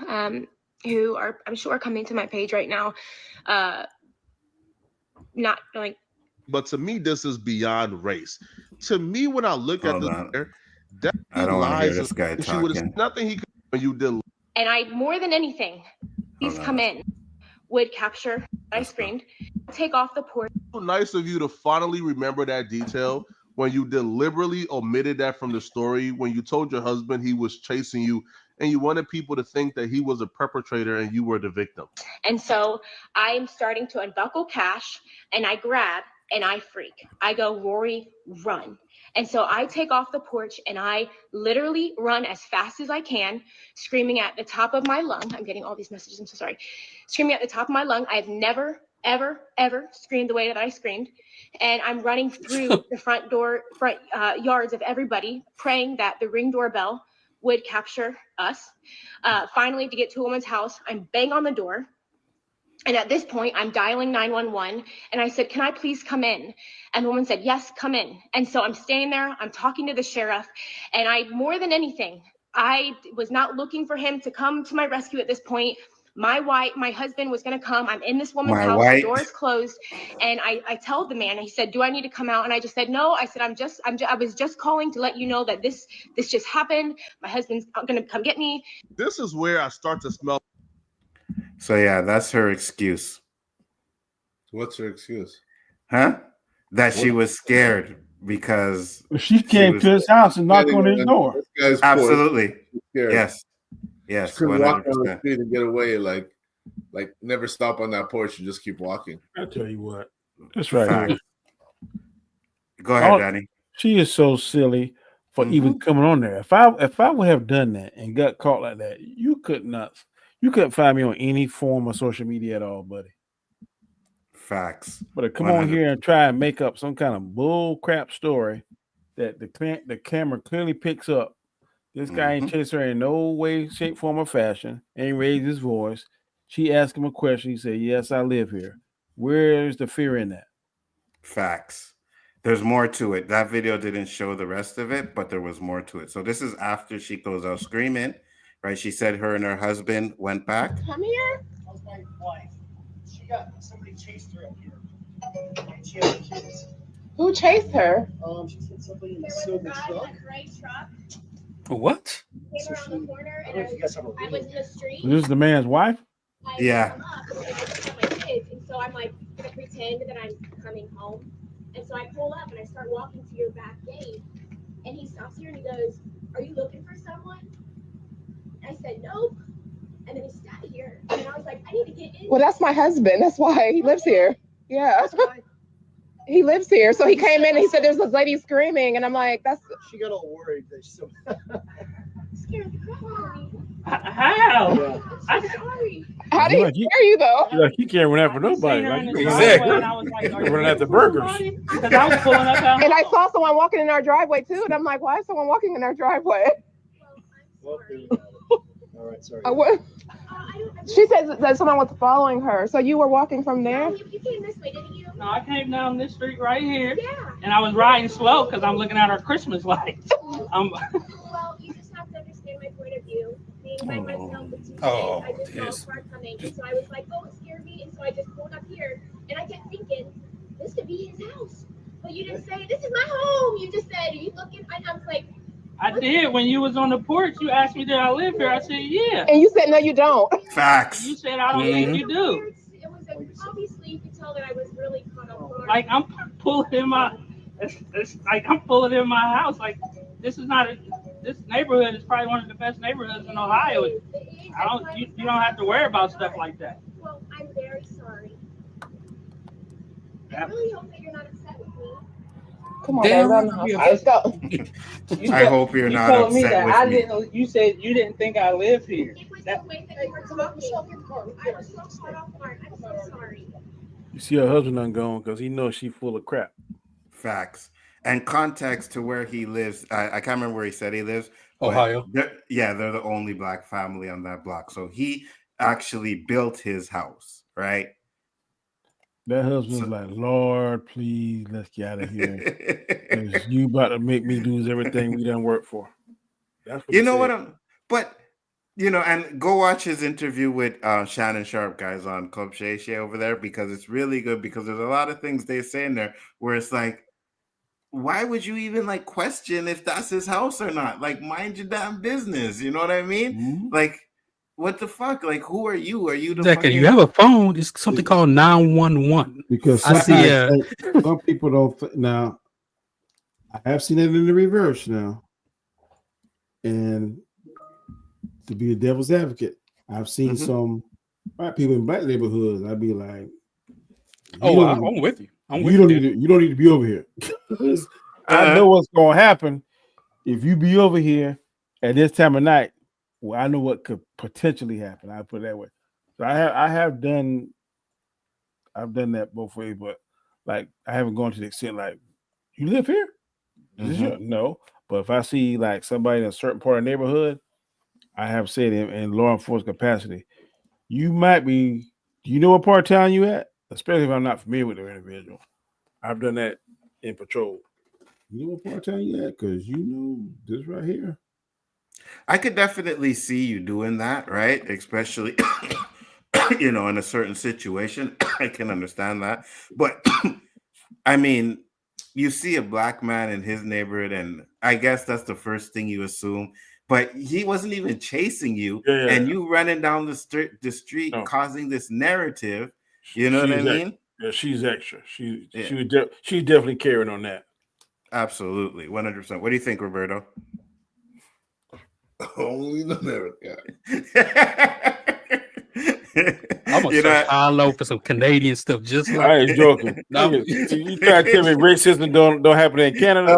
S18: who are, I'm sure, coming to my page right now not like.
S17: But to me, this is beyond race. To me, when I look at this, that
S10: I don't want to hear this guy talking.
S17: Nothing he could when you did.
S18: And I, more than anything, please come in, would capture. I screamed, take off the porch.
S17: So nice of you to finally remember that detail when you deliberately omitted that from the story, when you told your husband he was chasing you and you wanted people to think that he was a perpetrator and you were the victim.
S18: And so I'm starting to unbuckle Cash and I grab and I freak. I go, Rory, run. And so I take off the porch and I literally run as fast as I can, screaming at the top of my lung. I'm getting all these messages, I'm so sorry. Screaming at the top of my lung. I've never ever screamed the way that I screamed. And I'm running through the front yards of everybody, praying that the Ring doorbell would capture us. Finally, to get to a woman's house, I'm bang on the door. And at this point, I'm dialing 911. And I said, can I please come in? And the woman said, yes, come in. And so I'm staying there. I'm talking to the sheriff. And more than anything, I was not looking for him to come to my rescue at this point. My husband was going to come. I'm in this woman's house. The door is closed. And I tell the man, he said, do I need to come out? And I just said, no. I said, I was just calling to let you know that this just happened. My husband's going to come get me.
S17: This is where I start to smell.
S10: So yeah, that's her excuse.
S4: What's her excuse?
S10: Huh? That she was scared because
S11: she came to his house and knocked on his door.
S10: Absolutely. Yes. Yes.
S4: She couldn't walk
S10: 100%.
S4: down the street and get away, like never stop on that porch and just keep walking.
S11: I'll tell you what. That's right.
S10: Go ahead, Danny.
S11: She is so silly for even coming on there. If I would have done that and got caught like that, you couldn't find me on any form of social media at all, buddy.
S10: Facts.
S11: But to come on here and try and make up some kind of bull crap story that the camera clearly picks up. This guy ain't chased her in no way, shape, form, or fashion. Ain't raised his voice. She asked him a question. He said, yes, I live here. Where's the fear in that?
S10: Facts. There's more to it. That video didn't show the rest of it, but there was more to it. So this is after she goes out screaming, right? She said her and her husband went back.
S18: Come here.
S12: That was my wife. Somebody chased her up here. And she had kids.
S2: Who chased her?
S12: She said somebody in the silver truck.
S5: What?
S12: So I don't know if you guys have a
S18: I was in the street.
S11: This is the man's wife?
S10: Yeah.
S18: And so I'm like gonna pretend that I'm coming home. And so I pull up and I start walking to your back gate. And he stops here and he goes, are you looking for someone? I said, nope. And then he sat here and I was like, I need to get in.
S2: Well, that's my husband. That's why he lives here. Yeah. He lives here. So he came in and he said, there's this lady screaming. And I'm like,
S12: She got all worried that she
S18: scared the crap out of me.
S7: How?
S18: I'm sorry.
S2: How do you scare you though?
S11: Like he can't run after nobody. Like, running after burgers.
S7: Because I was pulling up out.
S2: And I saw someone walking in our driveway too. And I'm like, why is someone walking in our driveway?
S12: All right, sorry.
S2: She said that someone was following her. So you were walking from there?
S18: You came this way, didn't you?
S7: No, I came down this street right here.
S18: Yeah.
S7: And I was riding slow because I'm looking at our Christmas lights.
S18: Well, you just have to understand my point of view. Being by myself with two kids, I just saw a car coming. And so I was like, oh, it scared me. And so I just pulled up here. And I kept thinking, this could be his house. But you didn't say, this is my home. You just said, are you looking? And I was like,
S7: I did. When you was on the porch, you asked me, did I live here? I said, yeah.
S2: And you said, no, you don't.
S10: Facts.
S7: You said, I don't think you do.
S18: it was obviously you could tell that I was really caught off guard.
S7: Like I'm pulling in my, it's like I'm pulling in my house. Like this neighborhood is probably one of the best neighborhoods in Ohio. You don't have to worry about stuff like that.
S18: Well, I'm very sorry. I really hope that you're not upset with me.
S2: Come on, guys, let's go.
S10: I hope you're not upset
S7: me that
S10: with
S7: I
S10: me.
S7: didn't. You said you didn't think I live here.
S18: It was the way that you were talking. I was so caught off guard. I'm so sorry.
S11: You see her husband ungone because he knows she's full of crap.
S10: Facts. And context to where he lives. I can't remember where he said he lives.
S5: Ohio.
S10: They're the only black family on that block. So he actually built his house, right?
S11: That husband's like, Lord, please, let's get out of here. 'Cause you about to make me lose everything we done worked for. That's what
S10: You know what? And go watch his interview with Shannon Sharp, guys, on Club Shay Shay over there, because it's really good, because there's a lot of things they say in there where it's like, why would you even like question if that's his house or not? Like, mind your damn business. You know what I mean?
S11: Mm-hmm.
S10: Like, what the fuck? Like, who are you? Are you the
S5: Exactly. You have a phone. It's something called 911.
S11: Because some people don't. Now, I have seen it in the reverse now. And to be a devil's advocate, I've seen some white people in black neighborhoods. I'd be like,
S5: I'm with you.
S11: You don't need to be over here. I know what's going to happen if you be over here at this time of night. Well, I know what could potentially happen. I put it that way. So I have done I've done that both ways, but like I haven't gone to the extent like, you live here? No. But if I see like somebody in a certain part of the neighborhood, I have said in law enforcement capacity, you might be. Do you know what part of town you at? Especially if I'm not familiar with the individual. I've done that in patrol. You know what part of town you at? Because you know this right here.
S10: I could definitely see you doing that, right? Especially, in a certain situation. I can understand that. But I mean, you see a black man in his neighborhood, and I guess that's the first thing you assume. But he wasn't even chasing you, and you running down the street causing this narrative. You know what I mean?
S11: Yeah, she's extra. She's definitely carrying on that.
S10: Absolutely, 100%. What do you think, Roberto?
S4: Only in America.
S5: I'm gonna search high low for some Canadian stuff. Just like
S11: I ain't joking. You try to tell me racism don't happen in Canada?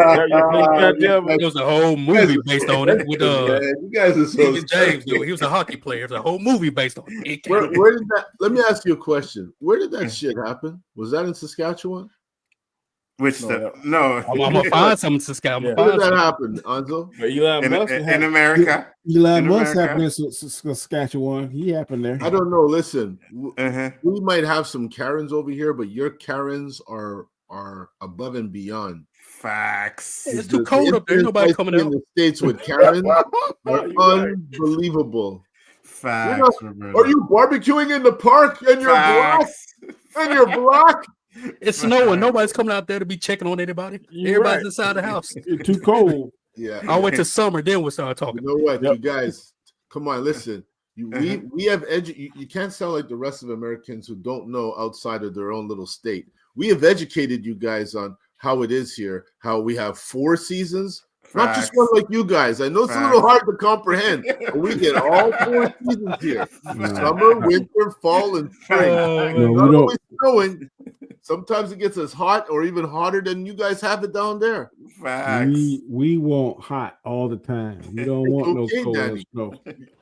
S5: There was a whole movie based on it with
S4: you guys are so
S5: Stephen James. Dude, he was a hockey player. There's a whole movie based on it.
S4: Where did that? Let me ask you a question. Where did that shit happen? Was that in Saskatchewan?
S10: No.
S5: I'm gonna find some in Saskatchewan.
S4: Where did that happen, Nzo?
S11: Elon Musk
S10: in America.
S8: Elon Musk happened in Saskatchewan. He happened there.
S4: I don't know. Listen, we might have some Karens over here, but your Karens are above and beyond.
S10: Facts.
S5: It's too cold up there. Nobody coming out
S4: in the States with Karen are unbelievable.
S10: Facts.
S4: Are you barbecuing in the park and you're black? And you're black?
S5: It's snowing. Nobody's coming out there to be checking on anybody. Everybody's inside the house.
S11: It's too cold.
S4: Yeah.
S5: I went to summer, then we'll start talking.
S4: You know what, you guys? Come on, listen. We have you can't sound like the rest of Americans who don't know outside of their own little state. We have educated you guys on how it is here, how we have 4 seasons. Not just one like you guys. I know it's a little hard to comprehend, but we get all 4 seasons here: summer, winter, fall, and spring. Not always snowing. Sometimes it gets as hot or even hotter than you guys have it down there.
S10: Facts.
S8: We want hot all the time. We don't want no cold and snow.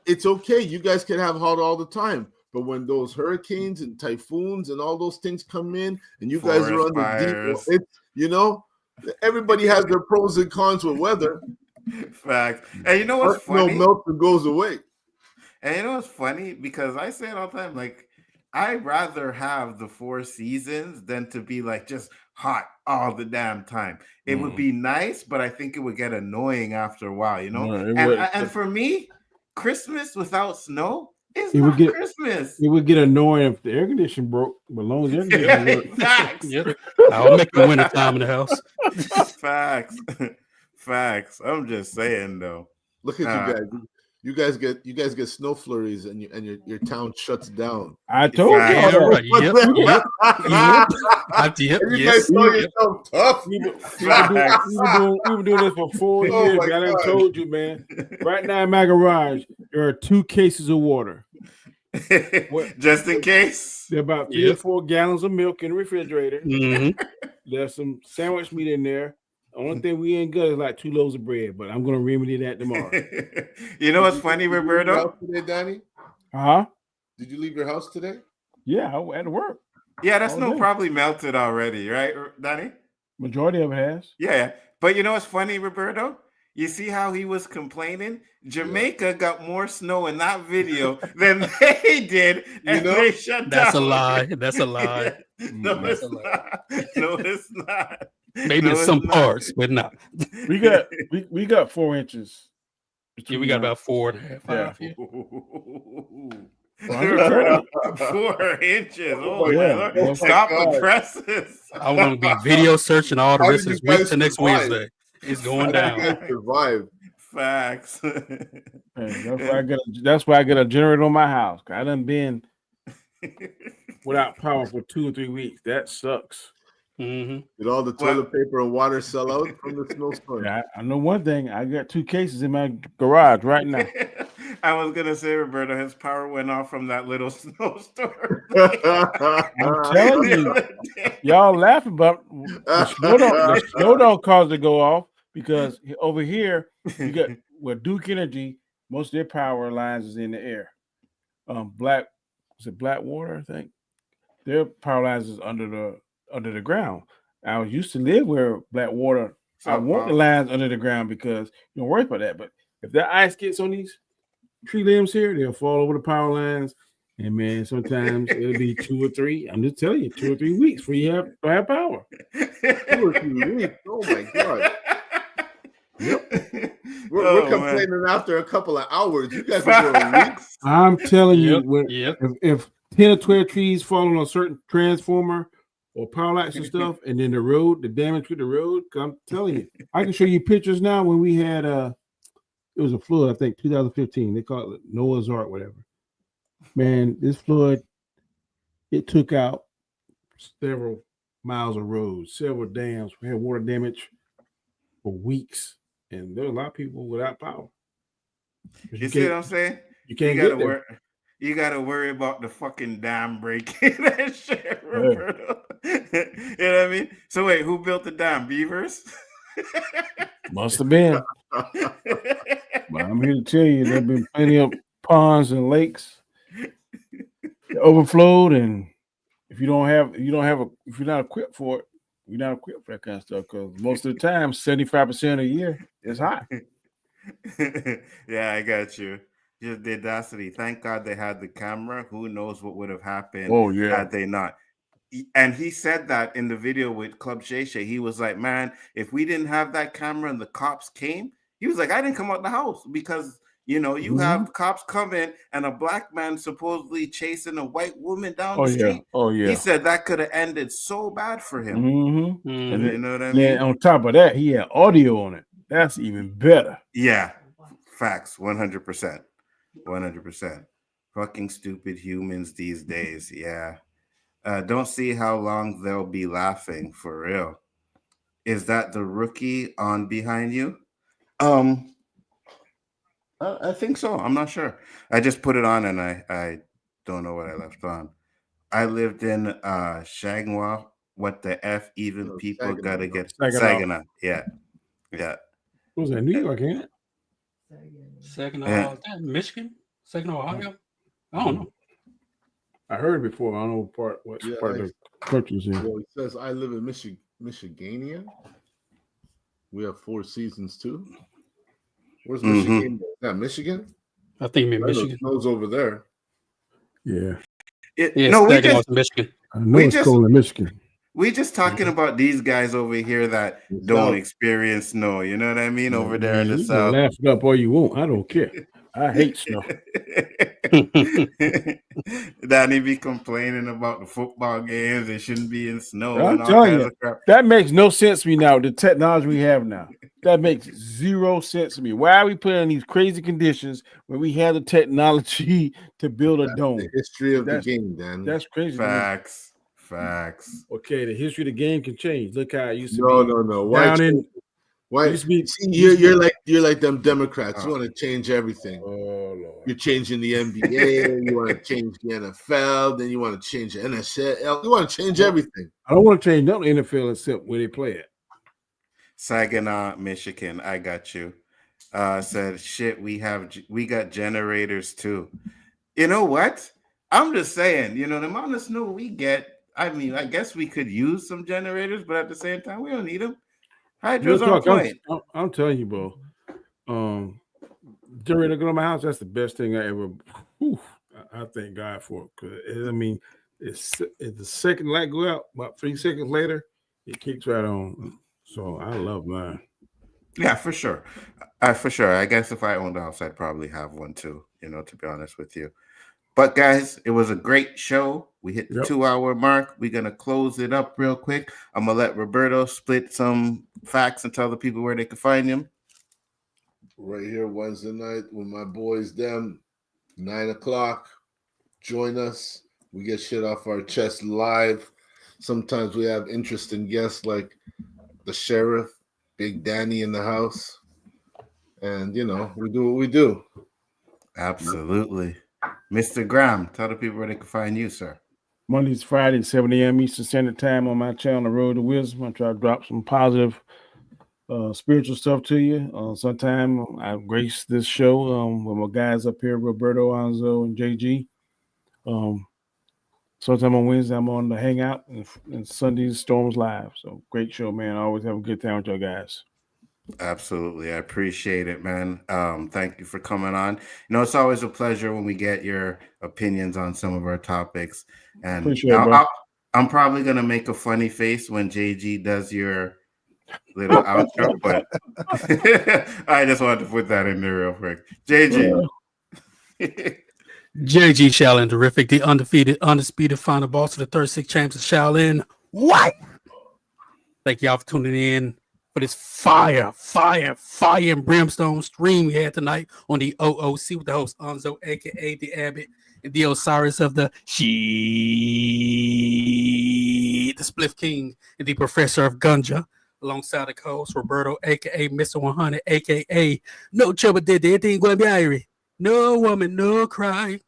S4: It's okay. You guys can have hot all the time. But when those hurricanes and typhoons and all those things come in, and you guys are on the deep, everybody has their pros and cons with weather.
S10: Facts. And you know what's funny?
S4: No melt and goes away.
S10: And you know what's funny? Because I say it all the time, like, I'd rather have the 4 seasons than to be like just hot all the damn time. It would be nice, but I think it would get annoying after a while, you know? And for me, Christmas without snow is not Christmas.
S11: It would get annoying if the air conditioner broke, but as long as the air conditioner
S10: Facts.
S5: I'll make the winter time in the house.
S10: Facts. I'm just saying though.
S4: Look at you guys. You guys get snow flurries and your town shuts down.
S11: I told you. Right.
S4: You guys saw yourself tough.
S11: We've been doing this for 4 years. I done told you, man. Right now in my garage, there are 2 cases of water.
S10: Just in case.
S11: There are about 3 or 4 gallons of milk in the refrigerator. There's some sandwich meat in there. The only thing we ain't got is like 2 loaves of bread, but I'm gonna remedy that tomorrow.
S10: You know what's funny, Roberto?
S4: Today, Danny?
S11: Did
S4: you leave your house today?
S11: Yeah, I had to work.
S10: Yeah, that snow probably melted already, right, Danny?
S11: Majority of it has.
S10: Yeah. But you know what's funny, Roberto? You see how he was complaining? Jamaica got more snow in that video than they did, and they shut down.
S5: That's a lie. That's a lie.
S10: No, it's not. No, it's not.
S5: Maybe in some parts, but not.
S11: We got 4 inches.
S5: Yeah, we got about 4.5.
S10: 4 inches. Oh my Lord. Stop the presses.
S5: I want to be video searching all the rest of this week to next Wednesday. It's going down.
S4: Survive.
S10: Facts.
S11: That's why I get a generator on my house. I done been without power for 2 or 3 weeks. That sucks.
S4: Did all the toilet paper and water sell out from the snowstorm?
S11: Yeah, I know one thing. I got 2 cases in my garage right now.
S10: I was gonna say, Roberto, his power went off from that little snowstorm.
S11: I'm telling you, y'all laughing, but the snow don't cause it to go off because over here you got with Duke Energy, most of their power lines is in the air. Blackwater, I think. their power lines is under the ground. I used to live where Blackwater. I want the lines under the ground because you don't worry about that. But if that ice gets on these tree limbs here, they'll fall over the power lines. And man, sometimes it'll be 2 or 3. I'm just telling you, 2 or 3 weeks before you have power.
S4: 2 or 3 weeks. Oh my God. Yep. We're complaining after a couple of hours. You guys are doing weeks.
S11: I'm telling you, if 10 or 12 trees fall on a certain transformer or power lines and stuff, and then the damage with the road, I'm telling you, I can show you pictures now when we had it was a flood, I think 2015. They call it Noah's Ark, whatever. Man, this flood, it took out several miles of roads, several dams. We had water damage for weeks, and there were a lot of people without power.
S10: You see what I'm saying?
S11: You can't get there.
S10: You gotta worry about the fucking dam breaking that shit, Roberto. You know what I mean? So wait, who built the dam? Beavers?
S11: Must have been. But I'm here to tell you, there've been plenty of ponds and lakes that overflowed, and if you're not equipped for it, you're not equipped for that kind of stuff. Because most of the time, 75% of the year is hot.
S10: Yeah, I got you. Just the audacity. Thank God they had the camera. Who knows what would have happened had they not. And he said that in the video with Club Shay Shay. He was like, man, if we didn't have that camera and the cops came, he was like, I didn't come out the house because, you have cops coming and a black man supposedly chasing a white woman down the street.
S11: Oh, yeah.
S10: He said that could have ended so bad for him.
S11: Mm-hmm.
S10: And you know what I mean?
S11: On top of that, he had audio on it. That's even better.
S10: Yeah. Facts. 100%. 100%. Fucking stupid humans these days. Yeah. Don't see how long they'll be laughing for real. Is that the rookie on behind you? I think so. I'm not sure. I just put it on and I don't know what I left on. I lived in Shagwa. What the F even people Saginaw. Gotta get Saginaw. Yeah.
S11: What was that? New York, ain't it?
S5: Saginaw, Michigan? Saginaw, Ohio? I don't know.
S11: I heard it before. I don't know what part of the country is in.
S4: Well, it says I live in Michigania. We have 4 seasons too. Where's Michigan? Is that Michigan?
S5: I think in Michigan.
S4: Snows over there.
S11: Yeah.
S10: We just
S5: Michigan.
S11: I know it's cold in Michigan.
S10: We just talking about these guys over here that don't experience snow. You know what I mean? Over there in the south.
S11: Laugh it up all you want. I don't care. I hate snow.
S10: Danny be complaining about the football games. They shouldn't be in snow.
S11: I'm telling you, that makes no sense to me now. The technology we have now, that makes 0 sense to me. Why are we putting in these crazy conditions when we have the technology to build a dome?
S4: The history of the game, Dan.
S11: That's crazy.
S10: Facts.
S11: Okay, the history of the game can change. Look how it used to be.
S4: No. Why? You're like them Democrats. You want to change everything.
S11: Oh Lord.
S4: You're changing the NBA. You want to change the NFL. Then you want to change the NHL. You want to change everything.
S11: I don't want to change nothing in the NFL except where they play it.
S10: Saginaw, Michigan. I got you. Said shit. We got generators too. You know what? I'm just saying. The amount of snow we get. I mean, I guess we could use some generators, but at the same time, we don't need them. Hydro's on point.
S11: I'm telling you, bro. Generator go to my house. That's the best thing I ever. I thank God for it. Because I mean, it's the second light go out, about 3 seconds later, it kicks right on. So I love mine.
S10: Yeah, for sure. I guess if I owned a house, I'd probably have one too. To be honest with you. But guys, it was a great show. We hit the 2-hour mark. We're going to close it up real quick. I'm going to let Roberto split some facts and tell the people where they can find him.
S4: Right here Wednesday night with my boys, them, 9 o'clock. Join us. We get shit off our chest live. Sometimes we have interesting guests like the sheriff, Big Danny in the house. And, we do what we do.
S10: Absolutely. Mr. Graham, tell the people where they can find you, sir.
S11: Mondays, Fridays, 7 a.m. Eastern Standard Time on my channel, The Road to Wisdom. I try to drop some positive spiritual stuff to you. Sometime I grace this show with my guys up here, Roberto, Nzo, and JG. Sometime on Wednesday, I'm on the Hangout, and Sundays, Storms Live. So great show, man. I always have a good time with y'all guys.
S10: Absolutely. I appreciate it, man. Thank you for coming on. You know, it's always a pleasure when we get your opinions on some of our topics. And
S11: Appreciate it, bro.
S10: I'm probably going to make a funny face when JG does your little outro, but I just wanted to put that in there real quick. JG.
S5: JG Shaolin Terrific, the undefeated, undisputed final boss of the 36 champs of Shaolin. What? Thank y'all for tuning in for this fire and brimstone stream we had tonight on the O.O.C with the host Nzo, aka the Abbott, and the Osiris of the the Spliff King, and the Professor of Gunja, alongside the co-host Roberto, aka Mr. 100, aka No Trouble Did Anything Gonna Be Irie. No woman, no cry.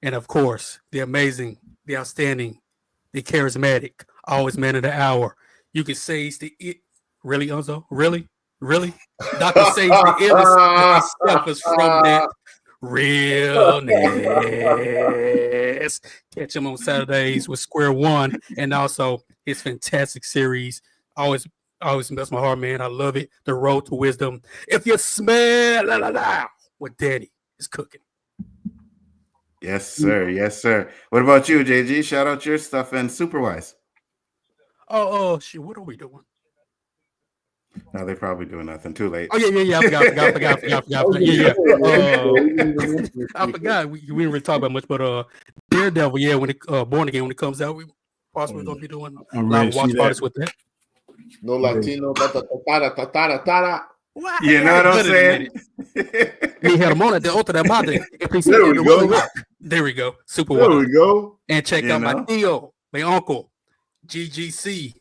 S5: And of course, the amazing, the outstanding, the charismatic, always man of the hour. You can say he's the it. Really, Unzo? Really? Dr. Sage the illest suffers from that realness. Catch him on Saturdays with Square One, and also his fantastic series. Always bless my heart, man. I love it. The Road to Wisdom. If you smell what Daddy is cooking.
S10: Yes, sir. Yes, sir. What about you, JG? Shout out your stuff and Superwise.
S5: Oh, shit. What are we doing?
S10: No, they're probably doing nothing. Too late.
S5: Oh, yeah. I forgot. Yeah. I forgot. We didn't really talk about much, but Daredevil, yeah, when it Born Again, when it comes out, we possibly going to be doing a lot of watch parties with that.
S4: No Latino.
S10: You know what I'm saying?
S5: There we go. Super
S4: There we go.
S5: And check out my Theo, my uncle, GGC,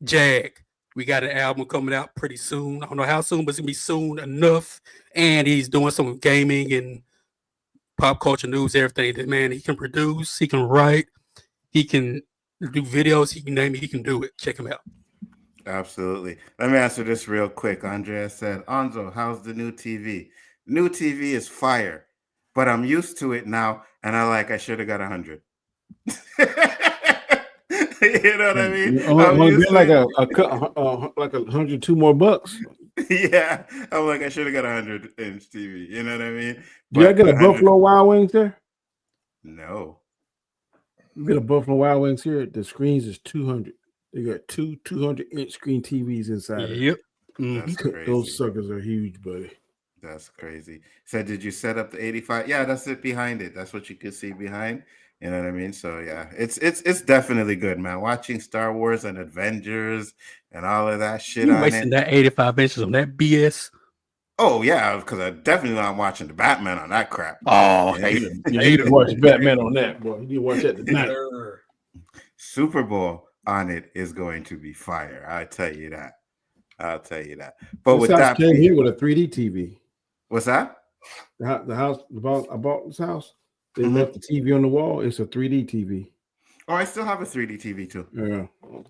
S5: Jag. We got an album coming out pretty soon. I don't know how soon, but it's going to be soon enough. And he's doing some gaming and pop culture news, everything. That man, he can produce, he can write, he can do videos, he can name it, he can do it. Check him out.
S10: Absolutely. Let me answer this real quick. Andrea said, Onzo, how's the new TV? New TV is fire, but I'm used to it now, and I should have got 100. You know what I mean?
S11: Like 102 more bucks.
S10: Yeah, I'm like, I should have got 100-inch TV. You know what I mean?
S11: Do y'all get a Buffalo Wild Wings there?
S10: No.
S11: You get a Buffalo Wild Wings here. The screens is 200. They got two 200-inch screen TVs inside.
S5: Yep.
S10: That's crazy.
S11: Those suckers are huge, buddy.
S10: That's crazy. Said, did you set up the 85? Yeah, that's it behind it. That's what you could see behind. You know what I mean? So yeah, it's definitely good, man. Watching Star Wars and Avengers and all of that shit.
S5: You wasting that 85 inches on that BS?
S10: Oh yeah, because I definitely not watching the Batman on that crap.
S5: Oh,
S11: you need to watch Batman on that, boy. You need to watch that tonight.
S10: Super Bowl on it is going to be fire. I'll tell you that. But with that,
S11: came here with a 3D TV.
S10: What's that?
S11: The house I bought this house. They left the TV on the wall. It's a 3D TV.
S10: Oh, I still have a 3D TV too.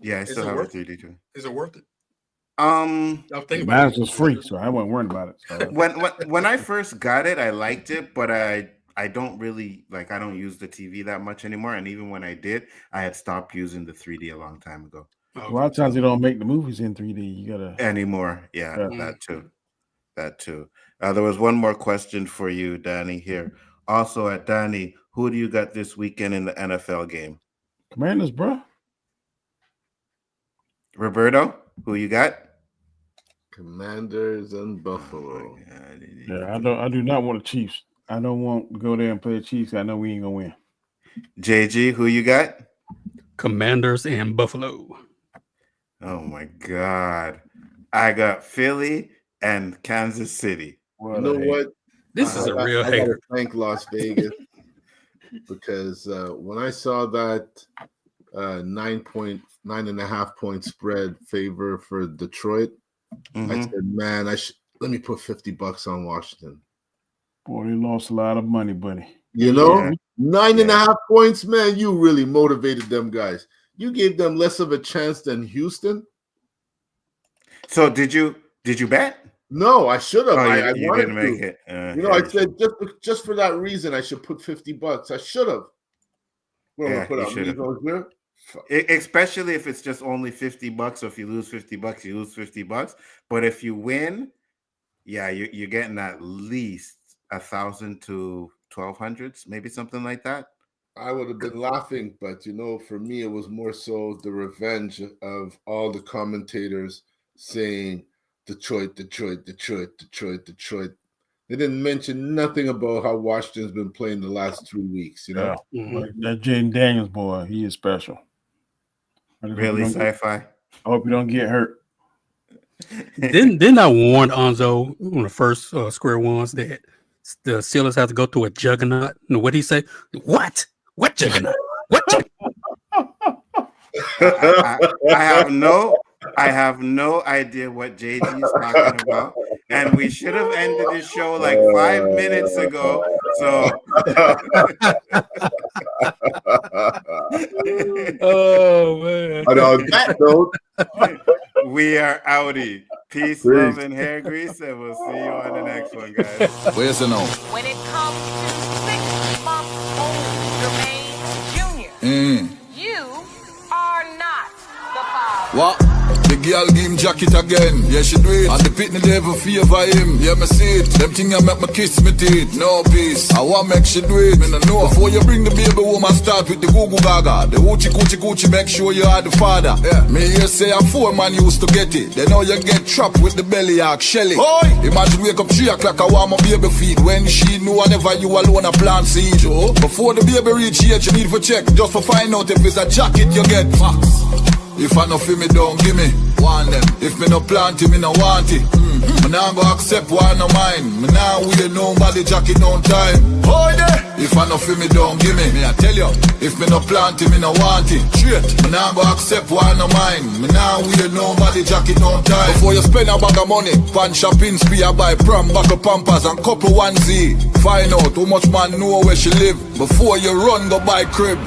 S10: Yeah, I still have a 3D too.
S5: Is it worth it?
S10: Mine
S11: was free, so I wasn't worried about it. So.
S10: When I first got it, I liked it, but I don't really I don't use the TV that much anymore. And even when I did, I had stopped using the 3D a long time ago.
S11: A lot of times they don't make the movies in 3D. You gotta
S10: anymore. Yeah. That too. There was one more question for you, Danny. Here. Also at Danny, who do you got this weekend in the NFL game?
S11: Commanders, bro.
S10: Roberto, who you got?
S4: Commanders and Buffalo.
S11: Yeah, I do not want the Chiefs. I don't want to go there and play the Chiefs. I know we ain't gonna win.
S10: JG, who you got?
S5: Commanders and Buffalo.
S10: Oh my God. I got Philly and Kansas City.
S4: You know what?
S5: This is a real
S4: hater. I
S5: hater.
S4: gotta thank Las Vegas because when I saw that 9.5 point spread favor for Detroit, I said, man, let me put $50 on Washington.
S11: Boy, they lost a lot of money, buddy.
S4: You know, 9.5 points, man. You really motivated them guys. You gave them less of a chance than Houston.
S10: So did you bet?
S4: No, I should have.
S10: Oh,
S4: I
S10: you
S4: wanted
S10: didn't
S4: to.
S10: make it.
S4: I said just for that reason, I should put $50. I should have.
S10: Yeah, you should have. Especially if it's just only $50. So if you lose $50, you lose $50. But if you win, yeah, you're getting at least 1,000 to 1,200, maybe something like that.
S4: I would have been laughing, but for me, it was more so the revenge of all the commentators saying Detroit, Detroit, Detroit, Detroit, Detroit. They didn't mention nothing about how Washington's been playing the last 3 weeks,
S11: Yeah. That Jaden Daniels boy, he is special.
S10: Really, sci-fi.
S11: I hope you don't get hurt.
S5: Didn't I warn Nzo on the first square ones that the Steelers have to go through a juggernaut? And what he say? What juggernaut? What juggernaut?
S10: I have no idea what JG is talking about, and we should have ended this show like 5 minutes ago. So,
S5: oh man!
S4: And on that note,
S10: we are outie. Peace, love, and hair grease, and we'll see you on the next one, guys.
S1: Where's the note?
S19: When it comes to 6-month-old Jermaine Jr., you are not the father.
S1: What? The girl give him jacket again. Yeah, she do it. And the pitney devil favor him. Yeah, me see it. Them thing I make me kiss me teeth. No peace. I want make she do it. Me no know. Before you bring the baby woman, start with the goo gaga. The hoochie coochie coochie, make sure you are the father. Yeah. Me here say a 4 man used to get it. Then now you get trapped with the belly act Shelly. Oi! Imagine wake up 3 o'clock, I want my baby feed. When she know whenever you alone a plant seed. Oh. Before the baby reach here, you need to check. Just for find out if it's a jacket you get. Facts. If I no feel me, don't give me. Want them. If me no plant it, me no want it. Me nah go accept one of mine. Me nah wear nobody jacket no time. Hold it. If I no feel me, don't give me. Me I tell you. If me no plant it, me no want it. Straight. Me nah go accept one of mine. Me nah wear nobody jacket no time. Before you spend a bag of money, pan shopping spree, I buy pram, buckle pampers and couple onesie. Find out how much man know where she live. Before you run, go buy crib.